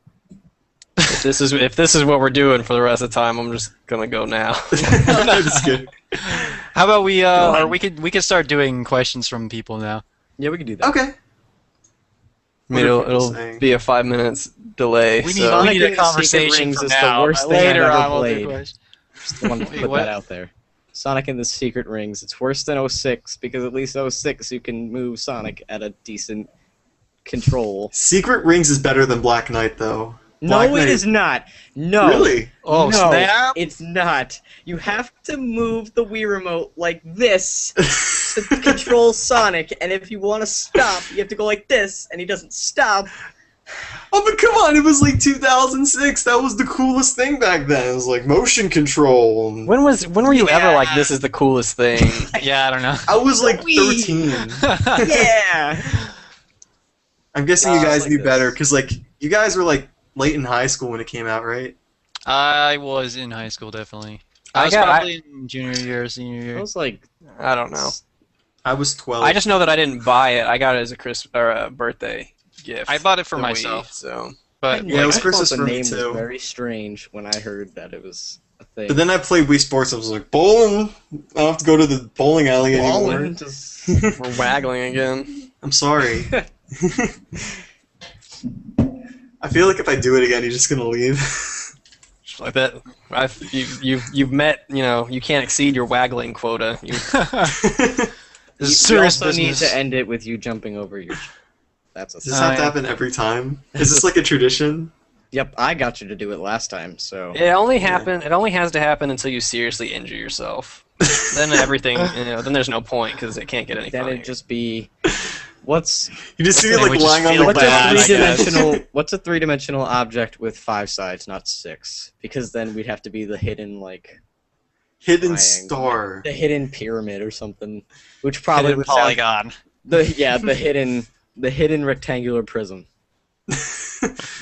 C: If this is what we're doing for the rest of the time, I'm just gonna go now.
A: I'm just kidding.
B: how about or we could start doing questions from people now.
D: Yeah, we can do that.
A: Okay.
C: I mean,
A: What are
C: it'll
A: people saying?
C: be a 5 minutes delay.
B: We need,
C: so.
B: we need a
D: Sonic and the Secret
B: conversation
D: Rings
B: from
D: is the
B: now.
D: worst thing I've
B: Later
D: ever
B: on, we'll do
D: played.
B: questions.
D: Just want to
B: Wait,
D: put
B: what?
D: that out there. Sonic and the Secret Rings. It's worse than 06 because at least 06 you can move Sonic at a decent control.
A: Secret Rings is better than Black Knight though. Black
D: No, it
A: Knight-
D: is not. No.
A: Really?
B: Oh,
D: no,
B: snap!
D: it's not. You have to move the Wii remote like this to control Sonic, and if you want to stop, you have to go like this, and he doesn't stop.
A: Oh, but come on! It was like 2006. That was the coolest thing back then. It was like motion control. and-
C: When were you ever like
B: Yeah.
C: this is the coolest thing?
B: Yeah, I don't know.
A: I was like
D: Wii.
A: 13.
D: Yeah.
A: I'm guessing you guys
C: like
A: knew
C: this.
A: better because like you guys were like late in high school when it came out, right?
B: I was in high school, definitely.
C: I
B: I was
C: got-
B: probably in junior year, senior
D: I
B: year.
D: was like,
C: I don't know.
A: I was 12.
C: I just know that I didn't buy it. I got it as a a birthday gift.
B: I bought it for
C: the Wii,
B: myself,
C: so
B: but
A: Yeah, it was
D: I thought
A: Christmas
D: the
A: for me,
D: name
A: too.
D: was very strange when I heard that it was a thing.
A: But then I played Wii Sports. I was like, bowling. I don't have to go to the bowling alley
D: Ballin',
A: anymore.
D: just-
C: we're waggling again.
A: I'm sorry. I feel like if I do it again, you're just gonna leave.
C: Just like that. You've met. You know, you can't exceed your waggling quota. You,
B: this is
D: You
B: serious
D: also need
B: business.
D: to end it with you jumping over your. That's a.
A: Does this have to happen every time? Is this like a tradition?
D: Yep, I got you to do it last time, so.
C: it only has to happen until you seriously injure yourself. Then everything. Then there's no point because it can't get any
D: Then
C: funnier.
D: it'd just be. What's
A: You just see it
B: They
A: like
B: would just
A: lying on
B: feel
A: the
D: what's
B: bad,
D: a
B: I
A: back.
B: guess.
D: three-dimensional what's a three-dimensional object with 5 sides, not 6? Because then we'd have to be the hidden like
A: Hidden
D: triangle.
A: star.
D: the hidden pyramid or something, which probably
B: Hidden
D: would sound
B: polygon.
D: the hidden rectangular prism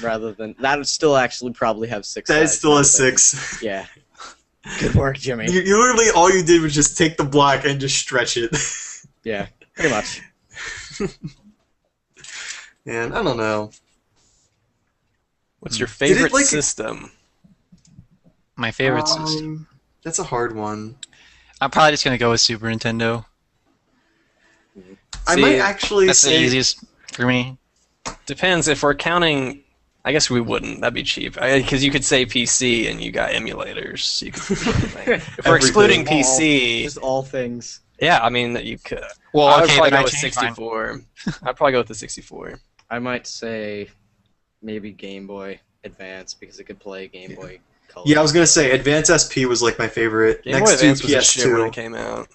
D: rather than that would still actually probably have 6
A: That
D: sides.
A: still has
D: now that I
A: 6.
D: think. Yeah. Good work, Jimmy.
A: You literally all you did was just take the block and just stretch it.
D: Yeah, pretty much.
A: And I don't know.
C: What's your
A: Did it,
C: favorite
A: like-
C: system?
B: My favorite system.
A: That's a hard one.
B: I'm probably just gonna go with Super Nintendo.
A: I
C: See,
A: might actually
B: That's the
A: say
B: easiest for me.
C: Depends if we're counting. I guess we wouldn't. That'd be cheap. Because you could say PC and you got emulators. You could. If we're excluding PC,
D: Just all things.
C: yeah, I mean you could.
B: Well,
C: I would
B: okay,
C: probably
B: then
C: go
B: I
C: with
B: changed mine.
C: 64. I'd probably go with the 64.
D: I might say maybe Game Boy Advance because it could play Game Boy Color.
A: Yeah, I was gonna say Advance SP was like my favorite.
C: Game Boy
A: next to
C: Advance was a shit when it
A: PS2.
C: came out.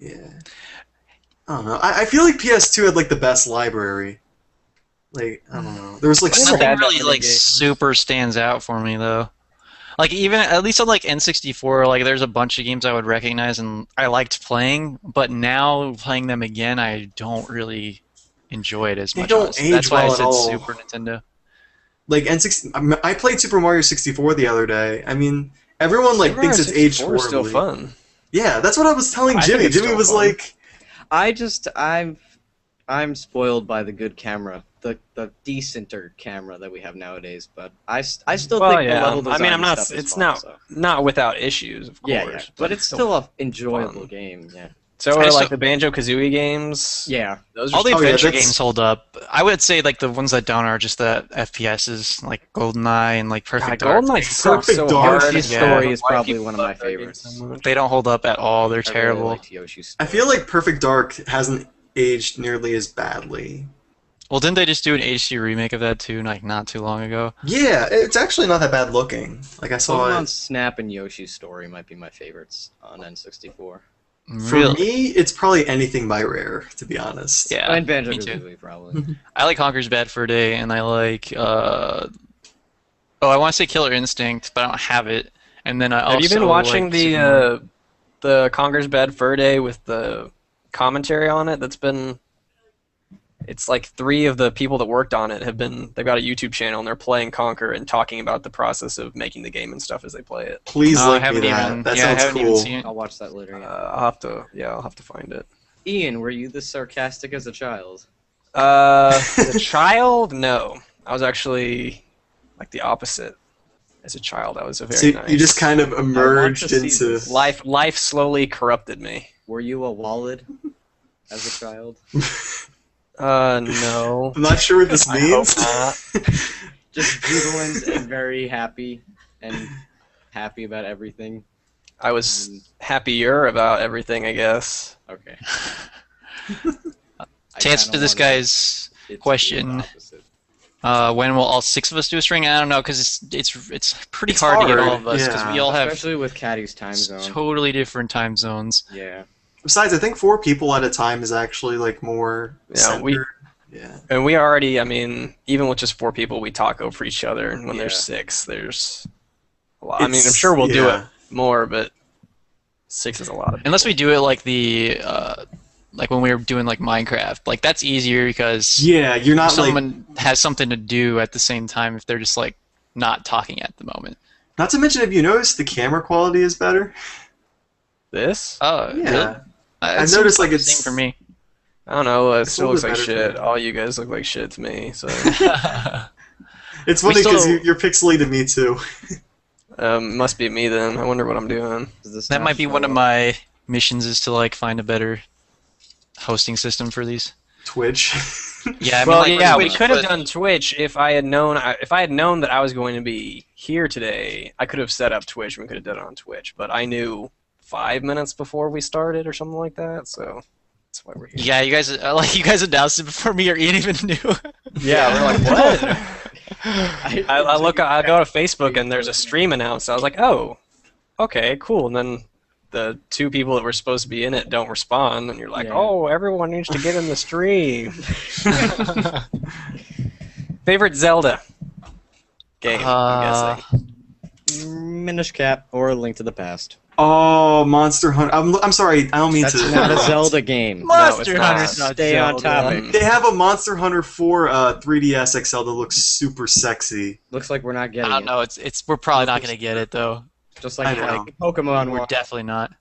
A: Yeah. I don't know. I feel like PS2 had like the best library. Like I don't know. There was like
C: Never
A: so
C: had
B: Nothing
C: that
B: really
C: many
B: like
C: games.
B: super stands out for me though. Like even at least on like N64, like there's a bunch of games I would recognize and I liked playing, but now playing them again, I don't really enjoy it as
A: They
B: much.
A: don't
B: honestly.
A: age
B: That's why
A: well
B: I
A: at
B: said
A: all.
B: Super Nintendo.
A: like N60. I played Super Mario 64 the other day. I mean, everyone like
C: Super
A: thinks
C: Mario
A: it's aged
C: 64 is still
A: horribly.
C: fun.
A: Yeah, that's what I was telling
C: I think
A: Jimmy.
C: it's
A: Jimmy
C: still
A: was
C: fun.
A: like,
D: I'm spoiled by the good camera, the decenter camera that we have nowadays. But I still
C: Well,
D: think
C: yeah.
D: the level design
C: I mean, I'm not.
D: stuff is
C: It's
D: fun,
C: not
D: so.
C: not without issues, of course.
D: Yeah, but it's still an enjoyable
C: fun.
D: game. Yeah.
C: So
B: I
C: are
B: just
C: like
B: don't-
C: the Banjo Kazooie games.
D: Yeah.
C: Those are
B: All the
A: Oh, yeah,
B: adventure
A: that's-
B: games hold up. I would say like the ones that don't are just the FPSs, like GoldenEye and like Perfect Dark.
C: GoldenEye sucks
A: Perfect
C: so
A: Dark.
C: hard.
D: Yoshi's
B: Yeah.
D: Story is
C: Why
D: probably
C: people
D: one of my
C: love that game
D: favorites.
C: so much?
B: They don't hold up at all. They're
D: I really
B: terrible.
D: liked Yoshi's
A: I
D: Story.
A: feel like Perfect Dark hasn't aged nearly as badly.
B: Well, didn't they just do an HD remake of that too, like not too long ago?
A: Yeah, it's actually not that bad looking. Like I saw
D: Pokemon
A: it.
D: Snap and Yoshi's Story might be my favorites on N64.
A: For
B: Really?
A: me, it's probably anything by Rare, to be honest.
B: Yeah.
D: And Banjo
B: me too.
D: Kazooie probably.
B: I like Conker's Bad Fur Day, and I like. I want to say Killer Instinct, but I don't have it. And then I also
C: Have you been watching
B: like Super Mario.
C: the Conker's Bad Fur Day with the commentary on it? That's been. It's like 3 of the people that worked on it they've got a YouTube channel and they're playing Conker and talking about the process of making the game and stuff as they play it.
A: Please
B: Oh, I
A: link me
B: haven't
A: that.
B: even.
A: That
B: Yeah, I
A: sounds
B: haven't even
A: cool.
B: seen it.
D: I'll watch that later. Yeah.
C: I'll have to find it.
D: Ian, were you this sarcastic as a child?
C: As a child, no. I was actually like the opposite. As a child, I was a very
A: So
C: nice.
A: you just kind of emerged
D: see
A: into.
D: this.
C: life slowly corrupted me.
D: Were you a Wallid as a child?
C: No.
A: I'm not sure what this
C: I
A: means.
C: hope not.
D: Just jubilant and very happy about everything.
C: I was happier about everything, I guess.
D: Okay.
B: To answer to this guy's question, when will all 6 of us do a string? I don't know, because it's pretty
A: It's
B: hard to get
A: hard,
B: all of us, because
A: yeah.
B: we all have
D: especially with Caddy's time zone.
B: totally different time zones.
D: Yeah.
A: Besides, I think 4 people at a time is actually like more.
C: Yeah,
A: centered. Yeah.
C: And we already, I mean, even with just 4 people, we talk over each other. And when there's
D: Yeah.
C: 6, there's a lot. I mean, I'm
A: It's-
C: sure we'll do
A: yeah.
C: it more, but 6 is a lot of
B: Unless we
C: people.
B: do it like like when we were doing like Minecraft, like that's easier because
A: Yeah, you're
B: if
A: not like.
B: someone has something to do at the same time if they're just like not talking at the moment.
A: Not to mention, have you noticed the camera quality is better?
C: This?
B: Oh,
A: Yeah.
B: really?
A: I've noticed like
B: the
A: it's
B: same for me.
C: I don't know. It
A: It's a
C: still
A: little
C: looks like
A: bit better for
C: shit.
A: me.
C: All you guys look like shit to me. So
A: It's funny because
B: still-
A: you're pixely to me too.
C: must be me then. I wonder what I'm doing.
D: Does this
B: That
D: not
B: might be
D: show
B: one of
D: up?
B: my missions is to like find a better hosting system for these.
A: Twitch.
B: Yeah, I mean,
C: Well,
B: like,
C: yeah, we
B: Twitch,
C: could have
B: but-
C: done Twitch if I had known. If I had known that I was going to be here today, I could have set up Twitch and we could have done it on Twitch. But I knew 5 minutes before we started or something like that, so that's why we're here.
B: Yeah, you guys announced it before me or Ian even knew.
C: Yeah, we're like, what?
D: I
C: I go to Facebook and there's a stream announced. I was like, oh, okay, cool. And then the 2 people that were supposed to be in it don't respond, and you're like,
D: Yeah.
C: oh, everyone needs to get in the stream. Favorite Zelda game, I'm guessing.
D: Minish Cap or Link to the Past.
A: Oh, Monster Hunter. I'm sorry. I don't mean
D: That's
A: to.
D: not a Zelda game.
C: Monster
B: Monster Hunter's not
D: Stay on
B: Zelda.
D: topic.
A: They have a Monster Hunter 4 3DS XL that looks super sexy.
D: Looks like we're not
B: I
D: getting
B: don't
D: it.
B: know. We're probably not gonna get it though.
D: Just
A: I
D: like
A: know.
D: Pokemon.
B: We're definitely not.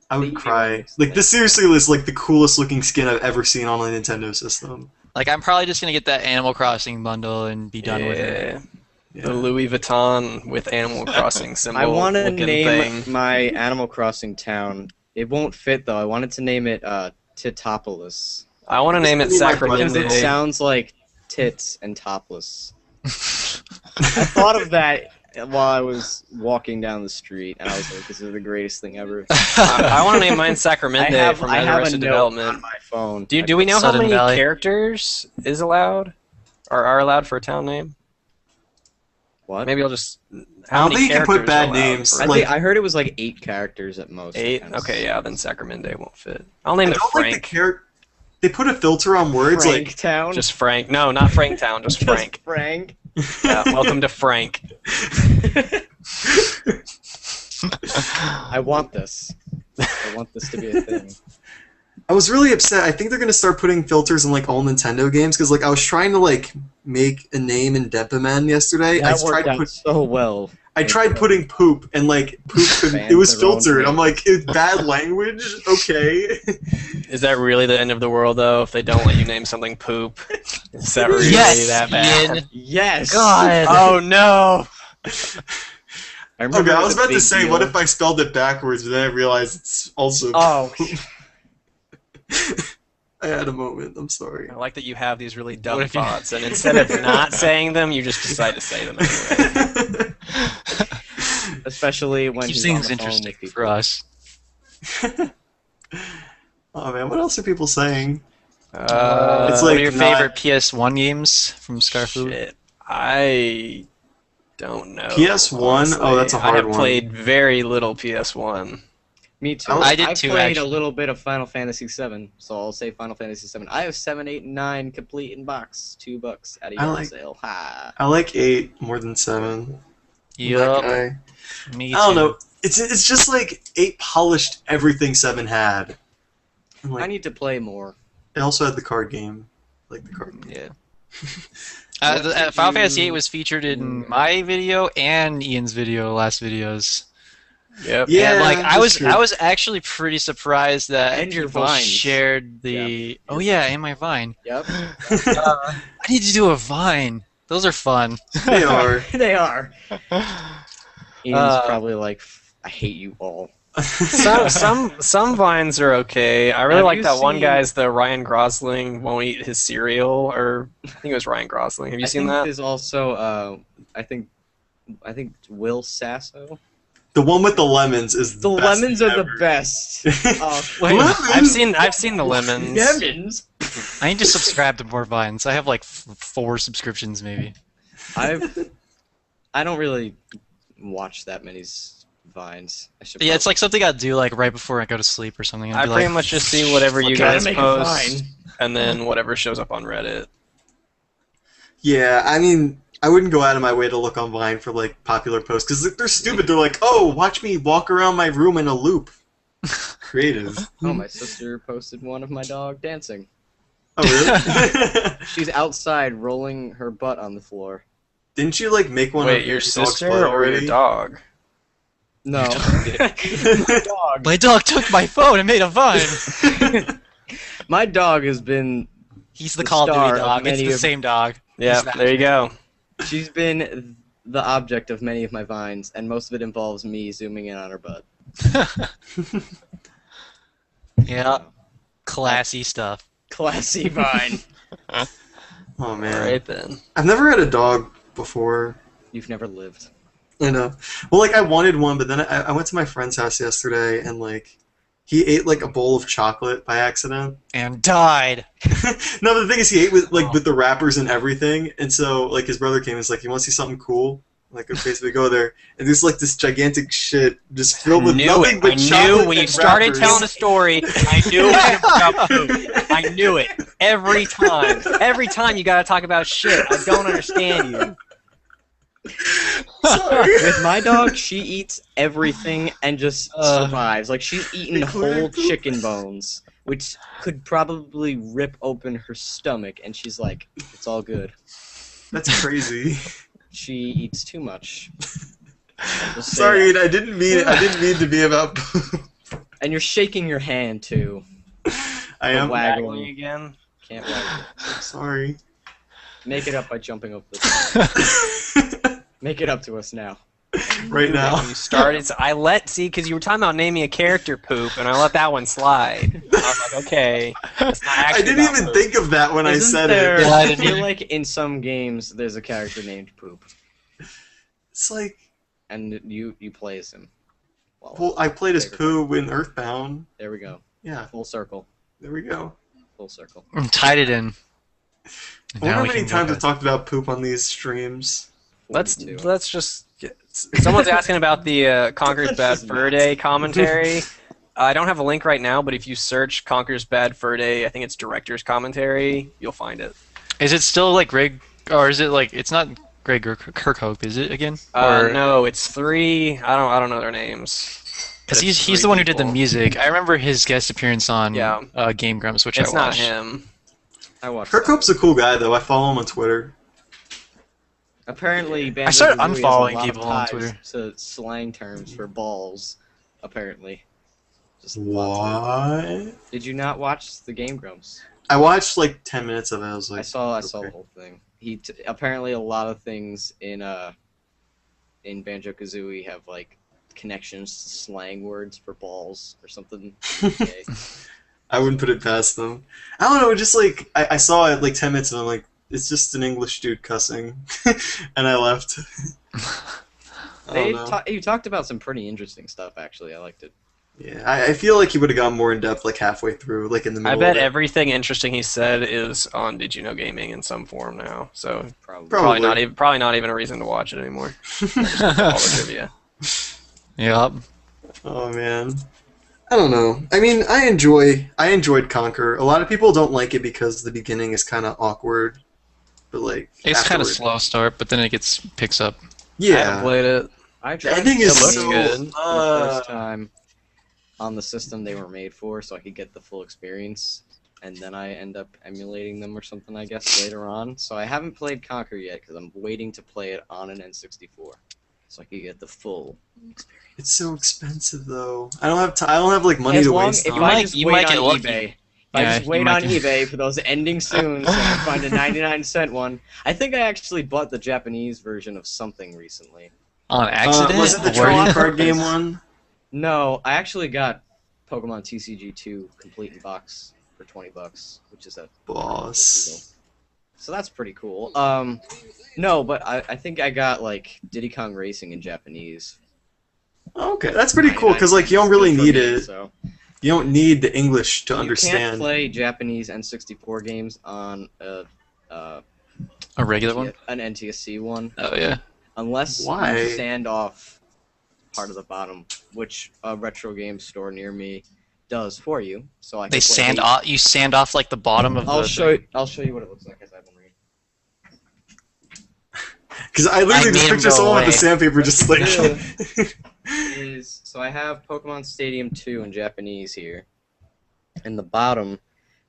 A: I would
D: Maybe
A: cry.
D: one
A: Like this seriously is like the coolest looking skin I've ever seen on a Nintendo system.
B: Like, I'm probably just gonna get that Animal Crossing bundle and be done with it.
A: Yeah.
C: The Louis Vuitton with Animal Crossing symbol.
D: I want to
C: looking
D: name
C: thing.
D: my Animal Crossing town. It won't fit though. I wanted to name it Titopolis.
C: I want to name it
A: Because
D: Because it
C: Sacramento.
D: sounds like tits and topless. I thought of that while I was walking down the street, and I was like, "This is the greatest thing ever."
C: I want to name mine Sacramento from
D: I have a
C: Arrested
D: note
C: Development.
D: on my phone.
C: Do we know how
B: Sudden
C: many
B: Valley.
C: characters is allowed, or are allowed for a town name?
D: What?
C: Maybe I'll just.
A: I
C: How
A: don't
C: many
A: think you can put
C: characters
A: bad
C: are allowed
A: names,
C: for-
A: like-
D: I heard it was like 8 characters at most.
C: 8.
D: Kind of
C: Okay, yeah, then Sacramento won't fit. I'll
A: I
C: name it
A: don't like the
C: Frank.
A: They put a filter on words
D: Frank
A: like
D: Town.
C: Just Frank. No, not Franktown. Just Frank.
D: Frank.
C: Yeah, welcome to Frank.
D: I want this. I want this to be a thing.
A: I was really upset. I think they're gonna start putting filters in like all Nintendo games because like I was trying to like make a name in Depaman yesterday.
D: That worked out so well.
A: I tried putting poop and like poop couldn't,
D: Banned
A: it was
D: the wrong
A: filtered. I'm
D: thing.
A: like, it's bad language. Okay.
C: Is that really the end of the world, though, if they don't let you name something poop? Is that really
B: Yes,
C: that bad?
B: Ian.
D: Yes.
B: God.
C: Oh, no!
D: I remember
A: Okay, I
D: it
A: was
D: a
A: about to
D: big
A: say,
D: deal.
A: what if I spelled it backwards, but then I realized it's also.
D: Oh.
A: I had a moment. I'm sorry.
C: I like that you have these really dumb
B: What if you-
C: thoughts, and instead of not saying them, you just decide to say them anyway.
D: Especially when
B: Keeps
D: he's on
B: things
D: the phone
B: interesting
D: with people.
B: for us.
A: Oh man, what else are people saying?
C: It's
A: It's
B: What
A: like
B: are your
A: not-
B: favorite PS1 games from Scarfood?
C: Shit. I don't know.
A: PS1?
C: honestly.
A: Oh, that's a hard
C: I have
A: one.
C: played very little PS1.
D: Me too.
A: I
B: did too,
D: played
B: actually.
D: a little bit of Final Fantasy VII, so I'll say Final Fantasy VII. I have 7, 8, and 9 complete in box. $2 at a
A: I
D: yard
A: like-
D: sale. Ha.
A: I like 8 more than 7.
B: Yup.
A: That guy.
B: Me
A: I don't
B: too.
A: know. It's just like 8 polished everything 7 had. And,
D: I
A: like,
D: need to play more.
A: it also had the card game. Like the card game.
B: Yeah.
D: What did
B: Final Fantasy VIII
D: you-
B: was featured in my video and Ian's video, last videos.
C: Yep.
A: Yeah,
B: and, like
A: that's true.
B: I was actually pretty surprised that
D: And your
B: people
D: Vines.
B: shared the. Oh yeah, and my Vine.
D: Yep.
B: I need to do a Vine. Those are fun.
A: They are.
D: They are. Ian's
B: Uh,
D: probably like, I hate you all.
C: Some vines are okay. I really
D: Have
C: like
D: you
C: that one
D: seen-
C: guy's the Ryan Gosling won't eat his cereal, or I think it was Ryan Gosling. Have you seen that?
D: There's also, I think Will Sasso.
A: The one with the lemons is
D: The
A: the best
D: lemons
A: thing
D: are the
A: ever.
D: best. Oh,
B: Wait,
A: Lemons?
C: I've seen the lemons.
D: lemons.
B: I need to subscribe to more Vines. I have like 4 subscriptions maybe.
D: I don't really watch that many vines. I should
B: Yeah, it's like something I do like right before I go to sleep or something.
C: I
B: I'd be
C: pretty
B: like,
C: much just see whatever you
D: Gotta
C: guys
D: make a
C: post,
D: vine.
C: and then whatever shows up on Reddit.
A: Yeah, I mean, I wouldn't go out of my way to look on Vine for like popular posts because they're stupid. They're like, "Oh, watch me walk around my room in a loop." Creative.
D: Oh, my sister posted one of my dog dancing.
A: Oh, really?
D: She's outside rolling her butt on the floor.
A: Didn't you like make one?
C: Wait,
A: of
C: your
A: dog's
C: sister
A: butt
C: or
A: already?
C: your dog?
D: No. My dog.
B: my dog took my phone and made a Vine.
D: My dog has been.
B: He's the
D: The
B: Call of
D: star
B: Duty
D: of
B: dog. It's
D: many
B: the
D: of-
B: same dog.
C: Yeah,
B: He's that-
C: there you go.
D: She's been the object of many of my vines, and most of it involves me zooming in on her butt.
B: Yeah, classy stuff.
D: Classy vine.
A: Oh man,
C: All right then.
A: I've never had a dog before.
D: You've never lived.
A: I know. Well, like I wanted one, but then I went to my friend's house yesterday, and like he ate like a bowl of chocolate by accident.
B: And died.
A: No, the thing is, he ate with with the wrappers and everything, and so like his brother came and was like, "You want to see something cool?" I'm like, okay, so we go there, and there's like this gigantic shit just filled with nothing but
C: I
A: chocolate
C: knew when you
A: and
C: started
A: wrappers.
C: telling the story. I knew it was gonna bring up food. I knew it every time. Every time you gotta talk about shit. I don't understand you.
A: Sorry.
D: With my dog, she eats everything and just survives. Like, she's eaten
A: Including
D: whole
A: poop.
D: chicken bones, which could probably rip open her stomach, and she's like, it's all good.
A: That's crazy.
D: She eats too much. Just say
A: Sorry,
D: that.
A: I didn't mean to be about poop.
D: And you're shaking your hand too.
A: I am.
D: Waggling.
C: again.
D: Can't waggle.
A: Sorry.
D: Make it up by jumping over the Make it up to us now.
A: Right now.
C: You started. So because you were talking about naming a character poop, and I let that one slide. I was like, okay. It's not
A: I
C: actually
A: didn't
C: about
A: even
C: poop.
A: think of that when I
D: Isn't
A: said
D: there,
A: it.
B: Yeah, I
D: I
B: didn't
D: feel
B: either.
D: like in some games there's a character named Poop,
A: It's like,
D: and you play as him.
A: well, I played as Pooh in Earthbound.
D: There we go.
A: Yeah,
D: Full circle.
A: there we go.
D: Full circle.
B: Tied it in.
A: I wonder how many times I've talked about poop on these streams.
C: Let's
D: 42.
C: just. Someone's asking about the Conker's Bad Fur Day commentary. I don't have a link right now, but if you search Conker's Bad Fur Day, I think it's director's commentary, you'll find it.
B: Is it still like Greg, or is it like it's not Greg Kirkhope? Is it again? Or
C: No, it's 3. I don't know their names.
B: because
C: It's
B: he's
C: 3
B: the one who did the
C: people.
B: music. I remember his guest appearance on
C: Yeah.
B: Game Grumps, which
C: It's
B: I
C: not
B: watched.
C: him.
D: I watched.
A: Kirkhope's a
D: that.
A: cool guy, though. I follow him on Twitter.
D: Apparently,
B: I started
D: Banjo-Kazooie has a
B: unfollowing
D: lot of
B: people on
D: ties
B: Twitter.
D: To slang terms for balls. Apparently. Just lots of-
A: What?
D: Did you not watch the Game Grumps?
A: I watched like 10 minutes of it. I was like,
D: I saw the
A: okay.
D: whole thing. Apparently a lot of things in Banjo-Kazooie have like connections to slang words for balls or something. Okay.
A: I wouldn't put it past them. I don't know, just like, I saw it like 10 minutes and I'm like, it's just an English dude cussing. And I left. I don't know.
D: You talked about some pretty interesting stuff, actually. I liked it.
A: Yeah, I feel like he would have gone more in depth like halfway through, like in the
C: I
A: middle
C: bet
A: of it.
C: everything interesting he said is on Did You Know Gaming in some form now. So
D: Probably.
C: probably not even a reason to watch it anymore. All the trivia.
B: Yep.
A: Oh man, I don't know. I mean, I enjoyed Conquer. A lot of people don't like it because the beginning is kind of awkward, but like
B: It's kind of
A: afterward-
B: slow start, but then it picks up.
C: I haven't
A: Yeah,
C: played it.
D: I
A: the
D: tried
A: ending
D: to
A: is
C: It looks
A: so.
C: good.
D: for the first time on the system they were made for, so I could get the full experience, and then I end up emulating them or something, I guess, later on. So I haven't played Conquer yet because I'm waiting to play it on an N64, so I could get the full experience.
A: It's so expensive though. I don't have I don't have like money
D: As
A: to
D: long
A: waste
D: if
A: on.
D: I
B: might-
D: just
B: you
D: wait
B: might
D: on
B: get lucky.
D: eBay. If
B: Yeah,
D: I just
B: you
D: wait
B: might
D: on
B: get-
D: eBay for those ending soon, so I can find a 99-cent one. I think I actually bought the Japanese version of something recently.
B: On accident?
A: Was it the
B: Or-
A: trading card game one?
D: No, I actually got Pokemon TCG2 complete in box for $20, which is a
A: Boss.
D: so that's pretty cool. No, but I think I got like Diddy Kong Racing in Japanese.
A: Okay, that's pretty cool because like you don't really need it.
D: So
A: You don't need the English to
D: you can't
A: understand.
D: play Japanese N64 games on
B: A regular one?
D: an NTSC one
B: Oh, yeah.
D: unless
A: Why?
D: you sand off part of the bottom, which a retro game store near me does for you. So I can
B: They
D: play
B: sand
D: Hades.
B: off. You sand off like the bottom of
D: I'll
B: the.
D: show you what it looks like as I've been reading.
A: Because I literally
B: I
A: just
B: made him
A: picture
B: go
A: someone with the
B: away.
A: sandpaper just like.
D: So I have Pokemon Stadium 2 in Japanese here, and the bottom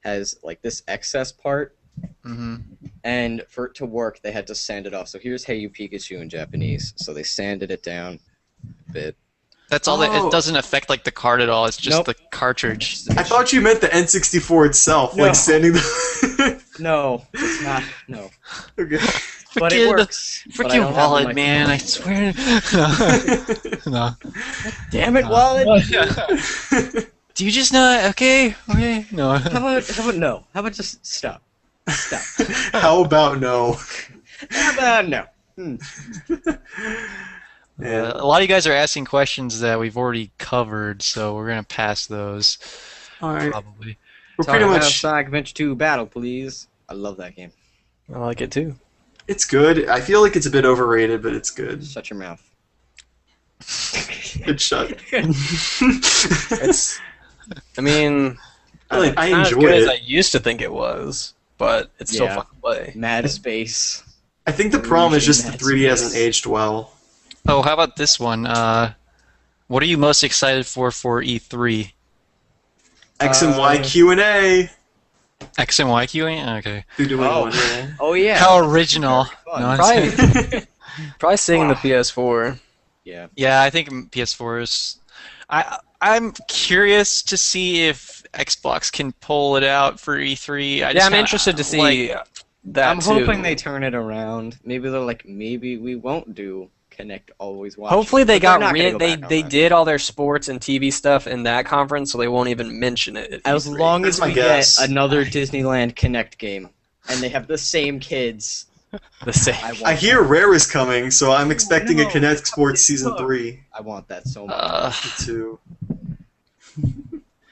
D: has like this excess part,
B: hmm
D: and for it to work they had to sand it off. So here's Hey You Pikachu in Japanese, so they sanded it down a bit.
B: That's all.
A: Oh.
B: It doesn't affect like the card at all. It's just
D: Nope.
B: the cartridge.
A: I thought you meant the N64 itself,
D: No.
A: like standing the.
D: No, it's not. No,
A: Okay.
D: but it works. But I
B: Freaking
D: don't have
B: wallet,
D: the
B: man! I
D: microphone.
B: swear. No.
D: Damn it, wallet!
B: Do you just not? Okay. Okay. No.
D: How about no? How about just stop? Stop.
A: How about no?
D: How about no?
A: Yeah.
B: A lot of you guys are asking questions that we've already covered, so we're gonna pass those.
A: All right.
B: Probably.
A: We're
D: Talk
A: pretty
D: about
A: much.
D: Sonic Adventure 2 Battle, please. I love that game.
C: I like it too.
A: It's good. I feel like it's a bit overrated, but it's good.
D: Shut your mouth.
A: Good shut.
C: It's. I mean,
A: I
C: it's not as
A: enjoy
C: good as
A: it.
C: I used to think it was, but it's still
D: Yeah.
C: fun to play.
D: Mad Space.
A: I think the problem is just the
D: That's
A: 3D hasn't
D: nice.
A: aged well.
B: Oh, how about this one? What are you most excited for E3?
A: X and Y Q&A.
B: X and Y queuing? Okay.
A: Who do we
D: Oh.
A: want?
D: Oh yeah.
B: How original.
D: Fun.
B: No,
C: Probably seeing the PS4.
D: Yeah.
B: Yeah, I think PS4 is. I'm curious to see if Xbox can pull it out for E3.
C: Yeah, I'm interested to see that
D: I'm
C: too.
D: hoping they turn it around. Maybe they're like, maybe we won't do Connect Always Watch.
C: Hopefully they
D: But they're
C: got
D: not gonna
C: rid.
D: go
C: They
D: back on
C: they
D: that.
C: did all their sports and TV stuff in that conference, so they won't even mention it. At
D: As
C: E3.
D: long as
A: That's my
D: we
A: guess.
D: get another Disneyland Connect game, and they have the same kids.
C: the same.
A: I hear Rare is coming, so I'm expecting
D: no.
A: a Kinect Sports Season
D: Look.
A: 3
D: I want that so much.
A: too.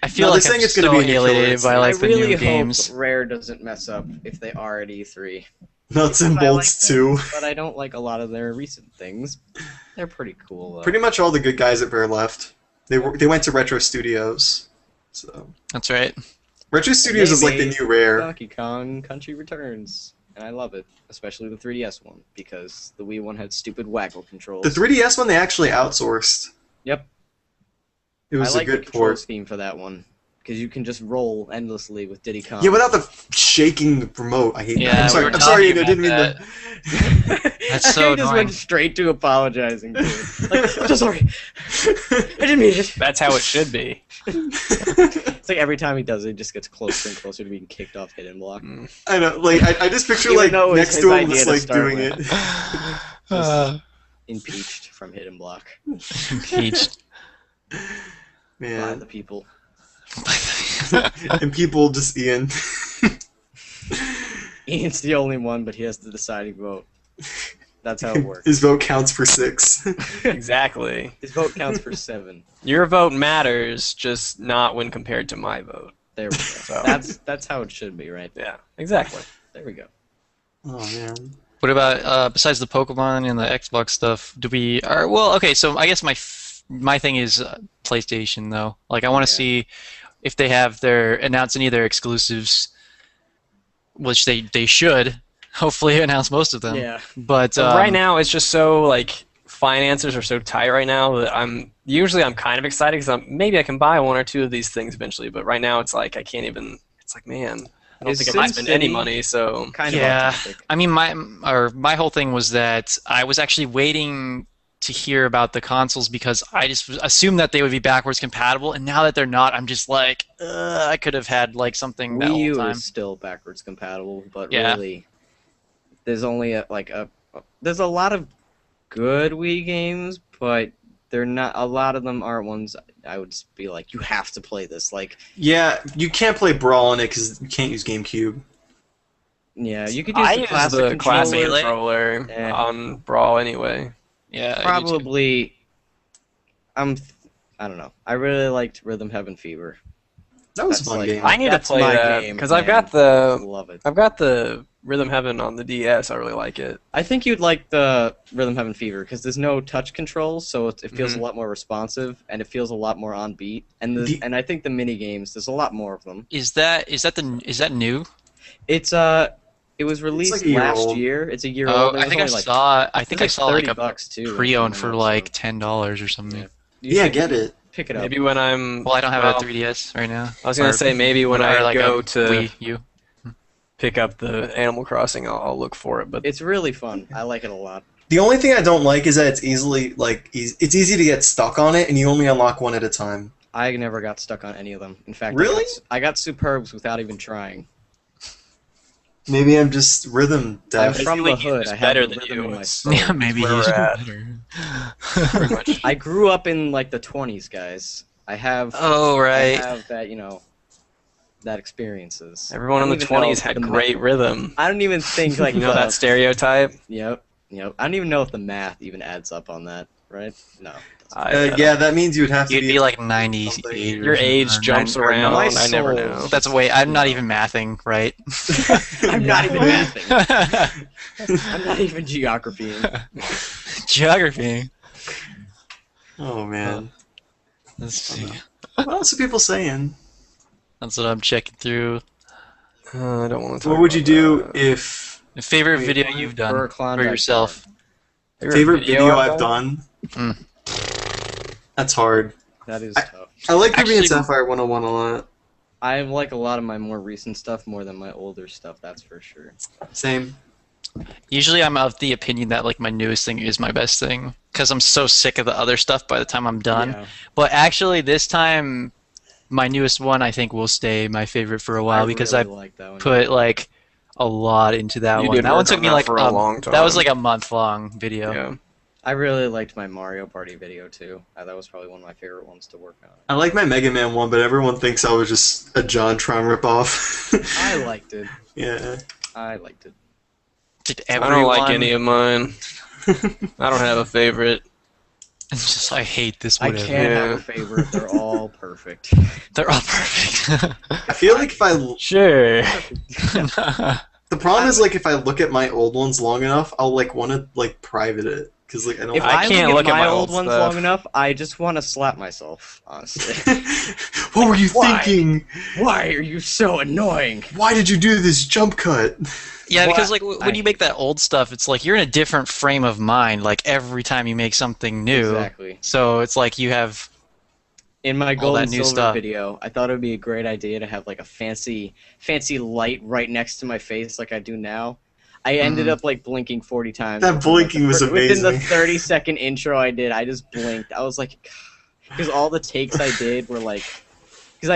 B: I feel
A: No,
B: like
A: they're saying
B: I'm
A: it's gonna
B: so
A: be a new
B: alienated
A: killer
B: by like
D: I
B: the
D: really
B: new
D: hope
B: games.
D: Rare doesn't mess up if they are at E3.
A: Nuts and
D: But I like
A: Bolts
D: them,
A: 2.
D: But I don't like a lot of their recent things. They're pretty cool, though.
A: Pretty much all the good guys at Rare left. They went to Retro Studios. So
B: That's right.
A: Retro Studios is like the
D: Maybe
A: new Rare.
D: Donkey Kong Country Returns, and I love it, especially the 3DS one, because the Wii one had stupid waggle controls.
A: The 3DS one they actually outsourced.
D: Yep.
A: It was
D: I like
A: a
D: the
A: good
D: control
A: port.
D: scheme for that one, because you can just roll endlessly with Diddy Kong.
A: Yeah, without the shaking the remote. I hate
B: Yeah,
A: that. I'm
B: we
A: sorry.
B: were
A: I'm sorry. I
B: talking
A: didn't mean
B: about
A: to.
B: That's so
D: I just
B: annoying.
D: went straight to apologizing to it. Like, I'm so sorry. I didn't mean it.
C: That's how it should be.
D: It's like every time he does it, he just gets closer and closer to being kicked off Hidden Block.
A: I know. Like I just picture
D: Even
A: like
D: though it was
A: next
D: his
A: to him
D: idea
A: just
D: to
A: like
D: start
A: doing
D: with.
A: it.
D: Impeached from Hidden Block
B: Impeached.
D: by
A: Man.
D: the people.
A: And people just Ian.
D: Ian's the only one, but he has the deciding vote. That's how it works.
A: His vote counts for 6.
C: Exactly.
D: His vote counts for 7.
C: Your vote matters, just not when compared to my vote.
D: There we go.
C: So-
D: That's how it should be, right?
C: Yeah, exactly.
D: There we go.
A: Oh man.
B: What about besides the Pokemon and the Xbox stuff? Do we? Well, okay. So I guess my thing is PlayStation though. Like I want to
D: Yeah.
B: see if they announce any of their exclusives, which they should. Hopefully announce most of them.
D: Yeah.
B: But
C: But right now, it's just so like finances are so tight right now that I'm kind of excited because maybe I can buy one or two of these things eventually. But right now, it's like I can't even. It's like man, I don't
D: Is
C: think I can spend any
D: SimCity-
C: money. So
D: Kind
B: Yeah.
D: of autistic.
B: I mean, my whole thing was that I was actually waiting to hear about the consoles because I just assumed that they would be backwards compatible, and now that they're not, I'm just like, I could have had like something that
D: Wii
B: whole
D: U
B: time.
D: is still backwards compatible, but
B: Yeah.
D: really, there's only there's a lot of good Wii games, but they're not. A lot of them aren't ones I would just be like, you have to play this. Like,
A: Yeah, you can't play Brawl on it because you can't use GameCube.
D: yeah, you could use
C: I
D: the
C: use
D: classic
C: the classic
B: Melee.
C: controller
D: Yeah.
C: on Brawl anyway.
B: Yeah, I do too.
D: Probably. I don't know. I really liked Rhythm Heaven Fever.
A: That was a
D: That's
A: fun
D: like-
A: game.
C: I need to
D: That's
C: play
D: my
C: that
D: game,
C: because I've
D: man.
C: got the
D: Love it.
C: Rhythm Heaven on the DS. I really like it.
D: I think you'd like the Rhythm Heaven Fever because there's no touch controls, so it feels
C: Mhm.
D: a lot more responsive and it feels a lot more on beat. And
A: The-
D: and I think the mini games, there's a lot more of them.
B: Is that new?
D: It was released
A: like a year
D: last
A: old.
D: year. It's a year
B: Oh,
D: old. and
B: I
D: it
B: think I
D: was only
B: saw. I think I
D: like
B: saw like a
D: $30 too.
B: pre-owned
D: or
B: for
D: something,
B: like
D: so
B: $10 or something.
D: Yeah.
A: Yeah,
D: should
A: get it.
D: Pick it up.
C: Maybe when I'm
B: Well, I don't have
C: well,
B: a 3DS right now.
C: I was gonna
B: Or-
C: say maybe when
B: or
C: I
B: like
C: go
B: a
C: to
B: Wii U.
C: pick up the Animal Crossing, I'll look for it. But
D: It's really fun. I like it a lot.
A: The only thing I don't like is that it's easily it's easy to get stuck on it, and you only unlock one at a time.
D: I never got stuck on any of them. In fact,
A: Really?
D: I got Superbs without even trying.
A: Maybe I'm just rhythm
D: I'm
A: deaf.
D: from the
C: like
D: hood.
C: it's
D: I have
C: better
D: the
C: than
D: rhythm
C: you.
D: in my
C: It's-
D: soul.
B: Yeah, maybe
C: where
B: you
C: we're
B: should
C: at.
B: do
C: pretty
B: better.
C: much.
D: I grew up in like the 20s, guys. I have.
B: Oh
D: I
B: right.
D: have that that experiences.
C: Everyone
D: I
C: in
D: don't
C: the
D: even know
C: 20s
D: if
C: had
D: the
C: great
D: math-
C: rhythm.
D: I don't even think like
C: You know that stereotype?
D: Yep. I don't even know if the math even adds up on that, right? No.
A: Yeah, that means you would have to
B: You'd be like
A: something.
B: 98.
C: Your age jumps around.
D: My
C: I never
D: soul-
C: know.
B: That's way. I'm not even mathing, right?
D: I'm not even mathing. I'm not even geography.
B: Geography.
A: Oh man,
B: Let's see.
A: what else are people saying?
B: That's what I'm checking through.
C: I don't want to talk
A: What would you
C: about
A: do
C: that.
A: if
B: The favorite
D: Wait,
B: video you've done
D: for a
B: for
D: Klondike
B: yourself?
A: favorite video I've done?
B: Hmm.
A: That's hard.
D: That is tough.
A: I like Ruby and
B: Actually-
A: Sapphire 101 a lot.
D: I like a lot of my more recent stuff more than my older stuff, that's for sure.
A: Same.
B: Usually, I'm of the opinion that like my newest thing is my best thing, because I'm so sick of the other stuff by the time I'm done.
D: Yeah.
B: But actually, this time, my newest one I think will stay my favorite for a while because
D: really
B: I
D: like that one.
B: put like a lot into that
C: You
B: one.
C: did
B: That one
C: work
B: took
C: on
B: me
C: that
B: like
C: for a long
B: That was
C: time.
B: like a month-long video.
C: Yeah.
D: I really liked my Mario Party video too. That was probably one of my favorite ones to work on.
A: I like my Mega Man one, but everyone thinks I was just a JonTron ripoff.
D: I liked it.
A: Yeah.
D: I liked it.
B: Did
C: I
B: everyone?
C: don't like any of mine. I don't have a favorite.
B: It's just I hate this.
D: I
B: Whatever.
D: can't have
C: Yeah.
D: a favorite. They're all perfect.
B: They're all perfect.
A: I feel like if I
C: Sure.
A: the problem is like if I look at my old ones long enough, I'll like want to like private it because like I don't.
D: If
C: I
D: I
C: can't
D: look
C: look
D: at
C: at
D: my
C: my
D: old
C: old
D: ones
C: stuff.
D: long enough, I just want to slap myself. Honestly,
A: What were you
D: Why?
A: thinking?
D: why are you so annoying?
A: Why did you do this jump cut?
B: Yeah, because
D: What?
B: like when you make that old stuff, it's like you're in a different frame of mind. Like every time you make something new,
D: Exactly.
B: so it's like you have
D: In my
B: All
D: gold
B: that
D: and
B: new
D: silver
B: stuff.
D: video, I thought it would be a great idea to have like a fancy light right next to my face, like I do now. I ended up like blinking 40 times.
A: That blinking was
D: Within the
A: amazing.
D: 30-second intro I did, I just blinked. I was like, because all the takes I did were like, because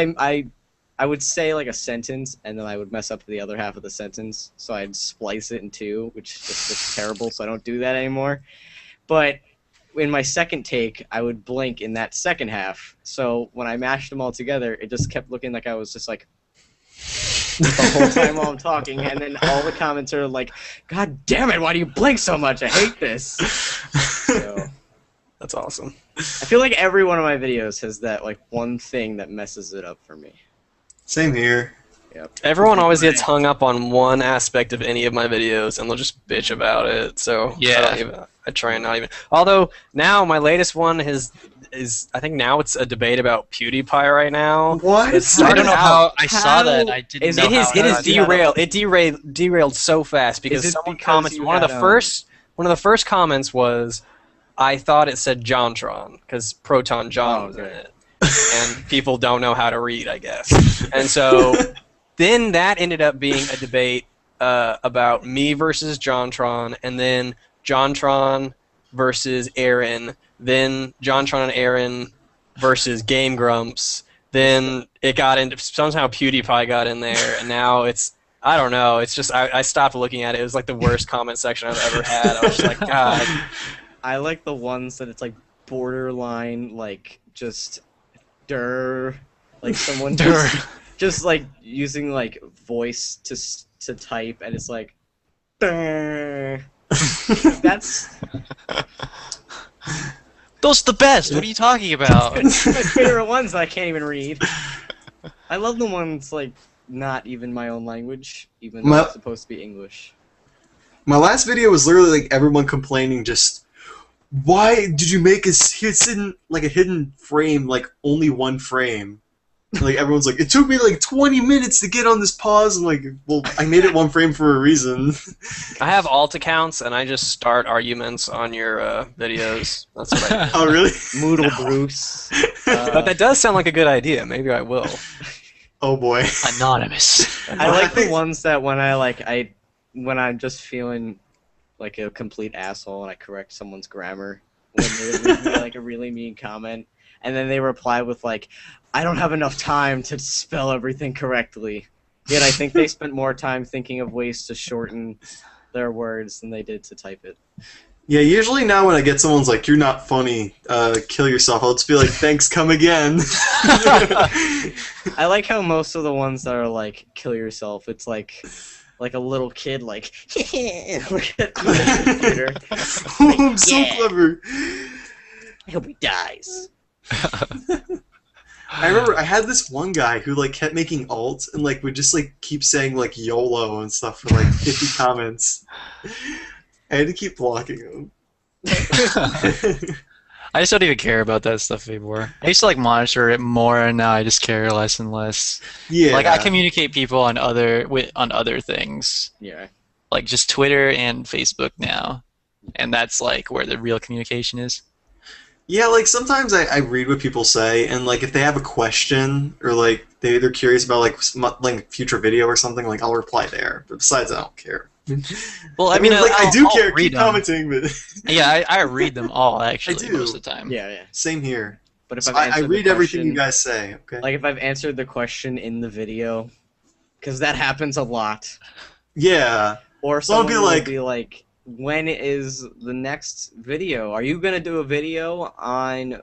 D: I would say like a sentence and then I would mess up the other half of the sentence, so I'd splice it in two, which just looks terrible. So I don't do that anymore. But in my second take, I would blink in that second half. So when I mashed them all together, it just kept looking like I was just like the whole time while I'm talking, and then all the comments are like, "God damn it! Why do you blink so much? I hate this." So
C: That's awesome.
D: I feel like every one of my videos has that like one thing that messes it up for me.
A: Same here.
D: Yep.
C: Everyone always gets hung up on one aspect of any of my videos, and they'll just bitch about it. So
B: Yeah.
C: I try and not even. Although now my latest one is I think now it's a debate about PewDiePie right now.
A: What?
C: It's
B: I don't know how I
D: How
B: saw that. I didn't
D: is
B: know
C: It is
B: how
C: it is
B: got-
C: derailed. It derailed so fast because
D: Is it
C: someone
D: because
C: commented
D: you
C: one of
D: had,
C: the first comments was, I thought it said JonTron because Proton John was in
D: okay.
C: it, and people don't know how to read, I guess. And so then that ended up being a debate about me versus JonTron, and then JonTron versus Aaron, then JonTron and Aaron versus Game Grumps. Then it got into somehow PewDiePie got in there, and now it's I don't know. It's just I stopped looking at it. It was like the worst comment section I've ever had. I was just like, God.
D: I like the ones that it's like borderline, like just like someone just like using like voice to type, and it's like that's
B: Those are the best. What are you talking about?
D: my favorite ones that I can't even read. I love the ones like not even my own language, even though it's supposed to be English.
A: My last video was literally like everyone complaining just, why did you make it's hidden like a hidden frame, like only one frame? Like everyone's like, it took me like 20 minutes to get on this pause. And like, well, I made it one frame for a reason.
C: I have alt accounts, and I just start arguments on your videos. That's what I do.
A: Oh really?
D: Moodle Bruce.
C: But that does sound like a good idea. Maybe I will.
A: Oh boy.
B: Anonymous.
D: I like the ones that when when I'm just feeling like a complete asshole and I correct someone's grammar when they leave me like a really mean comment, and then they reply with like, I don't have enough time to spell everything correctly. Yet I think they spent more time thinking of ways to shorten their words than they did to type it.
A: Yeah, usually now when I get someone's like, you're not funny, kill yourself, I'll just be like, thanks, come again.
D: I like how most of the ones that are like kill yourself, it's like a little kid like look at the computer.
A: Oh, I'm so
D: Yeah.
A: clever.
D: I hope he dies.
A: I remember I had this one guy who like kept making alts and like would just like keep saying like YOLO and stuff for like 50 comments. I had to keep blocking him.
B: I just don't even care about that stuff anymore. I used to like monitor it more, and now I just care less and less.
A: Yeah.
B: Like I communicate people on other things,
D: Yeah.
B: like just Twitter and Facebook now, and that's like where the real communication is.
A: Yeah, like sometimes I read what people say, and like if they have a question or like they're curious about like future video or something, like I'll reply there. But besides, I don't care.
B: Well, I
A: I mean,
B: mean,
A: like I do
B: I'll
A: care.
B: read
A: Keep
B: them.
A: commenting, but
B: Yeah, I read them all actually
A: do.
B: most of the time.
D: Yeah.
A: same here.
D: But if
A: So
D: I've
A: I
D: answered
A: read
D: the
A: everything you
D: question,
A: guys say. Okay.
D: like if I've answered the question in the video, because that happens a lot.
A: Yeah.
D: Or
A: So I'll
D: someone
A: be
D: will
A: like-
D: be like, when is the next video? Are you going to do a video on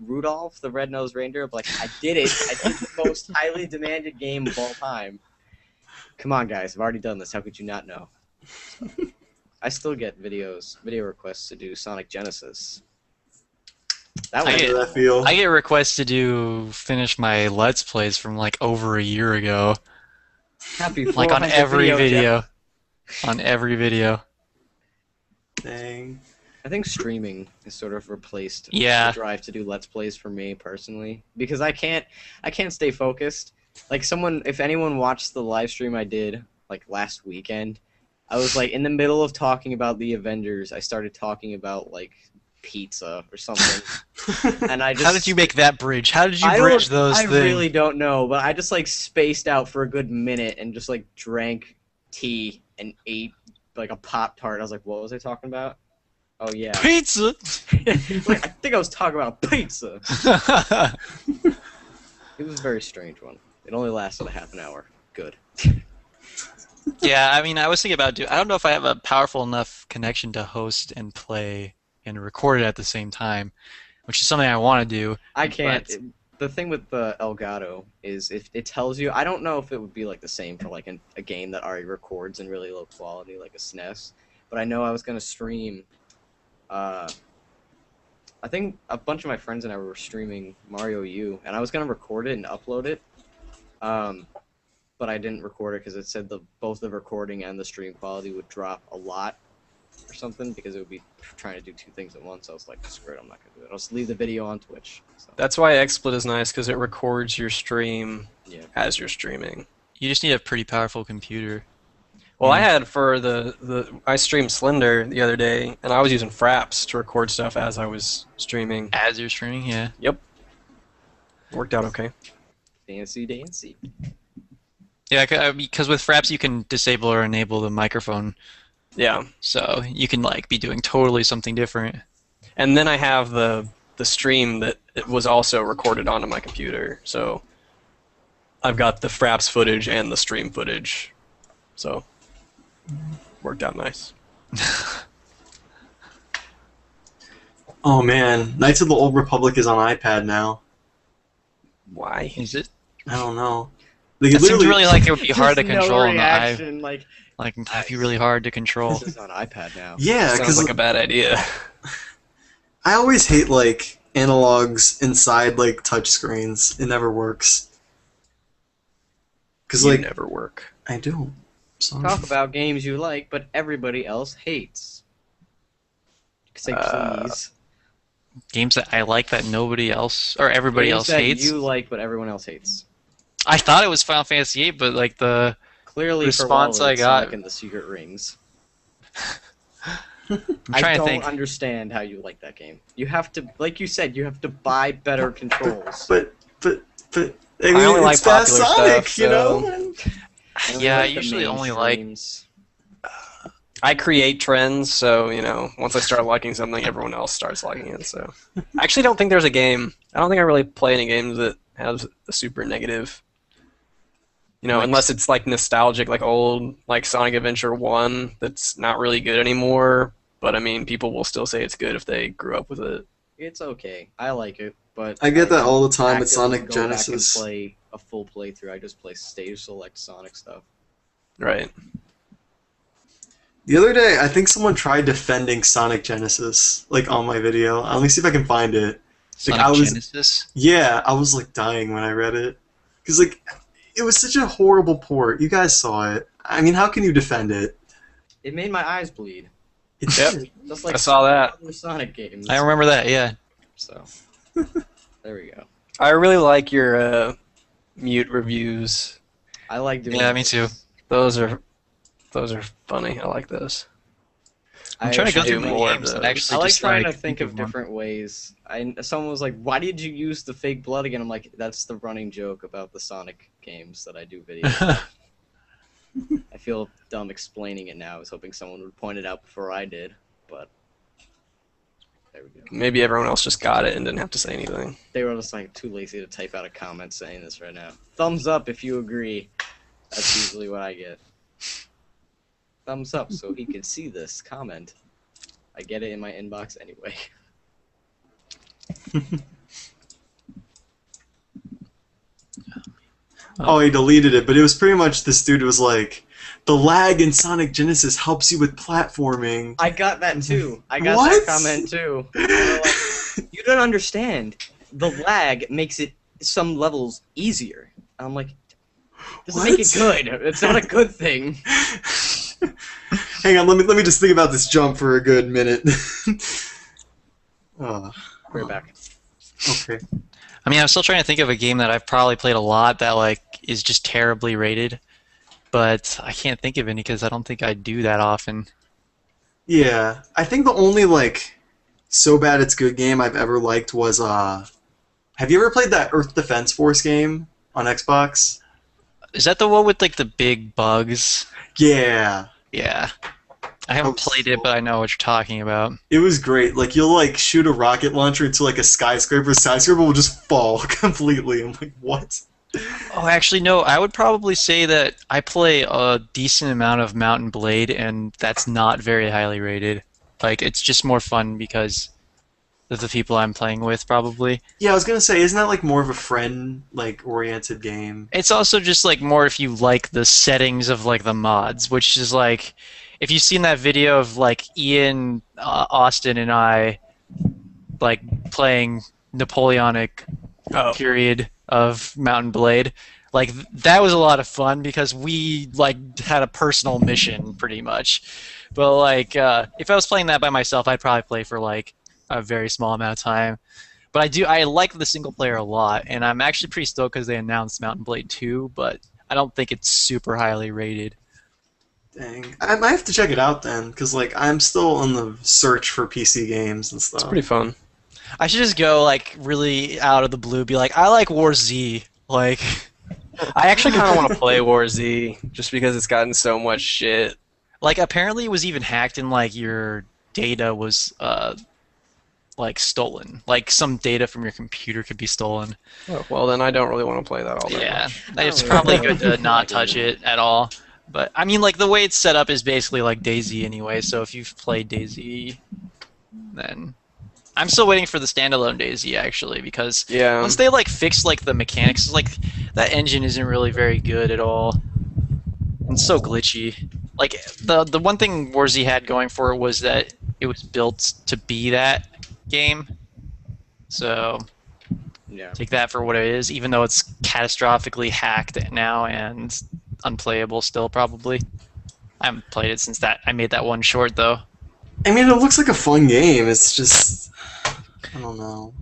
D: Rudolph the Red-Nosed Reindeer? I'm like, I did it. I did the most highly demanded game of all time. Come on, guys. I've already done this. How could you not know? So, I still get video requests to do Sonic Genesis. That
B: I
A: How
B: get-
A: does that feel?
B: I get requests to finish my Let's Plays from like over a year ago,
D: happy
B: like on
D: 400
B: every
D: Jeff.
B: video. On every video.
A: Dang.
D: I think streaming has sort of replaced
B: Yeah.
D: the drive to do Let's Plays for me personally, because I can't stay focused. Like if anyone watched the live stream I did like last weekend, I was like in the middle of talking about the Avengers, I started talking about like pizza or something, and I just
B: How did you make that bridge? How did you
D: I
B: bridge
D: don't-
B: those
D: I
B: things?
D: really don't know, but I just like spaced out for a good minute and just like drank tea and ate like a Pop-Tart. I was like, what was I talking about? Oh yeah.
B: Pizza.
D: Like, I think I was talking about pizza. It was a very strange one. It only lasted a half an hour. Good.
B: Yeah, I mean, I was thinking about I don't know if I have a powerful enough connection to host and play and record it at the same time, which is something I want to do.
D: I can't.
B: But-
D: The thing with the Elgato is if it tells you, I don't know if it would be like the same for like a game that already records in really low quality, like a SNES. But I know I was gonna stream. I think a bunch of my friends and I were streaming Mario U, and I was gonna record it and upload it. But I didn't record it because it said both the recording and the stream quality would drop a lot or something because it would be trying to do two things at once. I was like, screw it, I'm not gonna do it. I'll just leave the video on Twitch. So,
C: That's why XSplit is nice, because it records your stream
D: yeah.
C: as you're streaming.
B: You just need a pretty powerful computer.
C: Well, I had for I streamed Slender the other day, and I was using Fraps to record stuff as I was streaming.
B: As you're streaming, yeah.
C: Worked out okay.
D: Dancy.
B: Yeah, because with Fraps you can disable or enable the microphone,
C: Yeah.
B: so you can like be doing totally something different.
C: And then I have the stream that it was also recorded onto my computer, so I've got the Fraps footage and the stream footage, so worked out nice.
A: Oh man, Knights of the Old Republic is on iPad now.
C: Why?
B: Is it?
A: I don't know. They
B: It
A: could
B: seems really like it would be hard to
D: Just no
B: control on the
D: reaction, like,
B: like it'd be really hard to control.
D: this is on iPad now.
A: Yeah,
C: Sounds
A: because
C: like a bad idea.
A: I always hate like analogs inside like touch screens. It never works. Because
C: You
A: like
C: never work.
A: I don't. Sorry.
D: Talk about games you like, but everybody else hates. Say please.
B: Games that I like that nobody else or everybody
D: Games
B: else
D: that
B: hates.
D: you like, but everyone else hates.
B: I thought it was Final Fantasy VIII, but like the
D: Clearly,
B: response
D: for Whetzel,
B: I
D: it's
B: got-
D: Sonic and the Secret Rings.
B: I'm
D: I
B: trying to
D: don't
B: think.
D: understand how you like that game. You have to, like you said, you have to buy better controls.
A: But I mean,
C: only like
A: it's fast
C: popular
A: Sonic,
C: stuff,
A: you
C: so-
A: know.
B: Yeah, I
D: like the
B: usually only like.
D: mainstreams.
C: I create trends, so once I start liking something, everyone else starts liking it. So I actually don't think there's a game. I don't think I really play any games that has a super negative.
B: Like-
C: Unless it's like nostalgic, like old, like Sonic Adventure 1, that's not really good anymore. But I mean, people will still say it's good if they grew up with it.
D: It's okay. I like it, but
A: I get that
D: don't
A: all the time with
D: actively
A: Sonic
D: go back and
A: Genesis.
D: play a full playthrough. I just play stage select Sonic stuff.
C: Right.
A: The other day, I think someone tried defending Sonic Genesis, like on my video. Let me see if I can find it.
B: Sonic
A: I was-
B: Genesis.
A: Yeah, I was like dying when I read it, because like it was such a horrible port. You guys saw it. I mean, how can you defend it?
D: It made my eyes bleed.
A: It
C: Yep.
A: did.
D: Just like
C: I saw that.
D: other Sonic games.
B: I remember that. Yeah.
D: So there we go.
C: I really like your mute reviews.
D: I like doing.
B: Yeah, me too.
C: Those are funny. I like those.
B: I'm trying to go
C: should
B: through
C: do
B: more
C: more of
B: games and
C: those.
B: actually
D: I like
B: just
D: trying
B: like
D: to think of
B: one.
D: different ways. Someone was like, "Why did you use the fake blood again?" I'm like, "That's the running joke about the Sonic games that I do videos." I feel dumb explaining it now. I was hoping someone would point it out before I did, but there we go.
C: Maybe everyone else just got it and didn't have to say anything.
D: They were just like too lazy to type out a comment saying this right now. Thumbs up if you agree. That's usually what I get. Thumbs up so he can see this comment. I get it in my inbox anyway.
A: Oh, he deleted it, but it was pretty much this dude was like, the lag in Sonic Genesis helps you with platforming.
D: I got that too. I got
A: What?
D: that comment too. They were like, you don't understand. The lag makes it some levels easier. I'm like, doesn't make it good. It's not a good thing.
A: Hang on, let me just think about this jump for a good minute.
D: We're back.
A: Okay.
B: I mean, I'm still trying to think of a game that I've probably played a lot that like is just terribly rated, but I can't think of any because I don't think I do that often.
A: Yeah, I think the only like so bad it's good game I've ever liked was have you ever played that Earth Defense Force game on Xbox?
B: Is that the one with like the big bugs?
A: Yeah.
B: Yeah. I haven't played it, but I know what you're talking about.
A: It was great. Like you'll like shoot a rocket launcher into like a skyscraper will just fall completely. I'm like, what?
B: Oh, actually, no. I would probably say that I play a decent amount of Mountain Blade, and that's not very highly rated. Like, it's just more fun because of the people I'm playing with, probably.
A: Yeah, I was gonna say, isn't that like more of a friend like oriented game?
B: It's also just like more if you like the settings of like the mods, which is like if you've seen that video of like Ian, Austin, and I like playing Napoleonic period of Mountain Blade, like that was a lot of fun because we like had a personal mission pretty much. But like if I was playing that by myself, I'd probably play for like a very small amount of time. But I like the single player a lot, and I'm actually pretty stoked because they announced Mountain Blade 2, but I don't think it's super highly rated.
A: Dang, I might have to check it out then, because like I'm still on the search for PC games and stuff.
C: It's pretty fun.
B: I should just go like really out of the blue, be like, I like War Z. Like,
C: I actually kind of want to play War Z just because it's gotten so much shit.
B: Like apparently it was even hacked and like your data was like stolen. Like some data from your computer could be stolen.
C: Oh, well, then I don't really want to play that all that much.
B: It's probably good to not touch it at all. But I mean, like the way it's set up is basically like DayZ anyway. So if you've played DayZ, then I'm still waiting for the standalone DayZ actually because once they like fix like the mechanics, like that engine isn't really very good at all. It's so glitchy. Like the one thing War Z had going for it was that it was built to be that game. So take that for what it is, even though it's catastrophically hacked now and unplayable still probably. I haven't played it since I made that one short though.
A: I mean, it looks like a fun game. It's just, I don't know.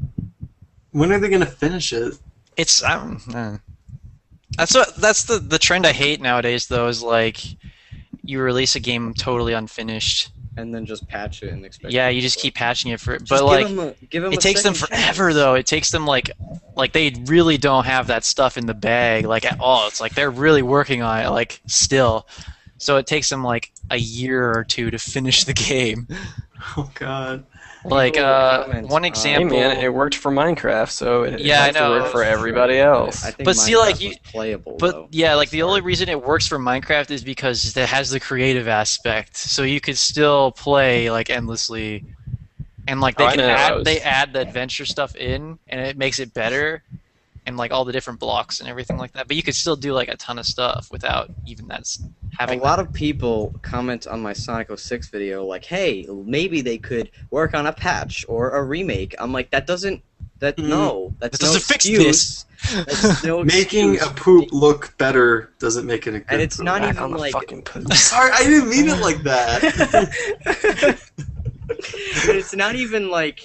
A: When are they gonna finish it?
B: It's I don't know. That's the trend I hate nowadays though, is like you release a game totally unfinished
D: and then just patch it and expect.
B: Yeah, you just keep patching it for it, but like it takes them forever though. It takes them like they really don't have that stuff in the bag like at all. It's like they're really working on it like still, so it takes them like a year or two to finish the game.
A: Oh god.
B: Like one example.
C: Hey man, it worked for Minecraft, so it has to work for everybody else.
D: I think
B: but see, like
D: playable.
B: But
D: though.
B: yeah, like the only reason it works for Minecraft is because it has the creative aspect, so you could still play like endlessly, and like they add the adventure stuff in, and it makes it better, and like all the different blocks and everything like that. But you could still do like a ton of stuff without even having.
D: A lot of people comment on my Sonic 06 video like, "Hey, maybe they could work on a patch or a remake." I'm like, that doesn't fix this. That's no
A: Making
D: excuse.
A: a poop look better doesn't make it a good
D: And it's
A: poop.
D: not
C: Back
D: even
C: on the
D: like
C: fucking poop.
A: Sorry, I didn't mean it like that.
D: it's not even like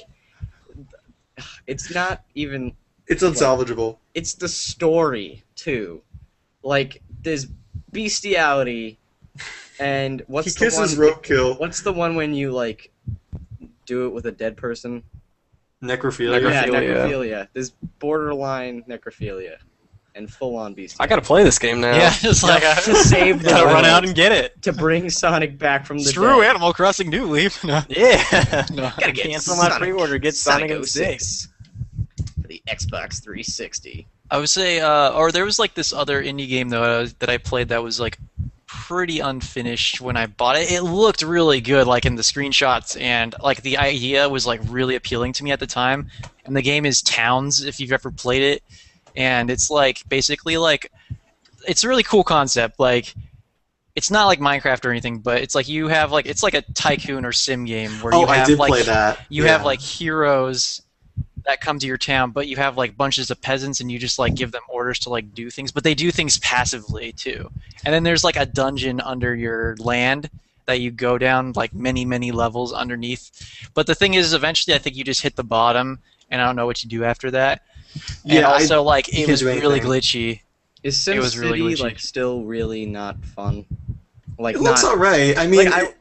D: it's not even
A: It's unsalvageable.
D: it's the story too. Like there's bestiality and
A: He kisses roadkill.
D: what's the one when you like do it with a dead person?
A: Necrophilia.
D: Yeah, necrophilia. There's borderline necrophilia. and full-on beast.
C: I gotta play this game now.
B: Yeah, it's like
D: to save the
C: Gotta run
D: world,
C: out and get it.
D: to bring Sonic back from the
B: screw
D: dead.
B: Animal Crossing New Leaf. No.
C: Yeah.
B: No.
D: Gotta get
C: Cancel my
D: Sonic-
C: pre-order. Get Sonic 06.
D: 06 for the Xbox 360.
B: I would say, or there was like this other indie game though that I played that was like pretty unfinished when I bought it. It looked really good, like in the screenshots, and like the idea was like really appealing to me at the time. And the game is Towns, if you've ever played it, and it's like basically like it's a really cool concept. Like it's not like Minecraft or anything, but it's like you have like it's like a tycoon or sim game where you have
A: I did
B: like
A: play that.
B: you have like heroes that come to your town, but you have like bunches of peasants and you just like give them orders to like do things, but they do things passively too. And then there's like a dungeon under your land that you go down like many levels underneath. But the thing is, eventually I think you just hit the bottom and I don't know what you do after that. And
A: Yeah,
B: also like
A: you
B: it
A: can't
B: was
A: do
B: really
A: anything.
B: glitchy.
D: Is
B: It was really
D: SimCity
B: glitchy.
D: like still really not fun? Like
A: It looks
D: not,
A: alright. I mean,
D: like,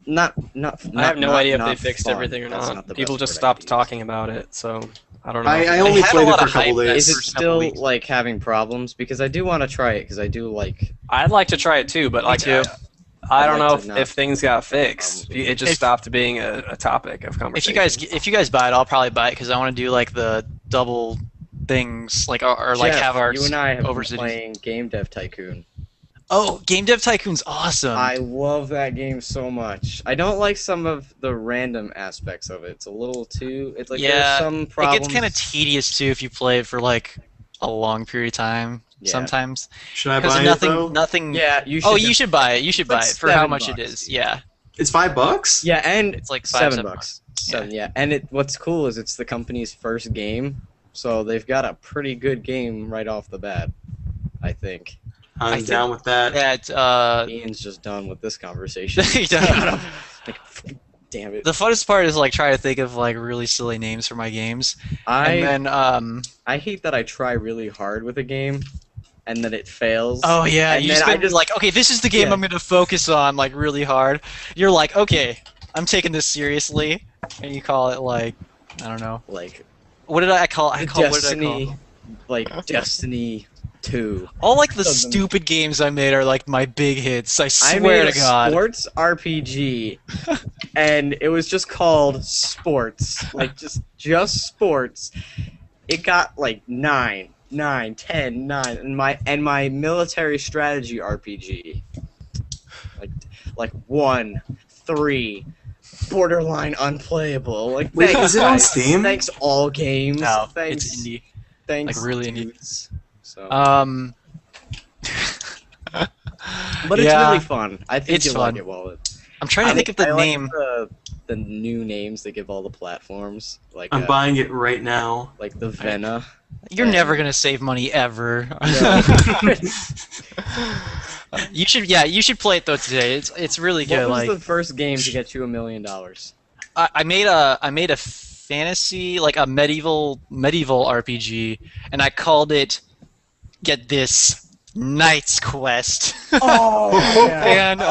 D: not.
C: I have no
D: not-
C: idea if
D: not
C: they fixed
D: fun.
C: everything or
D: That's
C: not.
D: the
C: People
D: best
C: just
D: word I
C: stopped
D: could use.
C: talking about it, so I don't know.
A: I
B: They
A: only
B: had a
A: played
B: lot
A: it for a
B: of
A: couple
B: hype that
A: days.
D: Is it
B: first couple
D: still
B: weeks.
D: like having problems? Because I do want to try it because I do like.
C: I'd like to try it too, but like
B: too.
C: I
D: I'd
C: don't
D: like
C: know
D: to
C: if,
D: not
C: if things got fixed.
D: problems with
C: It just
B: If-
C: stopped being a topic of conversation.
B: If you guys buy it, I'll probably buy it because I want to do like the double things, like or like
D: Jeff,
B: have our
D: you and I have been
B: overcities.
D: playing Game Dev Tycoon.
B: Oh, Game Dev Tycoon's awesome.
D: I love that game so much. I don't like some of the random aspects of it. It's a little too. It's like
B: Yeah,
D: there's some problems.
B: It gets kind of tedious too if you play it for like a long period of time.
D: Yeah.
B: Sometimes
A: should I
B: because
A: buy it though?
B: nothing.
D: Yeah, you should.
B: Oh, you should buy it. You should buy
D: like
B: it for how
D: $7
B: much it is.
D: dude.
B: Yeah,
A: It's $5.
D: Yeah, and
B: it's like $5,
D: $7.
B: $7.
D: Seven, yeah. And what's cool is it's the company's first game, so they've got a pretty good game right off the bat. I think.
A: I'm
B: think-
A: down with that.
B: Yeah, it's,
D: Ian's just done with this conversation.
B: He does.
D: Like, damn it.
B: the funnest part is like trying to think of like really silly names for my games, and then
D: I hate that I try really hard with a game, and then it fails.
B: oh yeah,
D: And
B: you
D: then
B: just
D: I
B: been like, okay, this is the game
D: Yeah.
B: I'm gonna focus on like really hard. You're like, okay, I'm taking this seriously, and you call it like, I don't know,
D: Like
B: what did I call? What did I call?
D: Destiny, like Destiny 2.
B: All like the
D: Doesn't-
B: stupid games I made are like my big hits. I
D: I
B: swear
D: made
B: to
D: a
B: God.
D: sports RPG, and it was just called Sports, like just Sports. It got like 9, 10, 9, and my military strategy RPG, like 1, 3, borderline unplayable. Like
A: Wait,
D: thanks,
A: is it on
D: guys.
A: Steam?
D: Thanks all games.
B: No,
D: thanks,
B: it's indie.
D: Thanks,
B: like, really indie.
D: dudes. So, but it's
B: yeah.
D: really fun. I think
B: It's
D: you'll
B: fun.
D: like it, Wallet.
B: I'm trying to think of the
D: I like
B: name.
D: the new names they give all the platforms, like
A: I'm buying it right now.
D: like the Vena.
B: You're never gonna save money ever.
D: No.
B: You should, yeah, you should play it though today. It's really good.
D: What was
B: Like
D: the first game to get you $1 million?
B: I made a fantasy, like a medieval RPG, and I called it, get this, Knight's Quest.
D: Oh,
B: And,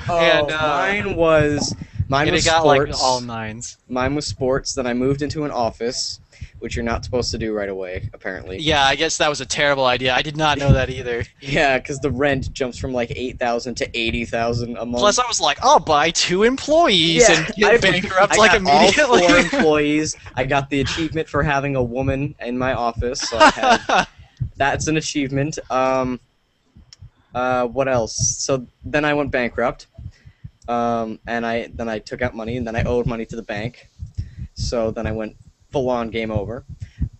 B: and,
D: mine was
B: and it got
D: sports.
B: like all 9s.
D: Mine was sports. Then I moved into an office, which you're not supposed to do right away, apparently.
B: Yeah, I guess that was a terrible idea. I did not know that either.
D: Yeah, because the rent jumps from like 8,000 to 80,000 a month.
B: Plus, I was like, I'll buy 2 employees and get bankrupt
D: I
B: like
D: got all
B: immediately.
D: 4 employees. I got the achievement for having a woman in my office. So I had, that's an achievement. What else? So then I went bankrupt. And I took out money, and then I owed money to the bank. So then I went full on game over.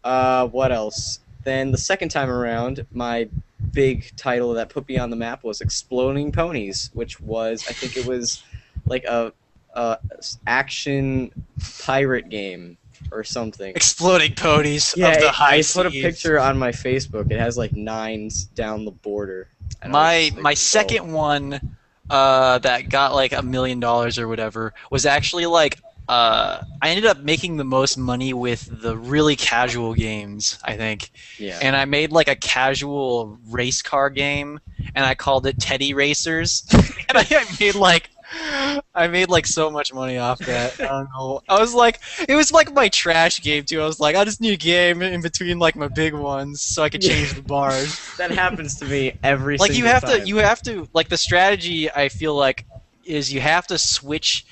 D: What else? Then the second time around, my big title that put me on the map was Exploding Ponies, which was, I think it was like a action pirate game or something.
B: Exploding ponies
D: Yeah,
B: of the high
D: I put a
B: seas.
D: picture on my Facebook. It has like 9s down the border. And I
B: My
D: was just
B: my
D: like,
B: second one that got like $1 million or whatever was actually like I ended up making the most money with the really casual games, I think.
D: yeah.
B: And I made like a casual race car game, and I called it Teddy Racers. And I made like I made like so much money off that. I don't know. I was like, it was like my trash game too. I was like, I just need a game in between like my big ones so I could change the bars.
D: That happens to me every
B: Like
D: single time.
B: you have to like the strategy. I feel like is you have to switch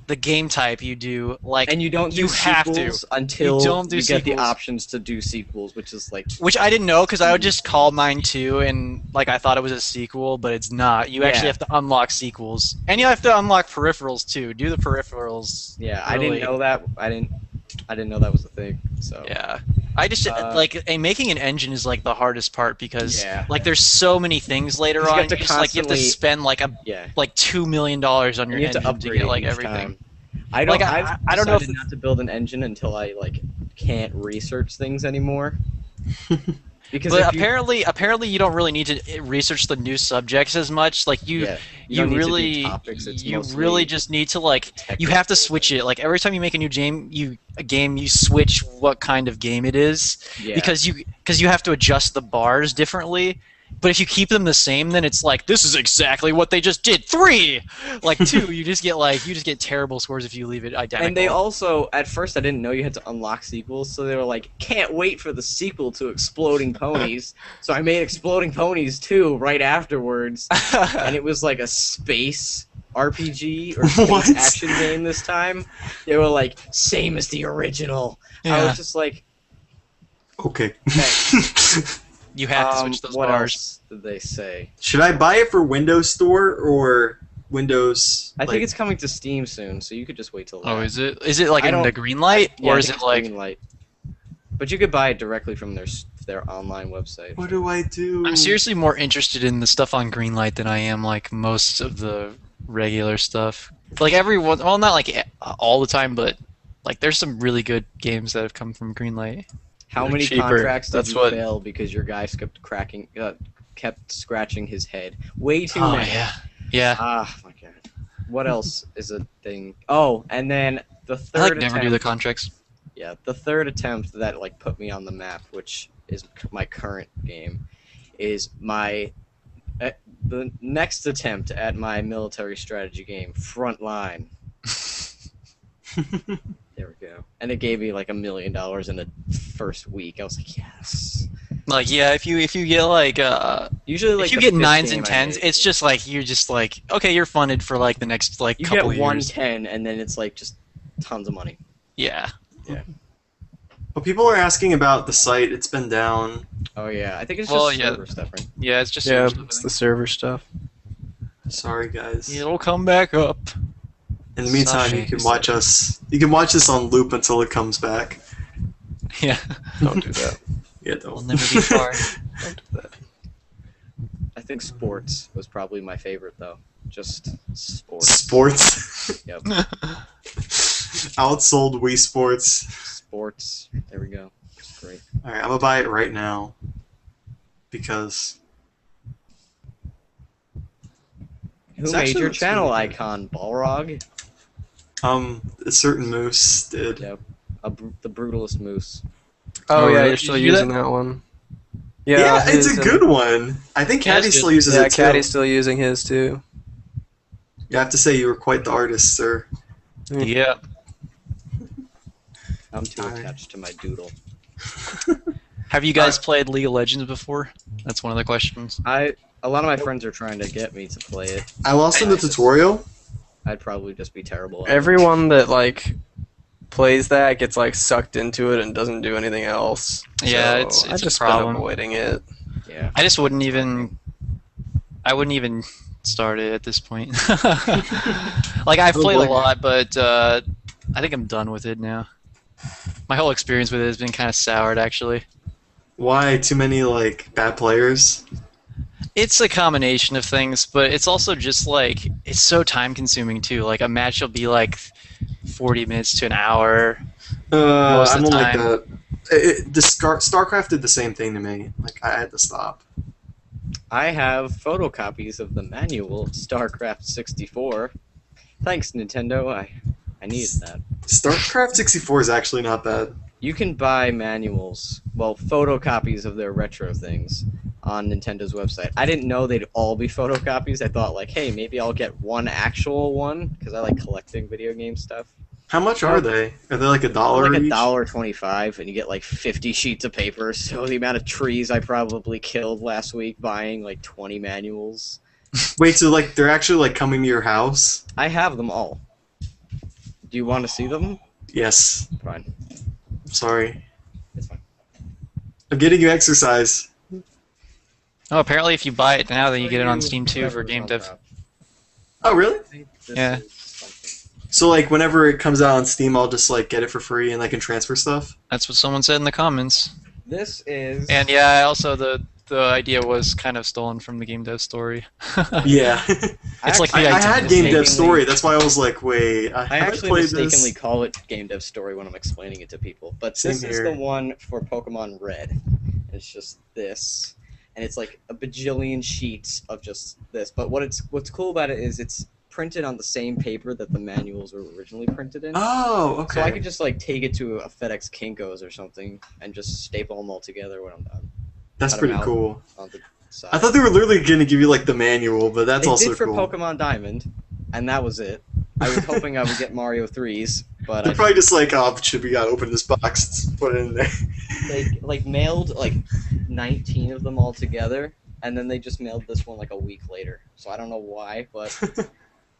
B: the game type you do. Like
D: And you don't do
B: you have to.
D: sequels until
B: You don't do
D: you get the
B: sequels.
D: options to do sequels, which is like
B: Which I didn't know because I would just call mine 2 and like I thought it was a sequel, but it's not. You actually
D: Yeah.
B: have to unlock sequels, and you have to unlock peripherals too. Do the peripherals.
D: yeah. I
B: Really.
D: didn't know that. I didn't know that was a thing. So
B: Yeah, I just making an engine is like the hardest part because
D: Yeah.
B: like there's so many things later
D: You
B: on.
D: have to
B: Just, like you have to
D: constantly-
B: spend like
D: yeah.
B: $2 million on your
D: You have
B: engine
D: to upgrade
B: get like
D: each
B: everything.
D: time. I don't.
B: Like, I don't know if
D: decided not to build an engine until I like can't research things anymore. Because
B: But
D: if you,
B: apparently you don't really need to research the new subjects as much. Like you
D: yeah,
B: you
D: don't need to do
B: really
D: topics, it's
B: you
D: mostly
B: really just need to like you have to
D: technical.
B: switch it. Like every time you make a new game, you switch what kind of game it is
D: Yeah.
B: because you have to adjust the bars differently. But if you keep them the same, then it's like this is exactly what they just did. 3, like 2, you just get terrible scores if you leave it identical.
D: And they also, at first, I didn't know you had to unlock sequels, so they were like, "Can't wait for the sequel to Exploding Ponies." So I made Exploding Ponies 2 right afterwards, and it was like a space RPG or space
A: What?
D: action game this time. They were like, "Same as the original." I
B: Yeah.
D: was just like,
A: Okay.
B: You have to switch those
D: what
B: bars.
D: else did they say?
A: Should I buy it for Windows Store or Windows?
D: I think it's coming to Steam soon, so you could just wait till.
B: Oh,
D: that.
B: is it? Is it like
D: I
B: in the
D: don't-
B: green light,
D: Yeah,
B: or
D: I
B: is
D: think
B: it
D: it's
B: like?
D: Greenlight. But you could buy it directly from their online website.
A: What do I do?
B: I'm seriously more interested in the stuff on Greenlight than I am like most of the regular stuff. Like everyone, well, not like all the time, but like there's some really good games that have come from Greenlight.
D: How
C: They're
D: many
C: cheaper.
D: contracts did
C: That's
D: you
C: what-
D: fail because your guy kept scratching his head? Way too
B: Oh
D: many.
B: yeah.
D: Ah, my god. What else is a thing? Oh, and then the
B: I
D: third
B: like
D: attempt.
B: never do the contracts.
D: Yeah, the third attempt that like put me on the map, which is my current game, is the next attempt at my military strategy game, Frontline. There we go. And it gave me like $1 million in the first week. I was like, yes.
B: Like yeah, if you get like
D: Usually, like
B: if you
D: the
B: get
D: fifth
B: 9s
D: game
B: and
D: I
B: 10s,
D: make,
B: it's just like you're just like okay, you're funded for like the next like
D: you
B: couple
D: get
B: of years.
D: 110, and then it's like just tons of money.
B: Yeah.
A: Well, people are asking about the site. It's been down.
D: Oh yeah, I think it's
B: Well,
D: just
B: yeah.
D: server stuff, right?
B: Yeah, it's just
C: Yeah,
B: server
C: it's
B: stuff,
C: the server stuff.
A: Sorry, guys.
B: It'll come back up.
A: In the meantime, you can watch us. You can watch this on loop until it comes back.
B: Yeah.
C: Don't do that.
A: Yeah,
B: We'll
A: don't.
B: never be far.
C: Don't do that.
D: I think sports was probably my favorite though. Just sports.
A: Sports.
D: Yep.
A: Outsold Wii Sports.
D: Sports. There we go. It's great.
A: All right, I'm gonna buy it right now because
D: Who
A: It's
D: made
A: actually
D: your
A: looks
D: channel
A: really good.
D: icon? Balrog?
A: a certain moose did.
D: Yep. The brutalist moose.
C: Oh,
B: Oh,
C: yeah,
B: really?
C: you're still
B: Did you do
C: using that one.
A: Yeah, it's
C: his
A: a
C: and-
A: good one. I think
B: Yeah,
A: Caddy
B: it's
A: still
B: good.
A: uses
C: Yeah,
A: it too.
C: Caddy's still using his too.
A: You have to say you were quite the artist, sir.
B: Yeah.
D: I'm too
A: Alright.
D: attached to my doodle.
B: Have you guys played League of Legends before? That's one of the questions.
D: A lot of my friends are trying to get me to play it.
A: I lost in the tutorial.
D: I'd probably just be terrible at it.
C: Everyone that like plays that gets like sucked into it and doesn't do anything else.
B: Yeah,
C: So
B: it's
C: I
B: a
C: just
B: problem.
C: been avoiding it.
D: Yeah.
B: I just wouldn't even. I wouldn't even start it at this point. Like I've
A: Oh,
B: played a
A: boy.
B: lot, but I think I'm done with it now. My whole experience with it has been kind of soured, actually.
A: Why too many like bad players?
B: It's a combination of things, but it's also just like it's so time consuming too. Like a match will be like 40 minutes to an hour. Most
A: I
B: of the
A: don't like
B: time.
A: that. StarCraft did the same thing to me. Like I had to stop.
D: I have photocopies of the manual of StarCraft 64. Thanks, Nintendo. I needed that.
A: StarCraft 64 is actually not bad.
D: You can buy manuals, well, photocopies of their retro things on Nintendo's website. I didn't know they'd all be photocopies. I thought like, hey, maybe I'll get one actual one because I like collecting video game stuff.
A: How much are they? Are they like $1
D: Like
A: each?
D: $1.25, and you get like 50 sheets of paper. So the amount of trees I probably killed last week buying like 20 manuals.
A: Wait, so like they're actually like coming to your house?
D: I have them all. Do you want to see them?
A: Yes.
D: Fine.
A: I'm sorry.
D: It's fine.
A: I'm getting you exercise.
B: Oh, apparently if you buy it now, then you get it on Steam too for game dev.
A: Oh, really?
B: Yeah.
A: So like whenever it comes out on Steam, I'll just like get it for free and I can transfer stuff.
B: That's what someone said in the comments.
D: This is.
B: And yeah, also the idea was kind of stolen from the game dev story.
A: Yeah.
B: It's like the
A: I
B: idea.
A: had game dev story. That's why I was like, wait. I haven't
D: actually
A: played
D: mistakenly
A: this.
D: call it game dev story when I'm explaining it to people. But
A: Same
D: this is
A: here.
D: the one for Pokemon Red. It's just this. And it's like a bajillion sheets of just this. But what's cool about it is it's printed on the same paper that the manuals were originally printed in.
A: Oh, okay.
D: So I could just like take it to a FedEx Kinko's or something and just staple them all together when I'm done.
A: That's
D: cut 'em
A: pretty
D: out
A: cool.
D: on the side.
A: I thought they were literally going to give you like the manual, but that's
D: they
A: also
D: did for
A: cool.
D: Pokemon Diamond, and that was it. I was hoping I would get Mario 3s, but
A: They're
D: I
A: probably just like, oh, should we gotta open this box? Let's put it in there.
D: they like mailed like 19 of them all together, and then they just mailed this one like a week later. So I don't know why, but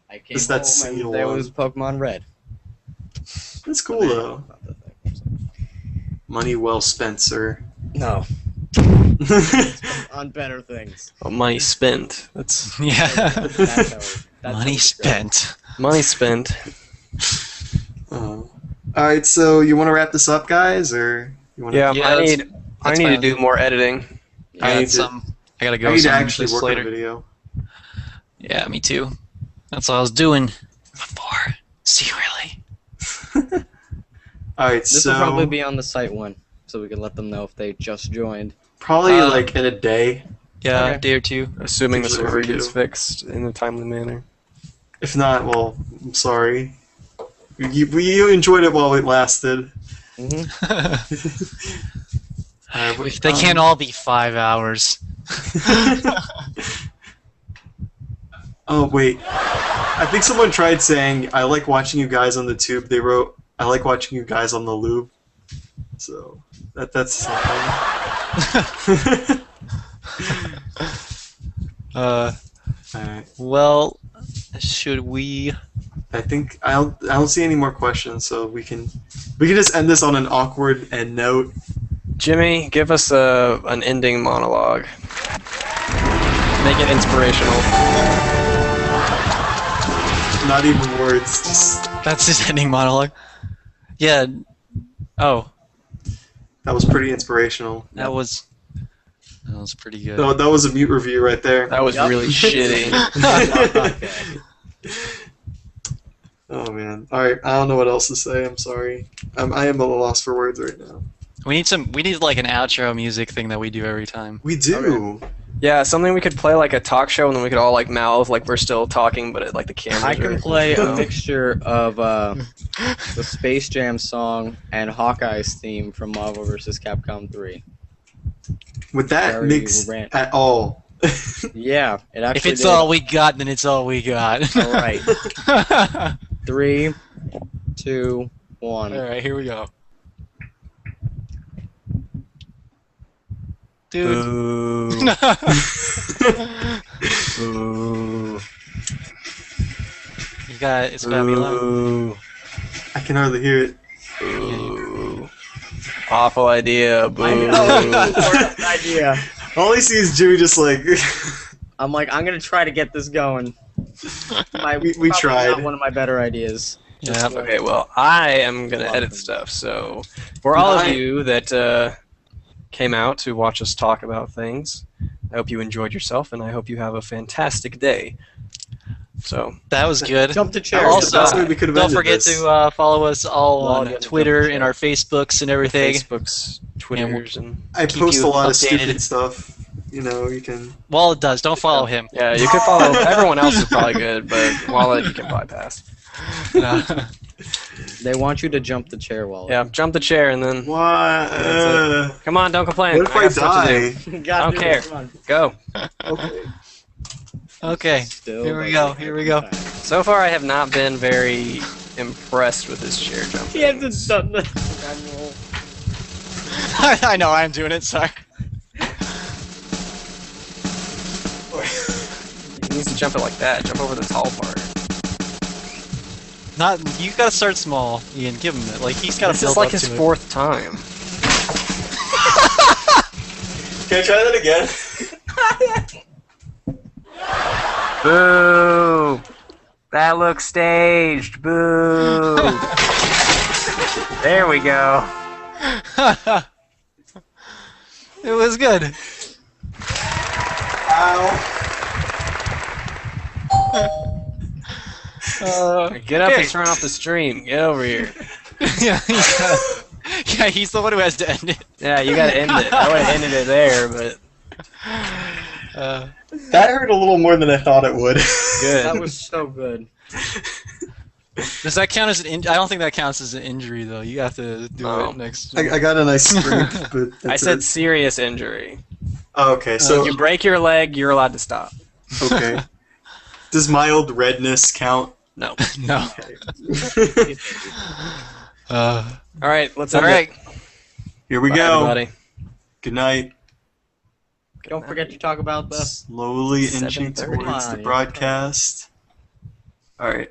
D: I came
A: Just that
D: home
A: seal
D: and there
A: one.
D: was Pokemon Red.
A: That's cool though.
D: Not the thing, so.
A: Money well spent, sir.
D: No, on better things.
C: Well, money spent. That's
B: Yeah.
D: That's
B: Money spent.
C: money spent.
A: All right, so you want to wrap this up, guys, or you want?
C: Yeah,
B: Yeah,
C: I
B: that's-
C: need
B: that's
C: to
B: fine.
C: do more editing.
A: I
B: Yeah,
A: need to-
B: I gotta
A: I
B: go
A: need to
B: some
A: actually
B: this
A: work on
B: later.
A: a video.
B: Yeah, me too. That's what I was doing before. Secretly.
A: All right,
D: This
A: so
D: will probably be on the site one, so we can let them know if they just joined.
A: probably like in a day.
B: Yeah,
D: Okay.
B: a day or two.
C: Assuming the
A: Usually
C: server
A: we do.
C: gets fixed in a timely manner.
A: If not, well, I'm sorry. You enjoyed it while it lasted.
D: Mm-hmm.
B: They can't all be 5 hours.
A: Oh wait, I think someone tried saying I like watching you guys on the tube. They wrote I like watching you guys on the lube. So that's something. Alright.
B: Well, should we?
A: I think I don't see any more questions, so we can just end this on an awkward end note.
C: Jimmy, give us an ending monologue. Make it inspirational.
A: Not even words. Just,
B: That's his ending monologue. Yeah. Oh,
A: that was pretty inspirational.
B: that was pretty good.
A: That was a mute review right there.
C: That was
D: Yep.
C: really shitty.
D: Okay.
A: Oh man. All right. I don't know what else to say. I'm sorry. I am at a loss for words right now.
B: We need like an outro music thing that we do every time.
A: We do.
C: Yeah, something we could play like a talk show, and then we could all like mouth like we're still talking, but like the cameras.
D: I can
C: are,
D: play
C: you
D: a
C: know.
D: mixture of the Space Jam song and Hawkeye's theme from Marvel vs. Capcom 3.
A: Would that
D: Very
A: mix
D: rant.
A: at all?
D: Yeah, it actually
B: If it's
D: did.
B: all we got, then it's all we got.
D: All right. 3, 2, 1.
B: All right, here we go. Dude.
C: Boo. Boo.
B: It's gotta be loud.
C: Boo.
A: I can hardly hear it.
C: Boo. Awful idea. Boo.
D: I know. Worst idea.
A: All I see is Jimmy just like.
D: I'm like, I'm gonna try to get this going.
A: We
D: Probably
A: tried.
D: Not one of my better ideas.
B: Yeah.
C: Okay, well, I am going to edit stuff, so for all of you that came out to watch us talk about things, I hope you enjoyed yourself, and I hope you have a fantastic day. So,
B: That was good.
D: Jump to
A: That
D: chair.
A: was the
B: Also,
A: best way we could have
B: Don't
A: ended
B: forget
A: this.
B: to follow us all
D: Log
B: on
D: in to
B: Twitter
D: Jump
B: and our Facebooks and everything.
C: Facebooks, Twitters, and
A: I
B: keep
A: post
B: you
A: a lot of
B: updated.
A: stupid stuff. You know, you can.
B: Well, it does. Don't follow him.
C: yeah, you can follow. Everyone else is probably good, but Wallet you can bypass.
B: No.
D: They want you to jump the chair while.
C: Yeah, jump the chair and then.
A: What?
C: Come on, don't complain.
A: What if I
C: got stuff to
A: die?
C: do. I don't care. Go.
A: Okay.
B: Okay.
D: Still
B: Here we
D: doesn't
B: go. Here we go.
D: have time.
C: So far, I have not been very impressed with this chair jumping.
D: He hasn't done the.
B: I know. I'm doing it. Sorry.
C: He needs to jump it like that. Jump over the tall part.
B: Not. You gotta start small, Ian. Give him it. Like he's gotta
C: This
B: build
C: is like
B: up
C: his
B: to it.
C: 4th time.
A: Can I try that again?
C: Boo! That looks staged. Boo! There we go.
B: It was good.
A: Ow.
C: Get up
B: okay.
C: and turn off the stream. Get over here.
B: Yeah, he's the one who has to end it.
C: Yeah, you gotta end it. I would have ended it there, but
A: That hurt a little more than I thought it would.
C: good.
D: That was so good.
B: Does that count as an I don't think that counts as an injury, though. You have to do
C: Oh.
B: it next.
A: I got a nice scrape, but
C: I
A: that's
C: said
A: it.
C: serious injury.
A: Oh, okay, so
C: If you break your leg, you're allowed to stop.
A: okay. Does mild redness count?
C: No.
B: No.
A: Okay.
C: All right, let's
B: All
C: end
B: right.
C: it.
A: Here we
C: Bye,
A: go.
C: everybody.
A: Good night.
D: Don't forget to talk about the.
A: Slowly inching
C: 7:30.
A: towards the
D: Come on,
A: broadcast. All right.